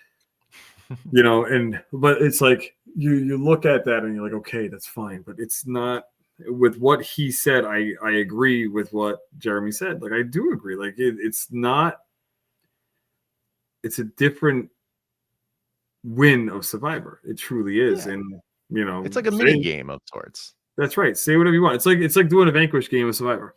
but it's like you look at that and you're like, okay, that's fine, but it's not. With what he said, I agree with what Jeremy said. Like, I do agree. Like, it's not. it's a different win of Survivor. It truly is. Yeah. And It's like a mini game of sorts. That's right. Say whatever you want. It's like doing a Vanquish game of Survivor.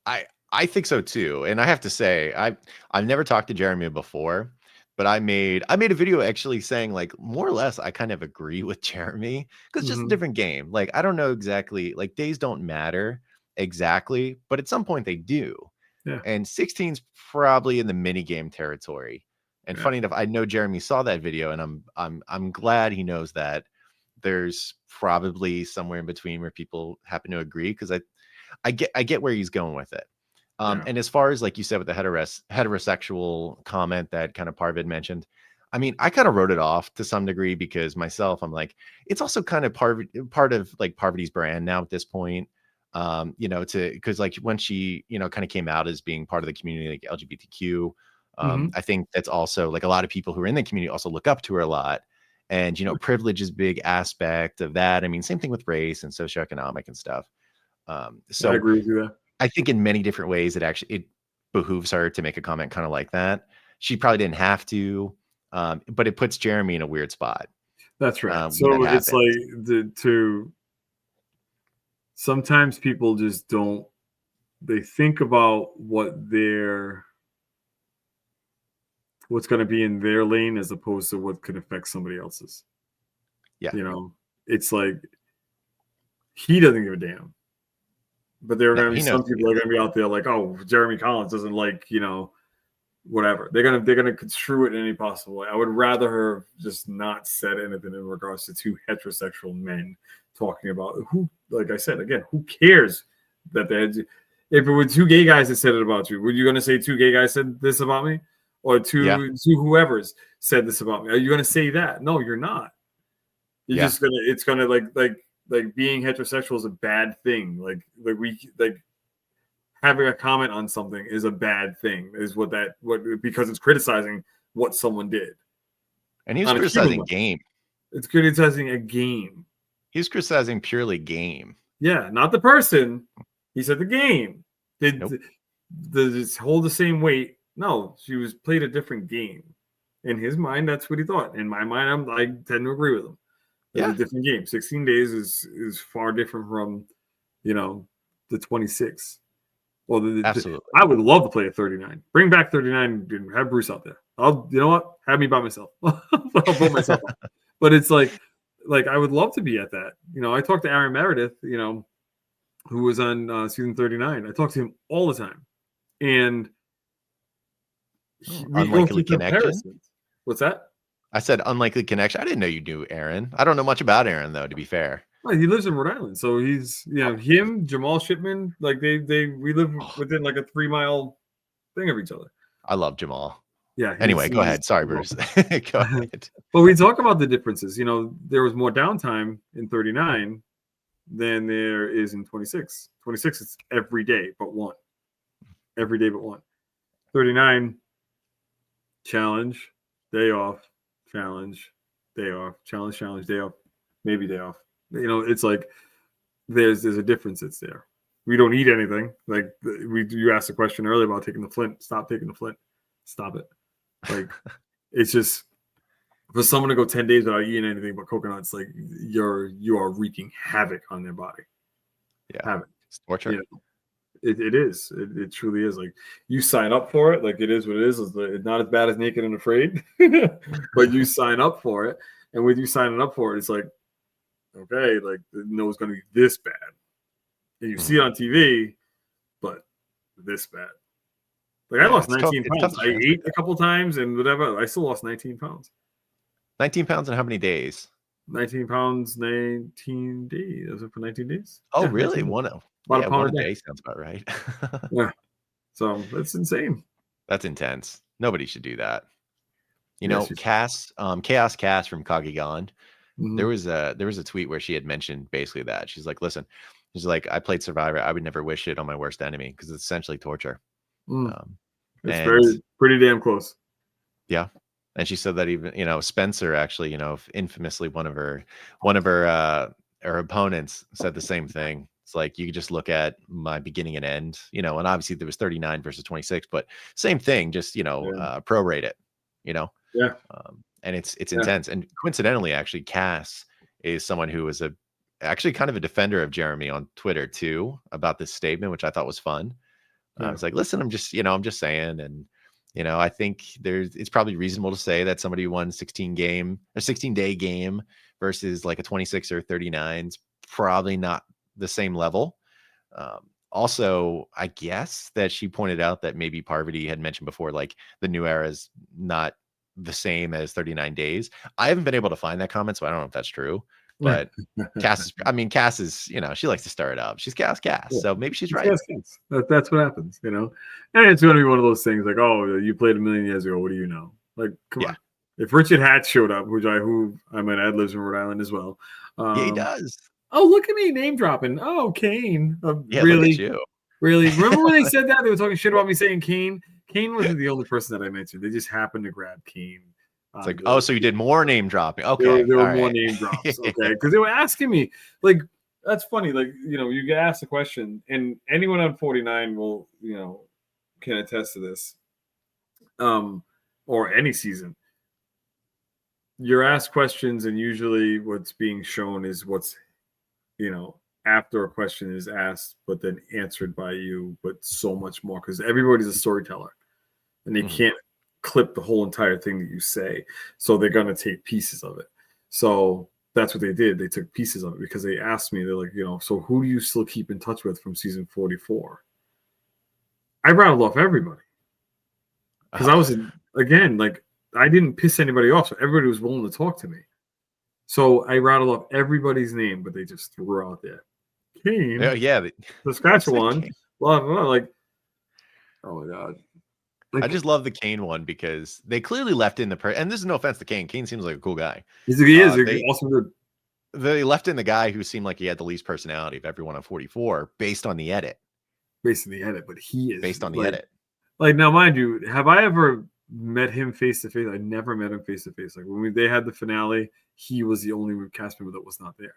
I think so too. And I have to say, I've never talked to Jeremy before, but I made a video actually saying, like, more or less I kind of agree with Jeremy, because it's just a different game. Like, I don't know exactly, like, days don't matter exactly, but at some point they do. Yeah. And 16's probably in the mini game territory. And funny enough, I know Jeremy saw that video, and I'm glad he knows that there's probably somewhere in between where people happen to agree, because I get where he's going with it. And as far as, like you said, with the heterosexual comment that kind of Parv had mentioned, I mean, I kind of wrote it off to some degree, because myself, I'm like, it's also kind of part of like Parvati's brand now at this point. Because like when she, kind of came out as being part of the community, like LGBTQ, I think that's also like a lot of people who are in the community also look up to her a lot. And, privilege is a big aspect of that. I mean, same thing with race and socioeconomic and stuff. So I agree with you there. I think in many different ways, it behooves her to make a comment kind of like that. She probably didn't have to, but it puts Jeremy in a weird spot. That's right. So it's like sometimes people just don't, they think about what's going to be in their lane as opposed to what could affect somebody else's. Yeah. It's like he doesn't give a damn. But there are going to be some people that are going to be out there like, oh, Jeremy Collins doesn't like, whatever. They're gonna construe it in any possible way. I would rather her just not said anything in regards to two heterosexual men talking about who, like I said again, who cares that they had to, if it were two gay guys that said it about you, were you gonna say two gay guys said this about me? Or two whoever's said this about me? Are you gonna say that? No, you're not. You're just gonna, it's gonna like being heterosexual is a bad thing. Like having a comment on something is a bad thing. Is because it's criticizing what someone did. And he was criticizing game. It's criticizing a game. He's criticizing purely game. Yeah, not the person. He said the game. Did this hold the same weight? No, she was played a different game. In his mind, that's what he thought. In my mind, I tend to agree with him. It's a different game. 16 days is far different from, the 26. Well, absolutely. I would love to play a 39. Bring back 39 and have Bruce out there. You know what? Have me by myself. I'll put myself on. But it's like I would love to be at that. I talked to Aaron Meredith, who was on season 39. I talked to him all the time, and we go through comparisons. What's that? I said unlikely connection. I didn't know you knew Aaron. I don't know much about Aaron, though, to be fair. Well, he lives in Rhode Island, so he's him, Jamal Shipman, like we live within like a 3-mile thing of each other. I love Jamal. Yeah. Anyway, go ahead. Sorry, Bruce. Go ahead. But we talk about the differences. There was more downtime in 39 than there is in 26. 26 is every day but one. Every day but one. 39 challenge, day off, challenge, day off, challenge, day off, maybe day off. It's like there's a difference that's there. We don't eat anything. Like you asked a question earlier about taking the Flint. Stop taking the Flint. Stop it. Like it's just for someone to go 10 days without eating anything but coconuts, like you are wreaking havoc on their body. Yeah. Havoc. It's torture. It is. It truly is. Like you sign up for it. Like it is what it is. It's not as bad as Naked and Afraid, but you sign up for it. And with you signing up for it, it's like, okay, like no, it's going to be this bad. And you see it on TV, but this bad. Like I lost 19 pounds. I ate a couple times and whatever. I still lost 19 pounds. 19 pounds in how many days? 19 pounds, 19 days. Was it for 19 days? Oh, really? About a pound a day sounds about right. Yeah. So that's insane. That's intense. Nobody should do that. Chaos Cass from Kagigan. There was a tweet where she had mentioned basically that. She's like, listen, she's like, I played Survivor. I would never wish it on my worst enemy because it's essentially torture. It's pretty damn close. Yeah. And she said that even, Spencer actually, infamously one of her opponents said the same thing. It's like, you could just look at my beginning and end, and obviously there was 39 versus 26, but same thing, just, prorate it. Yeah. And it's intense. And coincidentally, actually, Cass is someone who was actually kind of a defender of Jeremy on Twitter too, about this statement, which I thought was fun. I was like, listen, I'm just saying. And, I think it's probably reasonable to say that somebody who won 16-day game versus like a 26 or 39 is probably not the same level. Also, I guess that she pointed out that maybe Parvati had mentioned before, like the new era is not the same as 39 days. I haven't been able to find that comment, so I don't know if that's true. But Cass is, she likes to stir it up. She's Cass. Yeah. So maybe she's right. Cass. That's what happens, And it's going to be one of those things like, oh, you played a million years ago. What do you know? Like, come on. If Richard Hatch showed up, who I might add lives in Rhode Island as well. Yeah, he does. Oh, look at me name dropping. Oh, Kane. Really? Look at you. Really? Remember when they said that? They were talking shit about me saying Kane? Kane wasn't the only person that I mentioned. They just happened to grab Kane. It's like, so you did more name dropping. Okay. There were more name drops. Okay. Because they were asking me, like, that's funny. Like, you get asked a question, and anyone on 49 will, can attest to this. Or any season. You're asked questions, and usually what's being shown is what's, after a question is asked, but then answered by you, but so much more, because everybody's a storyteller, and they can't clip the whole entire thing that you say. So they're going to take pieces of it. So that's what they did. They took pieces of it because they asked me, they're like, so who do you still keep in touch with from season 44? I rattled off everybody. Because I was, again, like, I didn't piss anybody off. So everybody was willing to talk to me. So I rattled off everybody's name, but they just threw out there. Kane. Yeah. Saskatchewan. Blah, blah, blah. Like, oh my God. Like, I just love the Kane one because they clearly left in and this is no offense to Kane. Kane seems like a cool guy. He is. He's awesome dude. They left in the guy who seemed like he had the least personality of everyone on 44 based on the edit. But he is. Based on the edit. Like, now, mind you, have I ever met him face to face? I never met him face to face. Like, when they had the finale, he was the only cast member that was not there.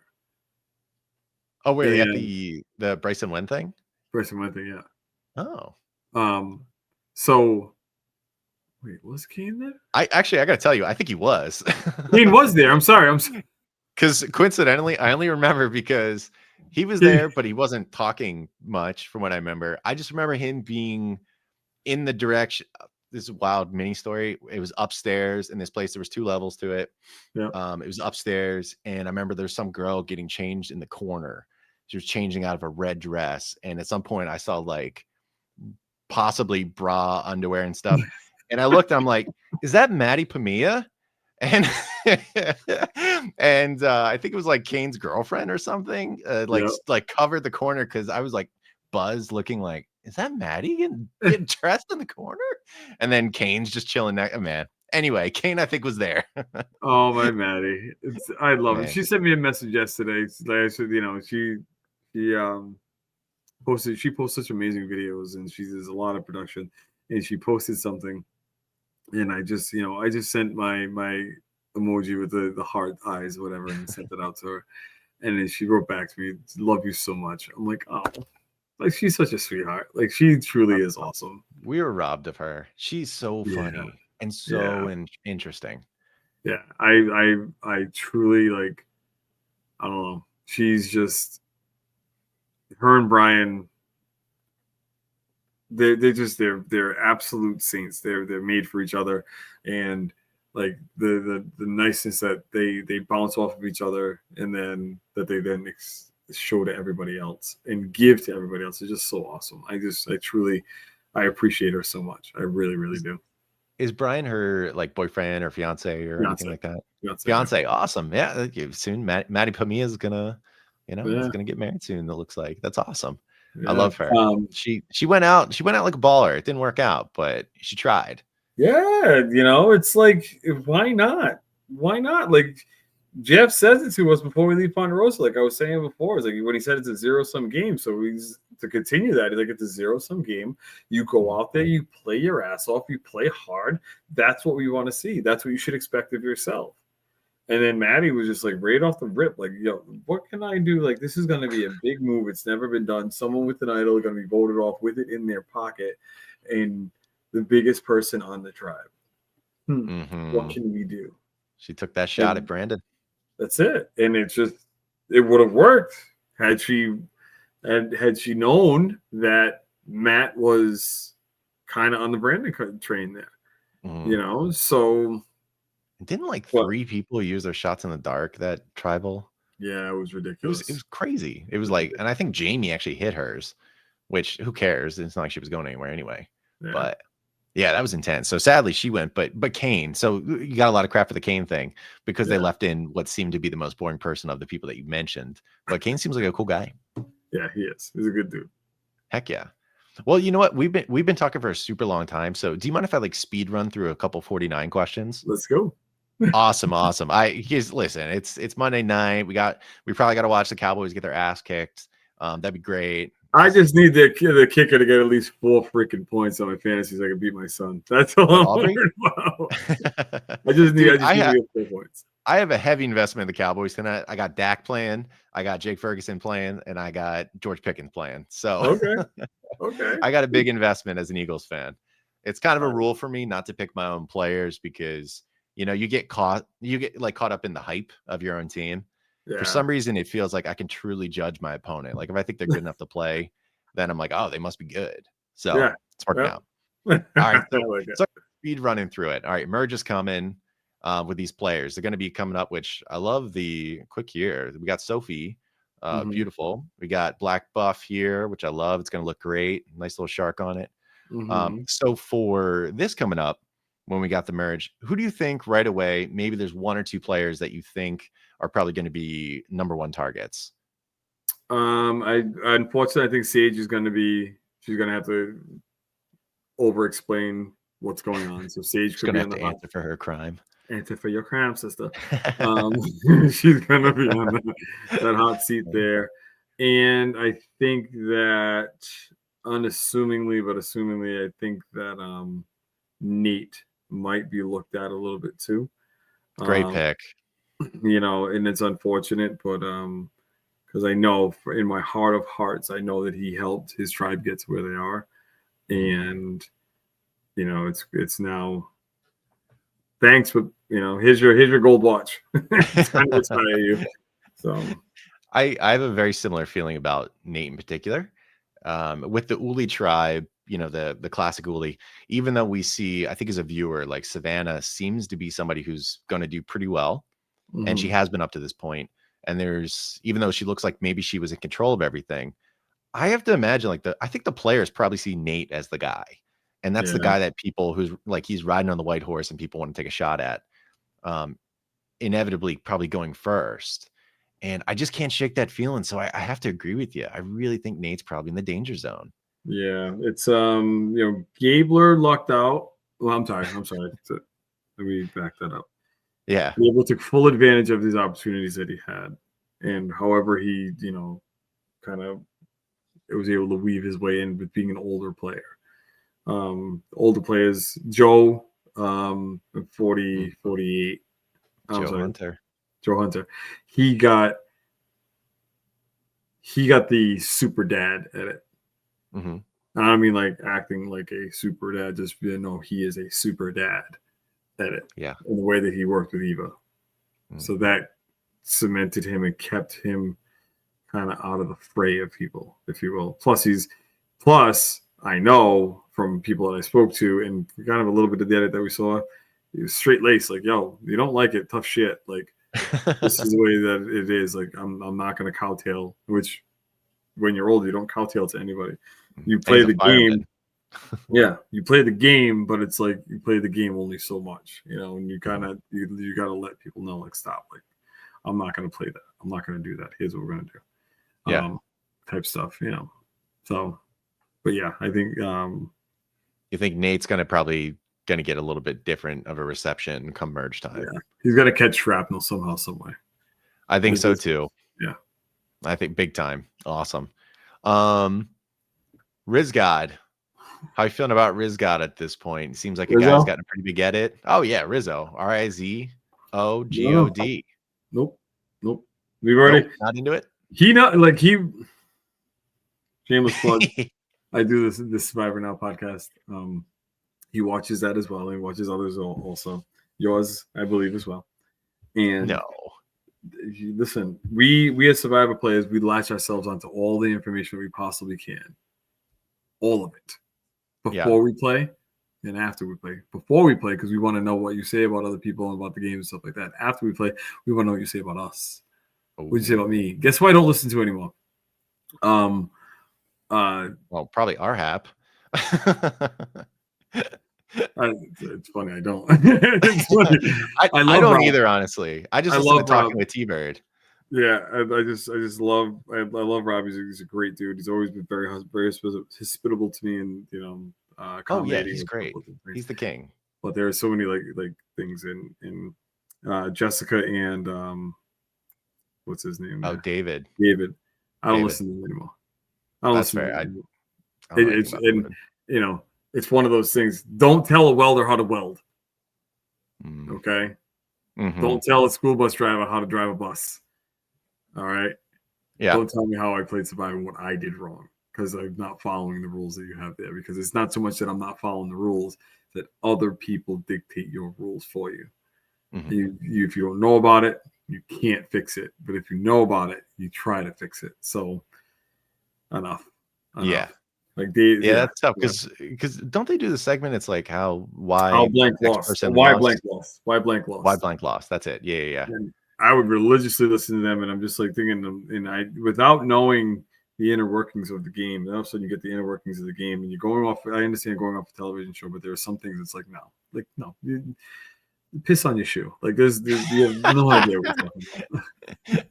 Oh, wait, at the Bryson Wen thing? Bryson Wen thing, yeah. Oh. So, wait, was Kane there? I got to tell you, I think he was. Kane was there. I'm sorry. Because coincidentally, I only remember because he was there, but he wasn't talking much from what I remember. I just remember him being in the direction. This is a wild mini story. It was upstairs in this place. There was 2 levels to it. Yeah. It was upstairs, and I remember there's some girl getting changed in the corner. She was changing out of a red dress, and at some point I saw like possibly bra, underwear, and stuff. And I looked, I'm like, is that Maddie Pamia? And and I think it was like Kane's girlfriend or something. Like covered the corner because I was like buzzed, looking like, is that Maddie getting dressed in the corner? And then Kane's just chilling there. Oh, man. Anyway, Kane, I think, was there. Oh, my Maddie. I love it. She sent me a message yesterday. Like I said, she posts such amazing videos, and she does a lot of production, and she posted something, and I just sent my emoji with the heart eyes, whatever, and sent it out to her. And then she wrote back to me, "Love you so much." I'm like, oh. Like, she's such a sweetheart. Like, she truly is awesome. We were robbed of her. She's so funny and so interesting. Yeah, I truly, like, I don't know. She's just, her and Brian, they're absolute saints. They're made for each other, and like the niceness that they bounce off of each other, and then that they then show to everybody else and give to everybody else is just so awesome. I appreciate her so much. I really, really do. Is Brian her like boyfriend or fiance or anything like that? Fiance, awesome. Yeah, soon Maddie Pamia is gonna, is gonna get married soon. It looks like that's awesome. Yeah. I love her. She went out like a baller. It didn't work out, but she tried. Yeah, it's like, why not? Why not? Like, Jeff says it to us before we leave Ponderosa. Like I was saying before, it's like when he said it's a 0-sum game. So he's to continue that. He's like, it's a 0-sum game. You go out there, you play your ass off, you play hard. That's what we want to see. That's what you should expect of yourself. And then Maddie was just like right off the rip, like, what can I do? Like, this is going to be a big move. It's never been done. Someone with an idol is going to be voted off with it in their pocket, and the biggest person on the tribe. What can we do? She took that shot And at Brandon. that's it. And it would have worked had she known that Matt was kind of on the Brandon train there. So didn't like 3 people use their shots in the dark that tribal? Yeah, it was ridiculous. It was crazy. It was like, and I think Jamie actually hit hers, which who cares? It's not like she was going anywhere anyway. Yeah. But yeah, that was intense. So sadly she went, but Kane. So you got a lot of crap for the Kane thing because they left in what seemed to be the most boring person of the people that you mentioned. But Kane seems like a cool guy. Yeah, he is. He's a good dude. Heck yeah. Well, you know what? We've been talking for a super long time. So do you mind if I like speed run through a couple 49 questions? Let's go. Awesome. Listen, it's Monday night. We probably got to watch the Cowboys get their ass kicked. That'd be great. I just need the kicker to get at least 4 freaking points on my fantasy so I can beat my son. That's all I'm worried about. I just need to get 4 points. I have a heavy investment in the Cowboys tonight. I got Dak playing, I got Jake Ferguson playing, and I got George Pickens playing. So okay. I got a big investment as an Eagles fan. It's kind of a rule for me not to pick my own players because you get caught up in the hype of your own team. Yeah. For some reason, it feels like I can truly judge my opponent. Like if I think they're good enough to play, then I'm like, oh, they must be good. So it's working out. All right. So speed running through it. All right. Merge is coming with these players. They're going to be coming up, which I love the quick here. We got Sophie. Beautiful. We got Black Buff here, which I love. It's going to look great. Nice little shark on it. So for this coming up, when we got the merge, who do you think right away, maybe there's 1 or 2 players that you think are probably going to be number 1 targets? Unfortunately, I think Sage is going to be, she's going to have to over explain what's going on. So Sage could be on the answer for her crime. Answer for your crime, sister. She's going to be on that hot seat there. And I think that assumingly, I think that Nate might be looked at a little bit too. Great pick. And it's unfortunate, but because I know in my heart of hearts, I know that he helped his tribe get to where they are. And it's now thanks, but here's your gold watch. It's kind of inspire you. So I have a very similar feeling about Nate in particular. With the Uli tribe, the classic Uli, even though we see, I think as a viewer, like Savannah seems to be somebody who's going to do pretty well. And she has been up to this point. And even though she looks like maybe she was in control of everything, I have to imagine I think the players probably see Nate as the guy. And that's the guy that people who's like, he's riding on the white horse and people want to take a shot at, inevitably probably going first. And I just can't shake that feeling. So I have to agree with you. I really think Nate's probably in the danger zone. Yeah. It's, Gabler lucked out. Well, I'm sorry. Let me back that up. Yeah. Gabler took full advantage of these opportunities that he had. And however he, kind of was able to weave his way in with being an older player. Older players, Joe, 48. Joe Hunter. He got the super dad at it. I don't mean like acting like a super dad, just he is a super dad at it. Yeah. In the way that he worked with Eva. So that cemented him and kept him kind of out of the fray of people, if you will. Plus I know from people that I spoke to and kind of a little bit of the edit that we saw, he was straight laced, like, yo, you don't like it, tough shit. Like, this is the way that it is. Like, I'm not going to cowtail, which when you're older, you don't cowtail to anybody. You play the game. Yeah, you play the game, but it's like you play the game only so much, and you kind of, you got to let people know, like, stop. Like, I'm not going to play that. I'm not going to do that. Here's what we're going to do. Yeah. Type stuff, So, but yeah, I think. You think Nate's going to get a little bit different of a reception come merge time? Yeah, he's got to catch shrapnel somehow, some way. I think so too. Yeah, I think big time. Awesome. Rizgod, how you feeling about Rizgod at this point? Seems like a guy's gotten a pretty big edit. Oh yeah, Rizzo, RIZOGOD. Nope. We've already not into it. Shameless plug. I do this Survivor Now podcast. He watches that as well. He watches others also. Yours, I believe, as well. And No. listen, we as Survivor players, we latch ourselves onto all the information we possibly can. All of it. Before we play and after we play. Before we play, because we want to know what you say about other people and about the game and stuff like that. After we play, we want to know what you say about us. Ooh. What you say about me? Guess who I don't listen to anymore? Well, probably our hap. It's funny. I don't. It's funny. I don't Rob. either, honestly. I just listen to Talking with T-Bird. Yeah, I just love Rob. He's a great dude. He's always been very hospitable to me, and Oh yeah, he's great. He's the king. But there are so many like things in Jessica and what's his name? Oh, David. I don't listen to him anymore. That's fair. It's one of those things. Don't tell a welder how to weld. Okay. Mm-hmm. Don't tell a school bus driver how to drive a bus. All right. Yeah. Don't tell me how I played Survivor and what I did wrong, because I'm not following the rules that you have there. Because it's not so much that I'm not following the rules, that other people dictate your rules for you. Mm-hmm. If you don't know about it, you can't fix it. But if you know about it, you try to fix it. So enough. Yeah. Like that's tough because don't they do the segment? It's like how blank lost. Why blank lost. That's it. Yeah. And I would religiously listen to them, and I'm just like thinking, and without knowing the inner workings of the game, and all of a sudden you get the inner workings of the game, and you're going off. I understand going off a television show, but there are some things that's like no, you piss on your shoe. Like you have no idea what you're talking about.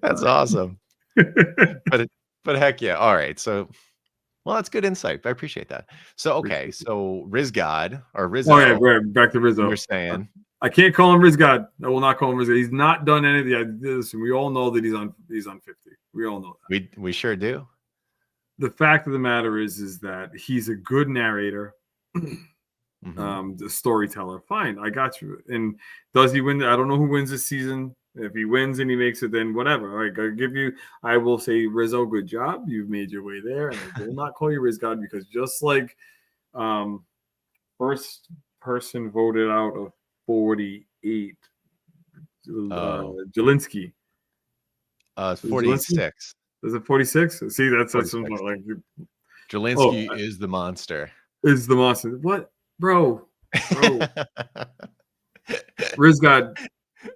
That's awesome. but heck yeah. All right, so. Well, that's good insight. I appreciate that. So, okay. So Rizgod or Rizzo. Oh, yeah, right. Back to Rizzo. You're saying. I can't call him Rizgod. I will not call him Rizgod. He's not done anything. Listen, we all know that he's on 50. We all know that. We sure do. The fact of the matter is that he's a good narrator. Mm-hmm. The storyteller. Fine. I got you. And does he win? I don't know who wins this season. If he wins and he makes it, then whatever. All right, I will say, Rizzo, good job. You've made your way there. And I will not call you Rizgod, because just like first person voted out of 48, Jelinski. 46. Is it 46? See, that's something like Jelinski is the monster. Is the monster. What? Bro. Rizgod.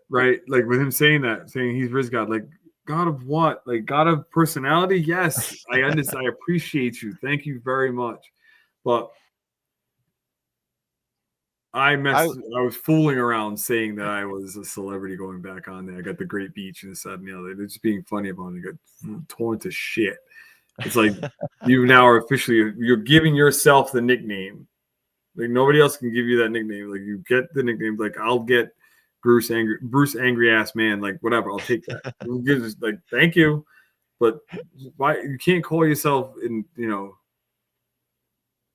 Right, like with him saying he's Rizgod, like God of what? Like God of personality? Yes, I understand. I appreciate you. Thank you very much. But I was fooling around saying that I was a celebrity going back on there. I got the Great Beach and this, that, and the other. They're just being funny about it. Got torn to shit. It's like you now are you're giving yourself the nickname. Like nobody else can give you that nickname. Like you get the nickname. Like I'll get Bruce angry ass man, like whatever, I'll take that. Like thank you, but why you can't call yourself in,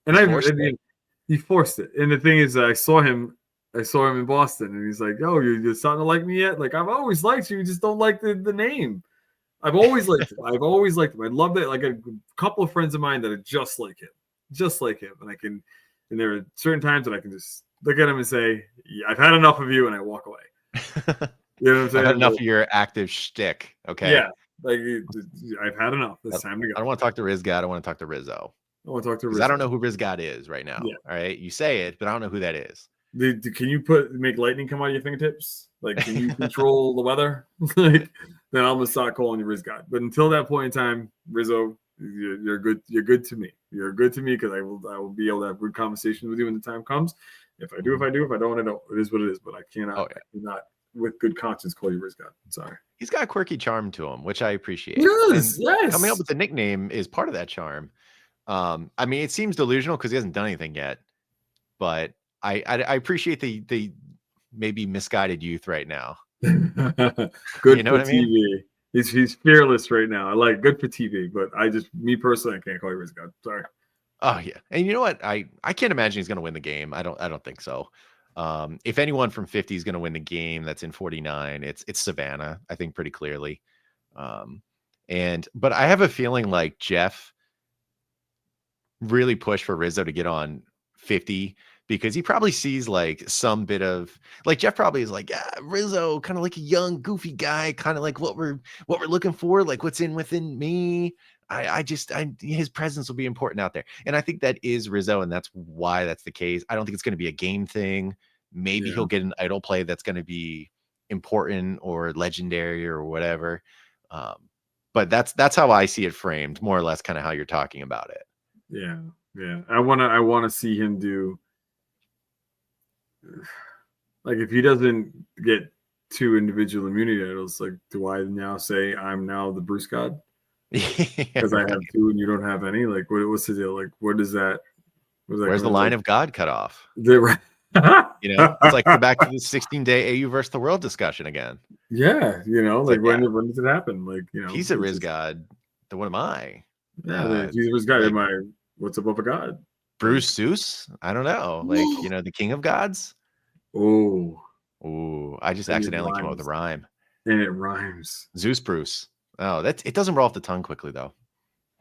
and he forced it. And the thing is, I saw him in Boston, and he's like, "Yo, you're starting to like me yet? Like I've always liked you, you just don't like the name. I've always liked him. I love that. Like a couple of friends of mine that are just like him, and there are certain times that I can just look at him and say, yeah, I've had enough of you, and I walk away. You know what I'm saying? I've had enough of your active shtick. Okay. Yeah. Like I've had enough. It's time to go. I don't want to talk to Rizgod. I want to talk to Rizzo. I want to talk to Rizzo. I don't know who Rizgod is right now. Yeah. All right. You say it, but I don't know who that is. Can you make lightning come out of your fingertips? Like, can you control the weather? Like, then I'm gonna start calling you Rizgod. But until that point in time, Rizzo, you're good. You're good to me. You're good to me because I will be able to have good conversations with you when the time comes. If I do. If I don't, I don't. It is what it is. But I cannot. I cannot, with good conscience, call you Rizgod. Sorry. He's got a quirky charm to him, which I appreciate. Yes. Coming up with the nickname is part of that charm. I mean, it seems delusional because he hasn't done anything yet, but I appreciate the maybe misguided youth right now. Good, you know what I mean? TV. He's fearless right now. I like good for TV, but me personally, I can't call you Rizgod. Sorry. Oh yeah, and you know what? I can't imagine he's going to win the game. I don't think so. If anyone from 50 is going to win the game that's in 49, it's Savannah. I think pretty clearly. But I have a feeling like Jeff really pushed for Rizzo to get on 50 because he probably sees like some bit of like Jeff probably is like, yeah, Rizzo, kind of like a young, goofy guy, kind of like what we're looking for, like what's within me. His presence will be important out there. And I think that is Rizzo, and that's why that's the case. I don't think it's going to be a game thing. Maybe he'll get an idol play that's going to be important or legendary or whatever. But that's how I see it framed, more or less kind of how you're talking about it. Yeah. Yeah. I wanna see him do, like, if he doesn't get 2 individual immunity idols, like, do I now say I'm now the Bruce God? Because I have 2 and you don't have any? Like, what's the deal? Like, what is that? Where's the line of God cut off? Right. It's like back to the 16-day AU versus the world discussion again. Yeah, like when does it happen? Like, he's a Riz God. Then what am I? Yeah, he's a Riz God. Am I what's above a god? Bruce Zeus? I don't know. Like, the king of gods? Oh. I just accidentally came up with a rhyme. And it rhymes. Zeus Bruce. Oh, it doesn't roll off the tongue quickly though.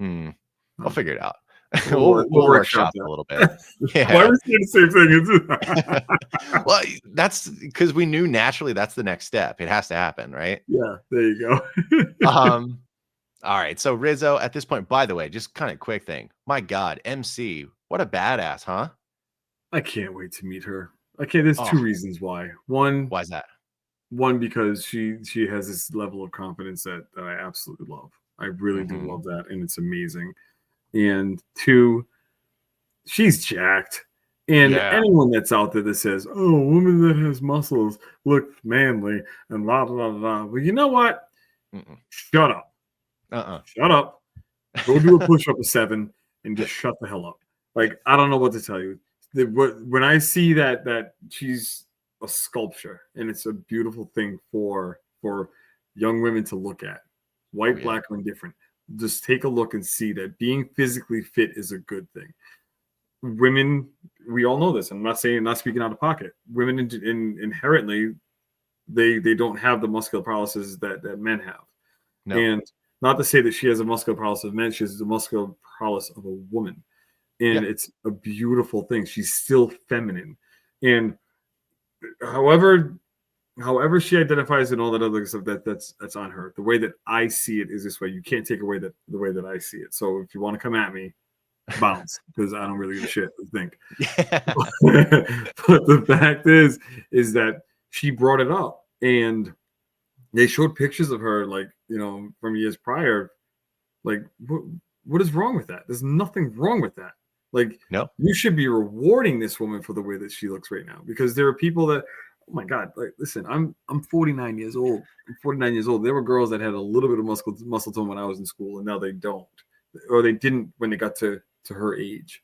I'll figure it out. We'll workshop a little bit. Yeah. Why are we saying the same thing? Well, that's because we knew naturally that's the next step. It has to happen, right? Yeah, there you go. All right. So Rizzo at this point, by the way, just kind of quick thing. My God, MC, what a badass, huh? I can't wait to meet her. Okay, there's 2 reasons why. One, why is that? One, because she has this level of confidence that I absolutely love. I really do love that, and it's amazing. And 2, she's jacked. And anyone that's out there that says, "Oh, a woman that has muscles look manly," and blah blah blah. Well, you know what? Shut up. Shut up. Go do a push-up of 7 and just shut the hell up. Like, I don't know what to tell you. When I see that she's a sculpture, and it's a beautiful thing for young women to look at, white, black, or indifferent. Just take a look and see that being physically fit is a good thing. Women, we all know this. I'm not speaking out of pocket. Women inherently, they don't have the muscular paralysis that men have. No. And not to say that she has a muscular paralysis of men, she has the muscular paralysis of a woman. And it's a beautiful thing. She's still feminine. And however she identifies and all that other stuff, that's on her. The way that I see it is this way. You can't take away the way that I see it. So if you want to come at me, bounce, because I don't really give a shit to think. But the fact is that she brought it up, and they showed pictures of her, like, from years prior. Like, what is wrong with that? There's nothing wrong with that. Like, no, you should be rewarding this woman for the way that she looks right now, because there are people that, oh my God, like, listen, I'm 49 years old. I'm 49 years old. There were girls that had a little bit of muscle tone when I was in school, and now they don't, or they didn't when they got to her age.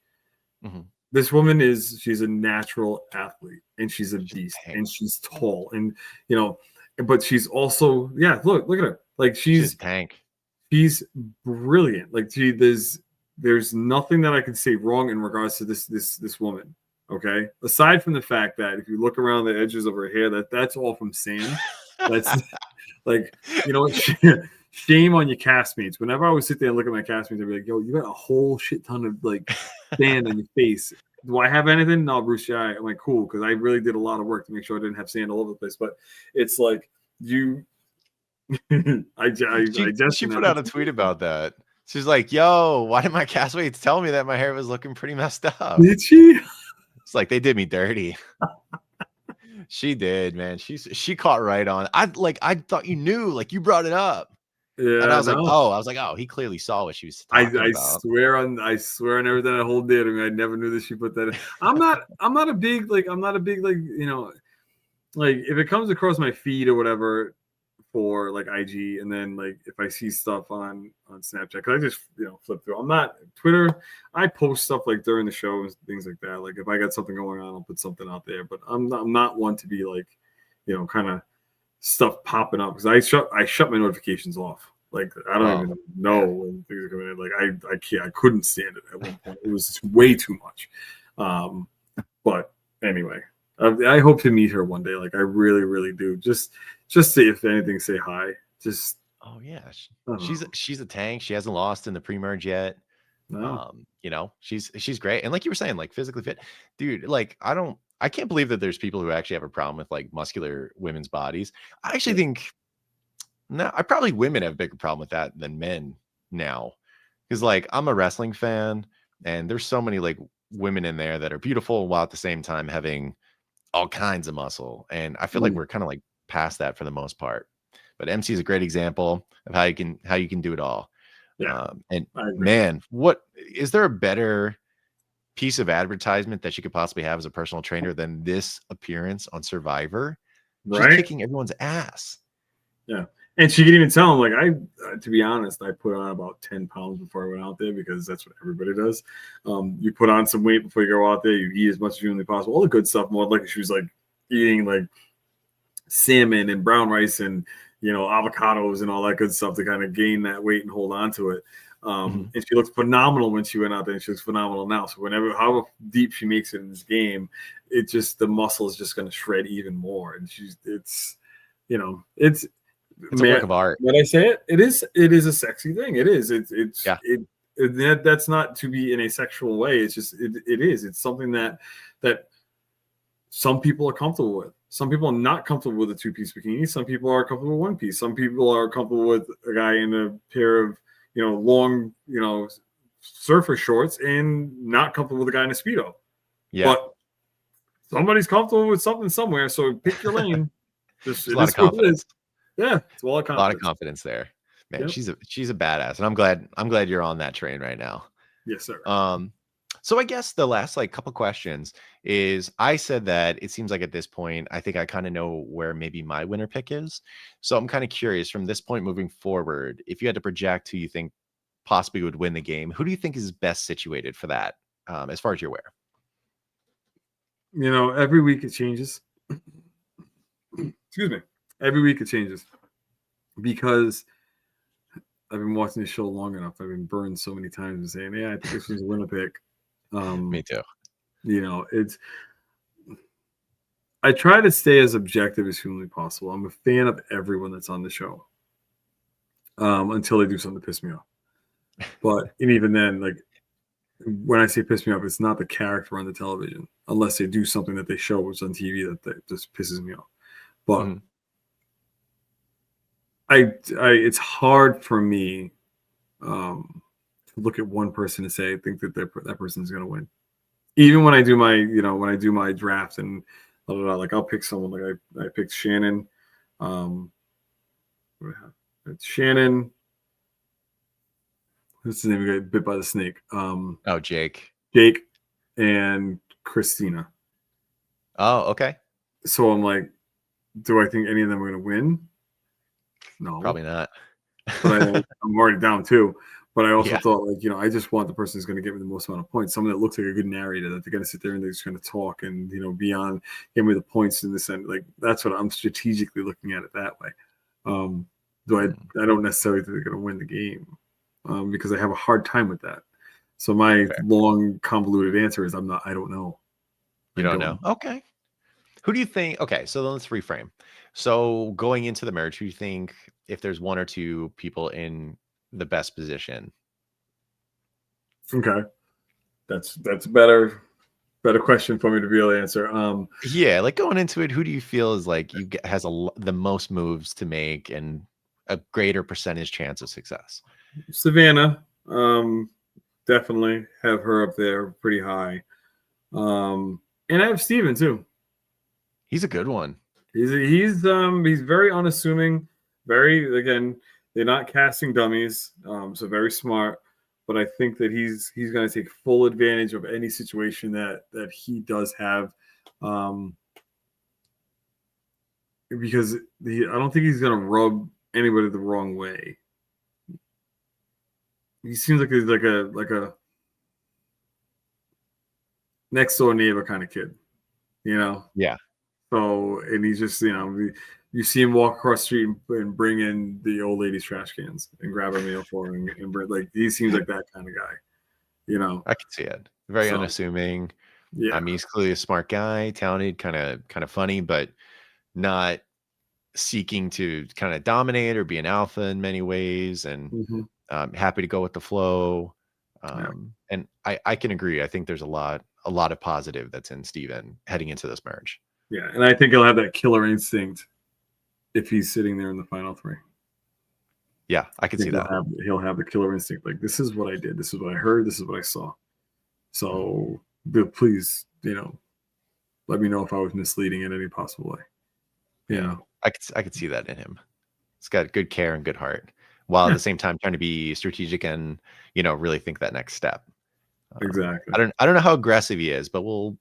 This woman she's a natural athlete, and she's a beast, and she's tall, and but she's also, look at her. Like, she's a tank. She's brilliant. Like, there's nothing that I can say wrong in regards to this woman. Okay, aside from the fact that if you look around the edges of her hair, that's all from sand. That's like, shame on your castmates. Whenever I would sit there and look at my castmates, I'd be like, "Yo, you got a whole shit ton of like sand on your face. Do I have anything?" No, Bruce. Yeah, I'm like, cool, because I really did a lot of work to make sure I didn't have sand all over the place. But it's like you. She put out a tweet about that. She's like, "Yo, why did my castmates tell me that my hair was looking pretty messed up?" Did she? It's like they did me dirty. She did, man. She caught right on. I thought you knew, like, you brought it up. Yeah, and I was like, oh, he clearly saw what she was talking about. I swear on everything I hold dear to me. I never knew that she put that in. I'm not a big like if it comes across my feed or whatever for like IG, and then like if I see stuff on Snapchat, because I just flip through. I'm not Twitter. I post stuff like during the show and things like that. Like if I got something going on, I'll put something out there. But I'm not one to be like, kind of stuff popping up, because I shut my notifications off. Like, I don't even know when things are coming in. Like I couldn't stand it at one point. It was way too much. But anyway, I hope to meet her one day. Like, I really, really do. Just say, if anything, say hi. Just she's a tank. She hasn't lost in the pre-merge yet. No. You know, she's great. And like you were saying, like physically fit, dude, like I can't believe that there's people who actually have a problem with like muscular women's bodies. I actually Yeah. think no, I probably women have a bigger problem with that than men now. Because like I'm a wrestling fan and there's so many like women in there that are beautiful while at the same time having all kinds of muscle. And I feel like Mm, we're kind of like past that for the most part. But MC is a great example of how you can do it all. yeah, And I agree. man, what is there a better piece of advertisement that you could possibly have as a personal trainer than this appearance on Survivor? She's Right? kicking everyone's ass. Yeah. And she could even tell him, like, to be honest, I put on about 10 pounds before I went out there because that's what everybody does. You put on some weight before you go out there. You eat as much as humanly possible, all the good stuff. More like she was like eating like salmon and brown rice and avocados and all that good stuff to kind of gain that weight and hold on to it. Mhm. And she looked phenomenal when she went out there, and she looks phenomenal now. So however deep she makes it in this game, it just the muscle is just going to shred even more. And it's It's a man, work of art. when I say it, it is a sexy thing. It is. Yeah. That's not to be in a sexual way. It's just it is. It's something that some people are comfortable with. Some people are not comfortable with a two-piece bikini. Some people are comfortable with one piece. Some people are comfortable with a guy in a pair of long surfer shorts and not comfortable with a guy in a Speedo. Yeah. But somebody's comfortable with something somewhere. So pick your lane. There's a lot of confidence. Yeah, it's a lot of A lot of confidence. confidence there. Man, Yep. she's a badass. And I'm glad you're on that train right now. Yes, sir. So I guess the last like couple questions is I said that it seems like at this point, I think I kind of know where maybe my winner pick is. So I'm kind of curious from this point moving forward, if you had to project who you think possibly would win the game, who do you think is best situated for that, as far as you're aware? Every week it changes. Excuse me. Every week it changes because I've been watching this show long enough. I've been burned so many times and saying, "Yeah, I think this was a winner pick." Me too. It's. I try to stay as objective as humanly possible. I'm a fan of everyone that's on the show, until they do something to piss me off. And even then, like when I say piss me off, it's not the character on the television, unless they do something that they show was on TV that just pisses me off. But Mhm. it's hard for me to look at one person and say I think that that person is going to win. Even when I do my draft and blah, blah, blah, like I'll pick someone like I picked Shannon. It's Shannon. What's his name? We got bit by the snake. Oh, Jake. Jake and Christina. Oh, okay. So I'm like, do I think any of them are going to win? No, Probably not. but I'm already down too. But I also Yeah. thought, like, I just want the person who's going to give me the most amount of points. Someone that looks like a good narrator, that they're going to sit there and they're just going to talk and, be on, give me the points in this end. Like, that's what I'm strategically looking at it that way. I don't necessarily think they're going to win the game, because I have a hard time with that. So my Fair. long, convoluted answer is I don't know. You don't know? Okay. Who do you think? Okay, so then let's reframe. So going into the merge, who do you think, if there's one or two people in the best position? Okay. That's a better question for me to be able to answer. Yeah, like going into it, who do you feel is like has the most moves to make and a greater percentage chance of success? Savannah, definitely have her up there pretty high. And I have Steven too. He's a good one. He's very unassuming. Very, again, they're not casting dummies, so very smart. But I think that he's going to take full advantage of any situation that he does have, because I don't think he's going to rub anybody the wrong way. He seems like he's like a next door neighbor kind of kid, Yeah. So, and he's just, you see him walk across the street and bring in the old lady's trash cans and grab a meal for him and bring, like, he seems like that kind of guy, I can see it. Very unassuming. Yeah. He's clearly a smart guy, talented, kind of funny, but not seeking to kind of dominate or be an alpha in many ways, and Mhm. happy to go with the flow. And I can agree. I think there's a lot of positive that's in Steven heading into this merge. Yeah, and I think he'll have that killer instinct if he's sitting there in the final three. Yeah, I can see that. He'll have the killer instinct. Like, this is what I did. This is what I heard. This is what I saw. So please, let me know if I was misleading in any possible way. Yeah, I could see that in him. He's got good care and good heart, while at the same time trying to be strategic and really think that next step. Exactly. I don't know how aggressive he is, but we'll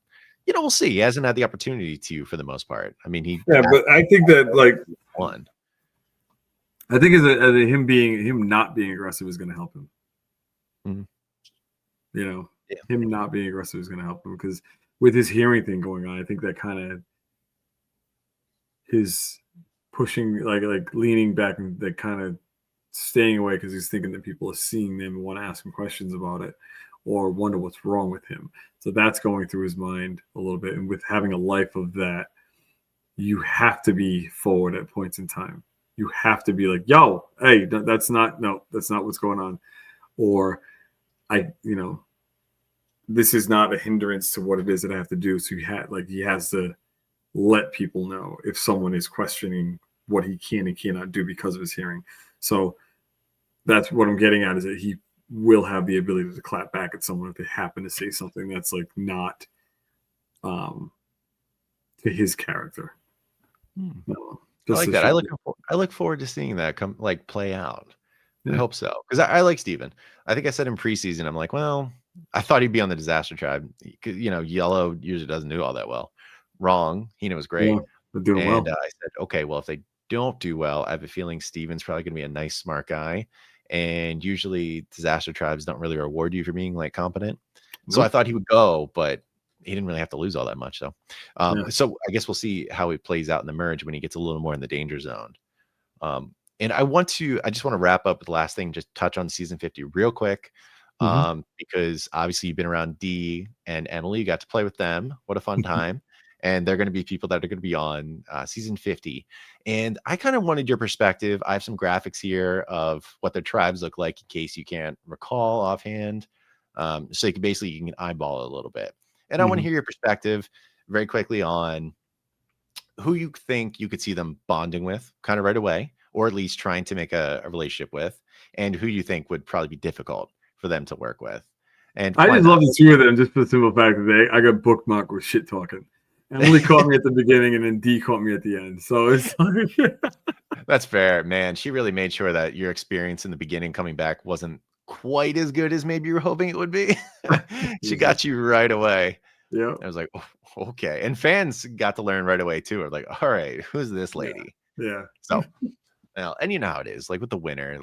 see. He hasn't had the opportunity to for the most part. I mean, but I think that one. I think him not being aggressive is going to help him. Mm-hmm. Him not being aggressive is going to help him, because with his hearing thing going on, I think that kind of his pushing, like leaning back and that kind of staying away because he's thinking that people are seeing them and want to ask him questions about it or wonder what's wrong with him. So that's going through his mind a little bit. And with having a life of that, you have to be forward at points in time. You have to be like, yo, hey, that's not what's going on. Or this is not a hindrance to what it is that I have to do. So he has to let people know if someone is questioning what he can and cannot do because of his hearing. So that's what I'm getting at, is that he will have the ability to clap back at someone if they happen to say something that's not to his character. I like that. I look forward to seeing that come play out. Yeah. I hope so, because I like Steven. I think I said in preseason, I'm like, well, I thought he'd be on the Disaster Tribe. Yellow usually doesn't do all that well. Wrong. Hina was great. Yeah, they're doing well. I said, okay, well, if they don't do well, I have a feeling Steven's probably going to be a nice, smart guy. And usually Disaster Tribes don't really reward you for being competent. Nope. So I thought he would go, but he didn't really have to lose all that much. So, So I guess we'll see how it plays out in the merge when he gets a little more in the danger zone. And I just want to wrap up with the last thing, just touch on season 50 real quick. Because obviously you've been around Dee and Emily, you got to play with them. What a fun time. And they're going to be people that are going to be on season 50. And I kind of wanted your perspective. I have some graphics here of what their tribes look like in case you can't recall offhand. So you can eyeball it a little bit. And I want to hear your perspective very quickly on who you think you could see them bonding with kind of right away, or at least trying to make a relationship with, and who you think would probably be difficult for them to work with. And I just love the two of them just for the simple fact that I got bookmarked with shit talking. Emily caught me at the beginning, and then Dee caught me at the end. So it's That's fair, man. She really made sure that your experience in the beginning coming back wasn't quite as good as maybe you were hoping it would be. She got you right away. Yeah. I was like, oh, okay. And fans got to learn right away too. Are like, all right, who's this lady? Yeah. So, and you know how it is. With the winner,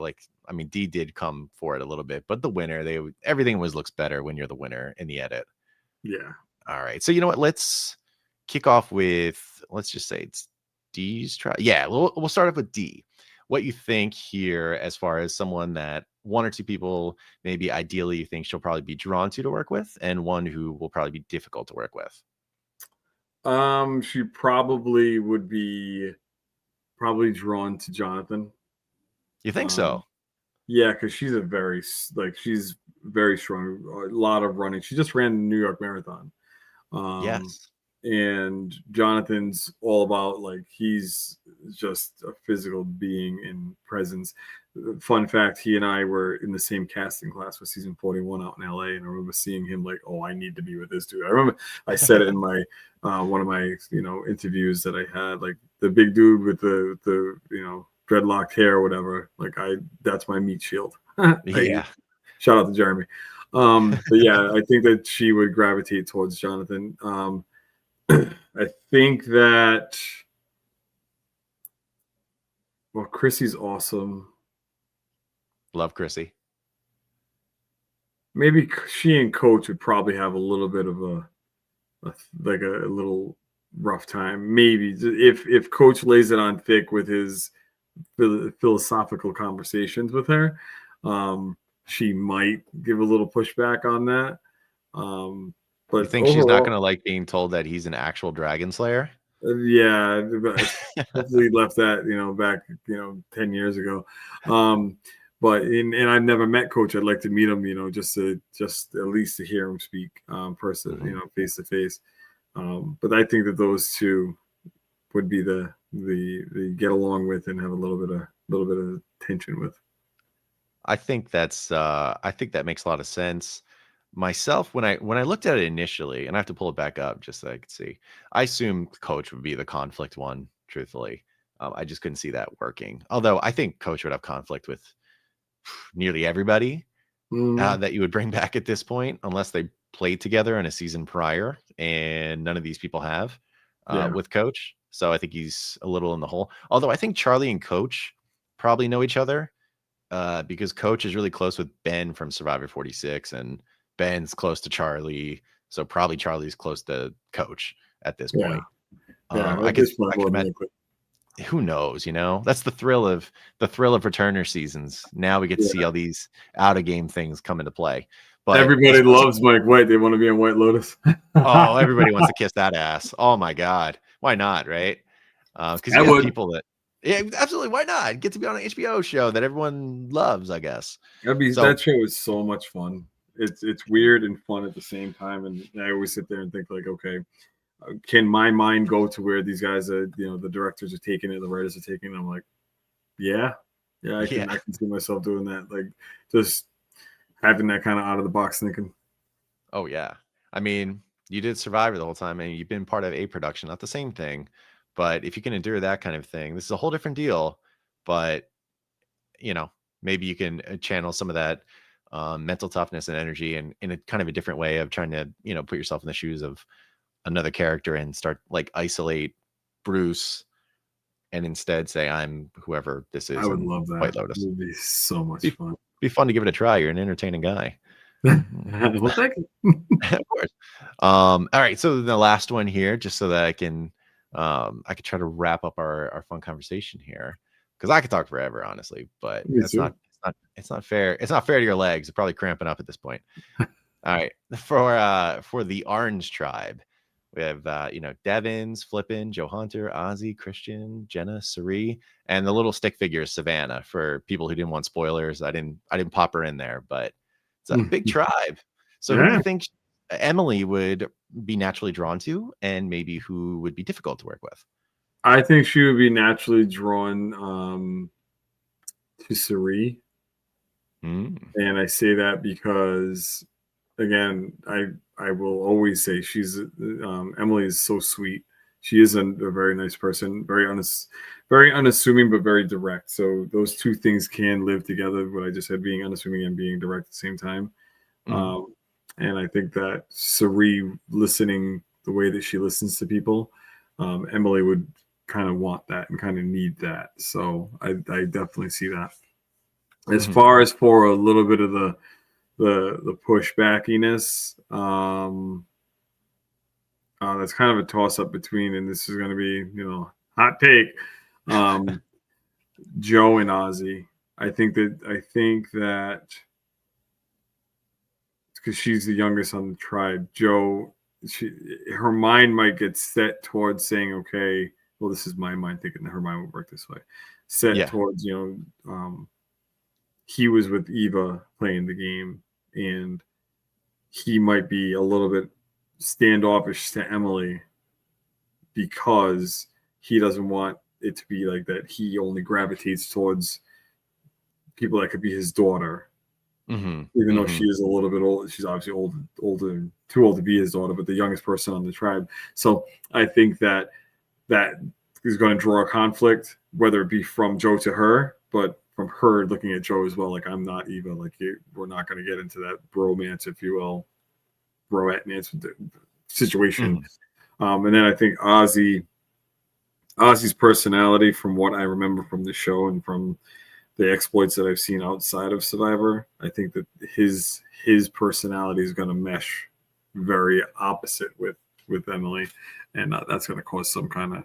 Dee did come for it a little bit, but the winner, everything always looks better when you're the winner in the edit. Yeah. All right. So you know what? Let's kick off with, let's just say it's Dee's try. Yeah, we'll start off with Dee. What you think here, as far as someone that one or two people maybe ideally you think she'll probably be drawn to work with, and one who will probably be difficult to work with? She probably would be drawn to Jonathan. You think so? Yeah, because she's she's very strong. A lot of running. She just ran the New York Marathon. Yes. And Jonathan's all about he's just a physical being in presence. Fun fact, he and I were in the same casting class for season 41 out in LA, and I remember seeing him I need to be with this dude. I remember I said it in my one of my interviews that I had, the big dude with the dreadlocked hair or whatever. That's my meat shield. Yeah. Shout out to Jeremy. But yeah, I think that she would gravitate towards Jonathan. I think that, Chrissy's awesome. Love Chrissy. Maybe she and Coach would probably have a little bit of a little rough time. Maybe if Coach lays it on thick with his philosophical conversations with her, she might give a little pushback on that. But you think she's not going to like being told that he's an actual dragon slayer? Yeah, hopefully he left that back 10 years ago. and I've never met Coach. I'd like to meet him, just at least to hear him speak, person, face to face. But I think that those two would be the get along with and have a little bit of tension with. I think that makes a lot of sense. Myself, when I looked at it initially, and I have to pull it back up just so I could see, I assumed Coach would be the conflict one, truthfully. I just couldn't see that working. Although I think Coach would have conflict with nearly everybody that you would bring back at this point, unless they played together in a season prior, and none of these people have with Coach. So I think he's a little in the hole. Although I think Charlie and Coach probably know each other because Coach is really close with Ben from Survivor 46, and Ben's close to Charlie. So probably Charlie's close to Coach at this point. I could imagine. Who knows? That's the thrill of returner seasons. Now we get to see all these out of game things come into play. But everybody loves Mike White. They want to be on White Lotus. Oh, everybody wants to kiss that ass. Oh my God. Why not? Right. Because you have people that, yeah, absolutely. Why not get to be on an HBO show that everyone loves, I guess. That show is so much fun. It's weird and fun at the same time. And I always sit there and think like, okay, can my mind go to where these guys are, the directors are taking it, the writers are taking it? I'm like, I can see myself doing that. Like just having that kind of out of the box thinking. Oh yeah. I mean, you did Survivor the whole time and you've been part of a production, not the same thing, but if you can endure that kind of thing, this is a whole different deal. But maybe you can channel some of that mental toughness and energy and in a kind of a different way of trying to, put yourself in the shoes of another character and start like isolate Bruce and instead say I'm whoever this is. I would love that. White Lotus. It would be so much fun. Be fun to give it a try. You're an entertaining guy. Well, thank you. Of course. All right. So the last one here, just so that I could try to wrap up our fun conversation here, because I could talk forever, honestly, but it's not fair. It's not fair to your legs. They're probably cramping up at this point. All right. For the Orange Tribe, we have Devins, Flippin, Joe Hunter, Ozzy, Christian, Jenna, Sari, and the little stick figure Savannah. For people who didn't want spoilers, I didn't pop her in there, but it's a big tribe. So who do you think Emily would be naturally drawn to, and maybe who would be difficult to work with? I think she would be naturally drawn to Sari. And I say that because, again, I will always say Emily is so sweet. She is a very nice person, very unassuming, but very direct. So those two things can live together. What I just said, being unassuming and being direct at the same time. And I think that Sari, listening the way that she listens to people, Emily would kind of want that and kind of need that. So I definitely see that. As far as for a little bit of the pushbackiness, that's kind of a toss up between, and this is going to be, hot take, Joe and Ozzy. I think that because she's the youngest on the tribe, Joe, her mind might get set towards saying, okay, well, this is my mind thinking that her mind would work this way. Towards, he was with Eva playing the game, and he might be a little bit standoffish to Emily because he doesn't want it to be like that. He only gravitates towards people that could be his daughter. Even though she is a little bit old, she's obviously older, too old to be his daughter, but the youngest person on the tribe. So I think that is going to draw a conflict, whether it be from Joe to her, but from her looking at Joe as well. Like, I'm not Eva. Like, we're not going to get into that bromance, if you will, bro-atnance situation. And then I think Ozzy's personality, from what I remember from the show and from the exploits that I've seen outside of Survivor, I think that his personality is going to mesh very opposite with Emily, and that's going to cause some kind of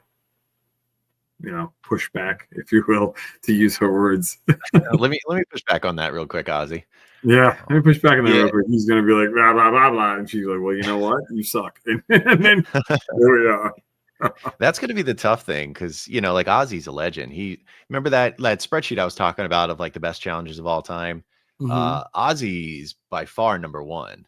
pushback, if you will, to use her words. Let me push back on that real quick, Ozzy. Yeah, let me push back on that real quick. He's going to be like blah blah blah blah, and she's like, "Well, you know what? You suck." And then there we are. That's going to be the tough thing because, like Ozzy's a legend. Remember that spreadsheet I was talking about of like the best challengers of all time. Ozzy's by far number one,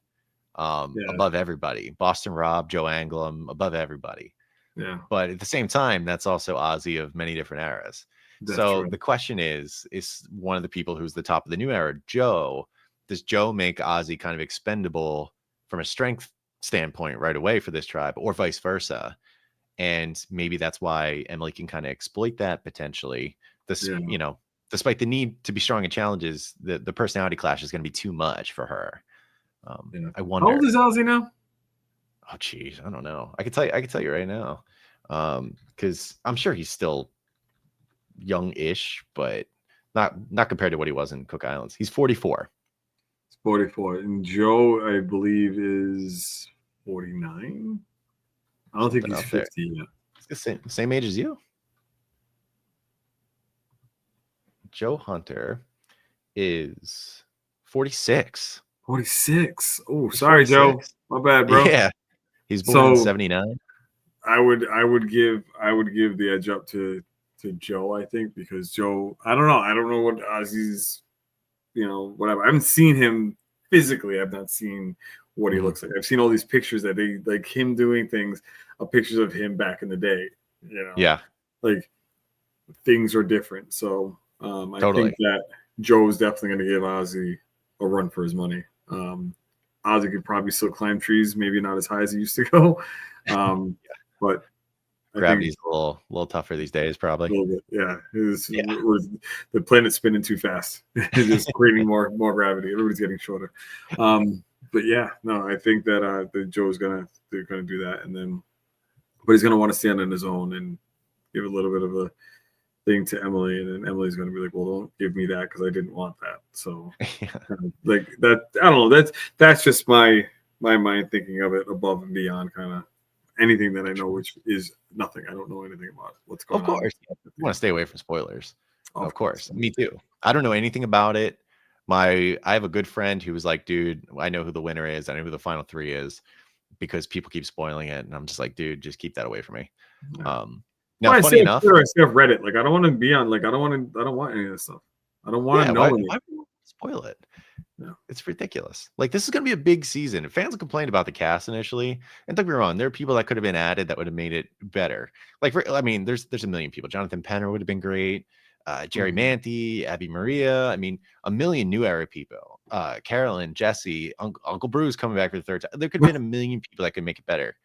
Yeah, above everybody. Boston Rob, Joe Anglim, above everybody. yeah, But at the same time, that's also Ozzy of many different eras. that's So true. the question is one of the people who's the top of the new era, Joe, does Joe make Ozzy kind of expendable from a strength standpoint right away for this tribe, or vice versa? And maybe that's why Emily can kind of exploit that potentially. This, Yeah, despite the need to be strong in challenges, the personality clash is going to be too much for her. yeah. I How old wonder. is Ozzy now? Oh, geez, I don't know. I could tell you right now, because I'm sure he's still young-ish, but not compared to what he was in Cook Islands. He's 44. It's 44, and Joe, I believe, is 49. I don't think Something he's up there. 50 yet. He's the same age as you. Joe Hunter is 46. 46. Oh, He's sorry, Joe. 46. My bad, bro. Yeah, he's born in So 79. I would give the edge up to Joe, I think, because Joe, I don't know what Ozzy's, whatever. I haven't seen him physically. I've not seen what he looks like. I've seen all these pictures that they like him doing things, pictures of him back in the day. Yeah, Like things are different. So I totally. think that Joe is definitely going to give Ozzy a run for his money. Ozzy could probably still climb trees, maybe not as high as he used to go. But I Gravity's think a little tougher these days, a probably. little bit, yeah. Yeah. The planet's spinning too fast. It's just creating more gravity. Everybody's getting shorter. But yeah, no, I think that Joe's they're gonna do that, and then, but he's gonna want to stand on his own and give a little bit of a thing to Emily, and then Emily's gonna be like, "Well, don't give me that because I didn't want that." So, like that, I don't know. That's just my mind thinking of it above and beyond kind of anything that I know, which is nothing. I don't know anything about what's going Of on. course, you want to stay away from spoilers. Of course, course. me too. I don't know anything about it. I have a good friend who was like, "Dude, I know who the winner is. I know who the final three is because people keep spoiling it." And I'm just like, "Dude, just keep that away from me." Yeah. Now, I funny say enough, Twitter, I say Reddit. Like I don't want to be on. Like I don't want any of this stuff. I don't want to know why anything. would you spoil it? Yeah. It's ridiculous. Like this is going to be a big season. Fans complained about the cast initially, and don't get me wrong, there are people that could have been added that would have made it better. Like, there's a million people. Jonathan Penner would have been great. Jerry Manthey, Abby Maria. I mean, a million new era people. Carolyn, Jesse, Uncle Bruce coming back for the third time. There could have been a million people that could make it better.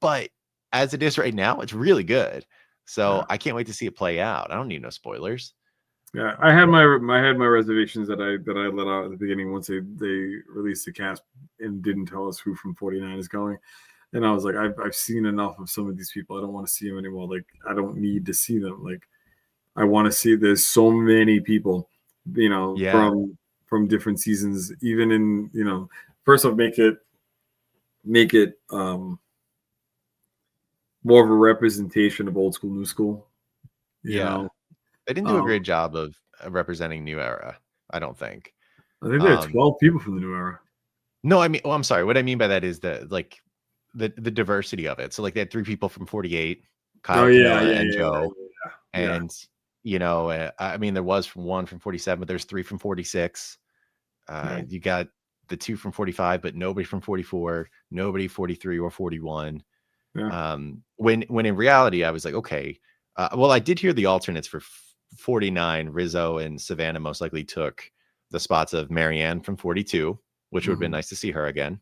But as it is right now, it's really good. So I can't wait to see it play out. I don't need no spoilers. Yeah, I had my reservations that I let out at the beginning once they released the cast and didn't tell us who from 49 is going. And I was like, I've seen enough of some of these people. I don't want to see them anymore. Like I don't need to see them. Like I want to see there's so many people, from different seasons, even in, first off, make it more of a representation of old school, new school. You know? They didn't do a great job of representing new era, I don't think. I think there are 12 people from the new era. No, I mean, I'm sorry. What I mean by that is the diversity of it. So like they had 3 people from 48, Kyle, Camilla, and Joe. And I mean, there was one from 47, but there's 3 from 46. You got the 2 from 45, but nobody from 44, nobody 43 or 41. When in reality, I was like, okay, well, I did hear the alternates for 49. Rizzo and Savannah most likely took the spots of Marianne from 42, which would have been nice to see her again.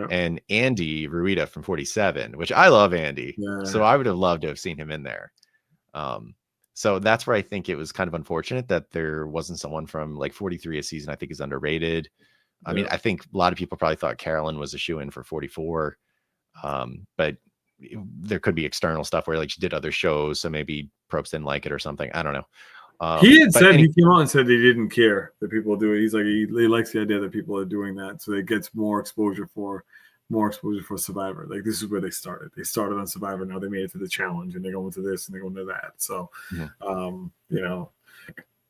And Andy Ruida from 47, which I love Andy. So I would have loved to have seen him in there. So that's where I think it was kind of unfortunate that there wasn't someone from like 43 a season. I think is underrated. I mean, I think a lot of people probably thought Carolyn was a shoe-in for 44. But there could be external stuff where like she did other shows, so maybe Probst didn't like it or something. I don't know. He had said he came out and said he didn't care that people do it. He's like he likes the idea that people are doing that, so it gets more exposure for Survivor. Like this is where they started. They started on Survivor. Now they made it to the challenge, and they're going to this and they're going to that. So, It's one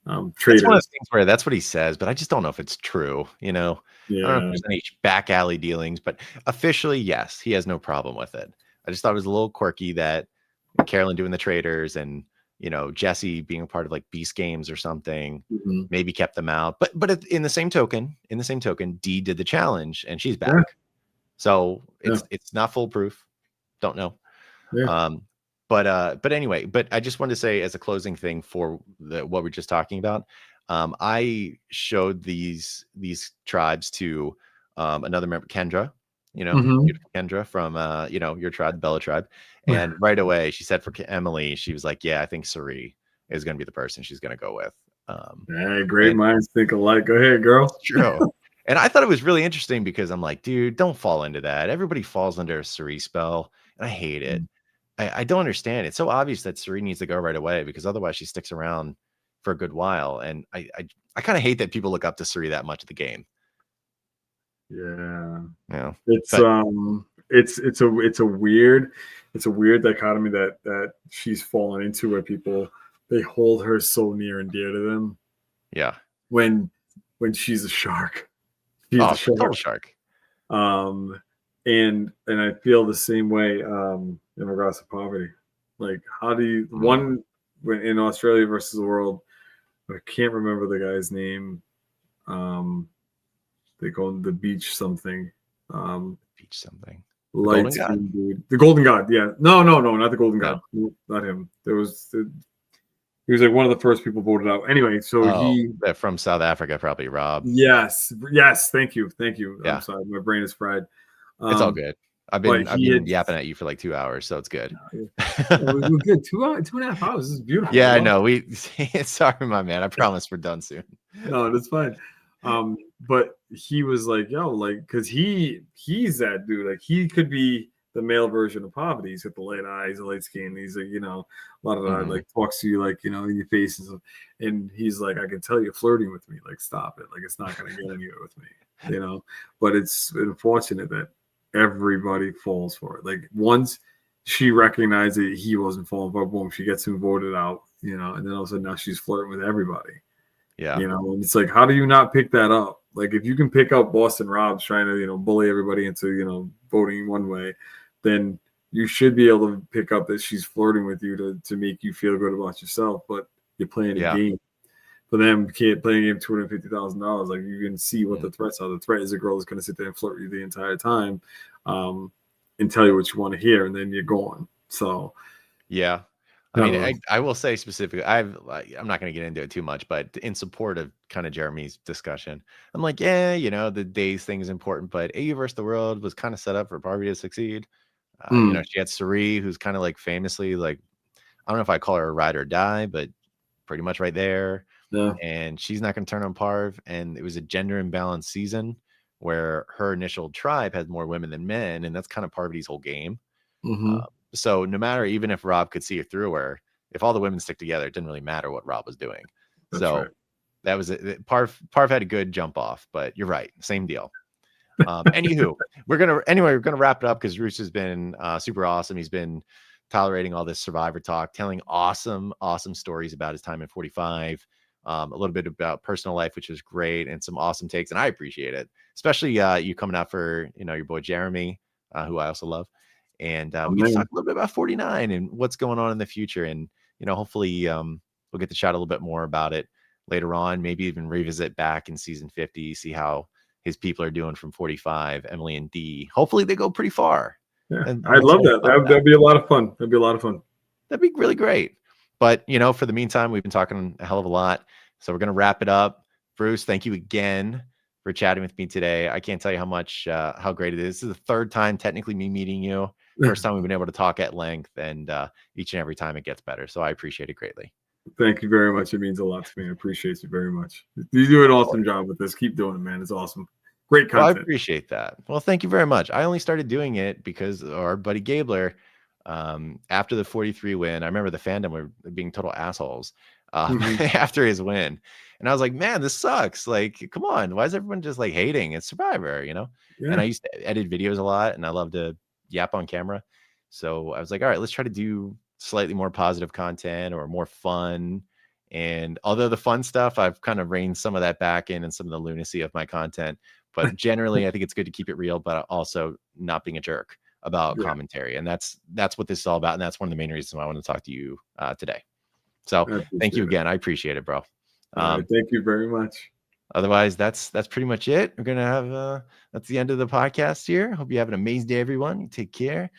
of those things where that's what he says, but I just don't know if it's true. I don't know if there's any back alley dealings, but officially, yes, he has no problem with it. I just thought it was a little quirky that and Carolyn doing the traders, and Jesse being a part of like Beast Games or something, maybe kept them out. But in the same token, Dee did the challenge and she's back. So it's not foolproof. Don't know. But anyway, I just wanted to say as a closing thing for what we're just talking about, I showed these tribes to another member, Kendra, beautiful Kendra from your tribe, the Bela tribe, and right away she said for Emily, she was like, yeah, I think Suri is going to be the person she's going to go with. Great minds think alike. Go ahead, girl. It's true. And I thought it was really interesting because I'm like, dude, don't fall into that. Everybody falls under a Suri spell, and I hate it. I don't understand. It's so obvious that Suri needs to go right away because otherwise she sticks around for a good while. And I kind of hate that people look up to Suri that much at the game. Yeah. It's a weird dichotomy that she's fallen into, where people, they hold her so near and dear to them. Yeah. When she's a shark. Total shark. And I feel the same way in regards to poverty. Like, how do you when in Australia versus the world, I can't remember the guy's name. They go on the beach something. Light skin dude. The Golden God. Yeah. No, not the Golden God. Not him. He was like one of the first people voted out. Anyway, so from South Africa, probably Rob. Yes. Thank you. Yeah. I'm sorry, my brain is fried. It's all good. I've been yapping at you for like 2 hours, so it's good. We're good. 2.5 hours. This is beautiful. Yeah, I know. Sorry, my man. I promise we're done soon. No, that's fine. But he was like, yo, like, because he's that dude. Like, he could be the male version of poverty. He's got the light eyes, the light skin. He's like, a lot of that, like, talks to you like, in your face and stuff. And he's like, I can tell you're flirting with me. Like, stop it. Like, it's not gonna get anywhere with me. But it's unfortunate that everybody falls for it. Like, once she recognized that he wasn't falling for it, boom, she gets him voted out. And then all of a sudden now she's flirting with everybody. Yeah. And it's like, how do you not pick that up? Like, if you can pick up Boston Rob's trying to, bully everybody into, voting one way, then you should be able to pick up that she's flirting with you to make you feel good about yourself. But you're playing a game. For them, playing a game $250,000, like, you can see what the threats are. The threat is a girl that's going to sit there and flirt with you the entire time, and tell you what you want to hear, and then you're gone. So, yeah. I mean, I will say specifically, I'm not going to get into it too much, but in support of kind of Jeremy's discussion, I'm like, the days thing is important, but AU versus the world was kind of set up for Barbie to succeed. She had Suri, who's kind of like famously, like, I don't know if I call her a ride or die, but pretty much right there. Yeah. And she's not going to turn on Parv. And it was a gender imbalanced season where her initial tribe had more women than men. And that's kind of Parvati's whole game. So no matter, even if Rob could see it through her, if all the women stick together, it didn't really matter what Rob was doing. That's so right. That was it. Parv had a good jump off, but you're right. Same deal. Anywho, we're going to wrap it up because Roos has been super awesome. He's been tolerating all this Survivor talk, telling awesome stories about his time in 45, a little bit about personal life, which was great, and some awesome takes. And I appreciate it, especially you coming out for, your boy Jeremy, who I also love. And we can talk a little bit about 49 and what's going on in the future. And, hopefully we'll get to chat a little bit more about it later on, maybe even revisit back in season 50, see how his people are doing from 45, Emily and Dee. Hopefully they go pretty far. Yeah, I'd love that. That'd be a lot of fun. That'd be really great. But, for the meantime, we've been talking a hell of a lot. So we're going to wrap it up. Bruce, thank you again for chatting with me today. I can't tell you how great it is. This is the third time technically me meeting you. First time we've been able to talk at length, and each and every time it gets better. So I appreciate it greatly. Thank you very much. It means a lot to me. I appreciate you very much. You do an awesome job with this. Keep doing it, man. It's awesome. Great content. Well, I appreciate that. Well, thank you very much. I only started doing it because our buddy Gabler, after the 43 win, I remember the fandom were being total assholes after his win. And I was like, man, this sucks. Like, come on. Why is everyone just like hating? It's Survivor, Yeah. And I used to edit videos a lot, and I love to yap on camera. So I was like, all right, let's try to do slightly more positive content or more fun. And although the fun stuff, I've kind of reined some of that back in and some of the lunacy of my content. But generally, I think it's good to keep it real, but also not being a jerk. about Yeah. commentary, and that's what this is all about, and that's one of the main reasons why I want to talk to you today. So thank you again. I appreciate it, bro. All right, thank you very much. Otherwise, that's pretty much it. We're gonna have that's the end of the podcast here. Hope you have an amazing day, everyone. Take care.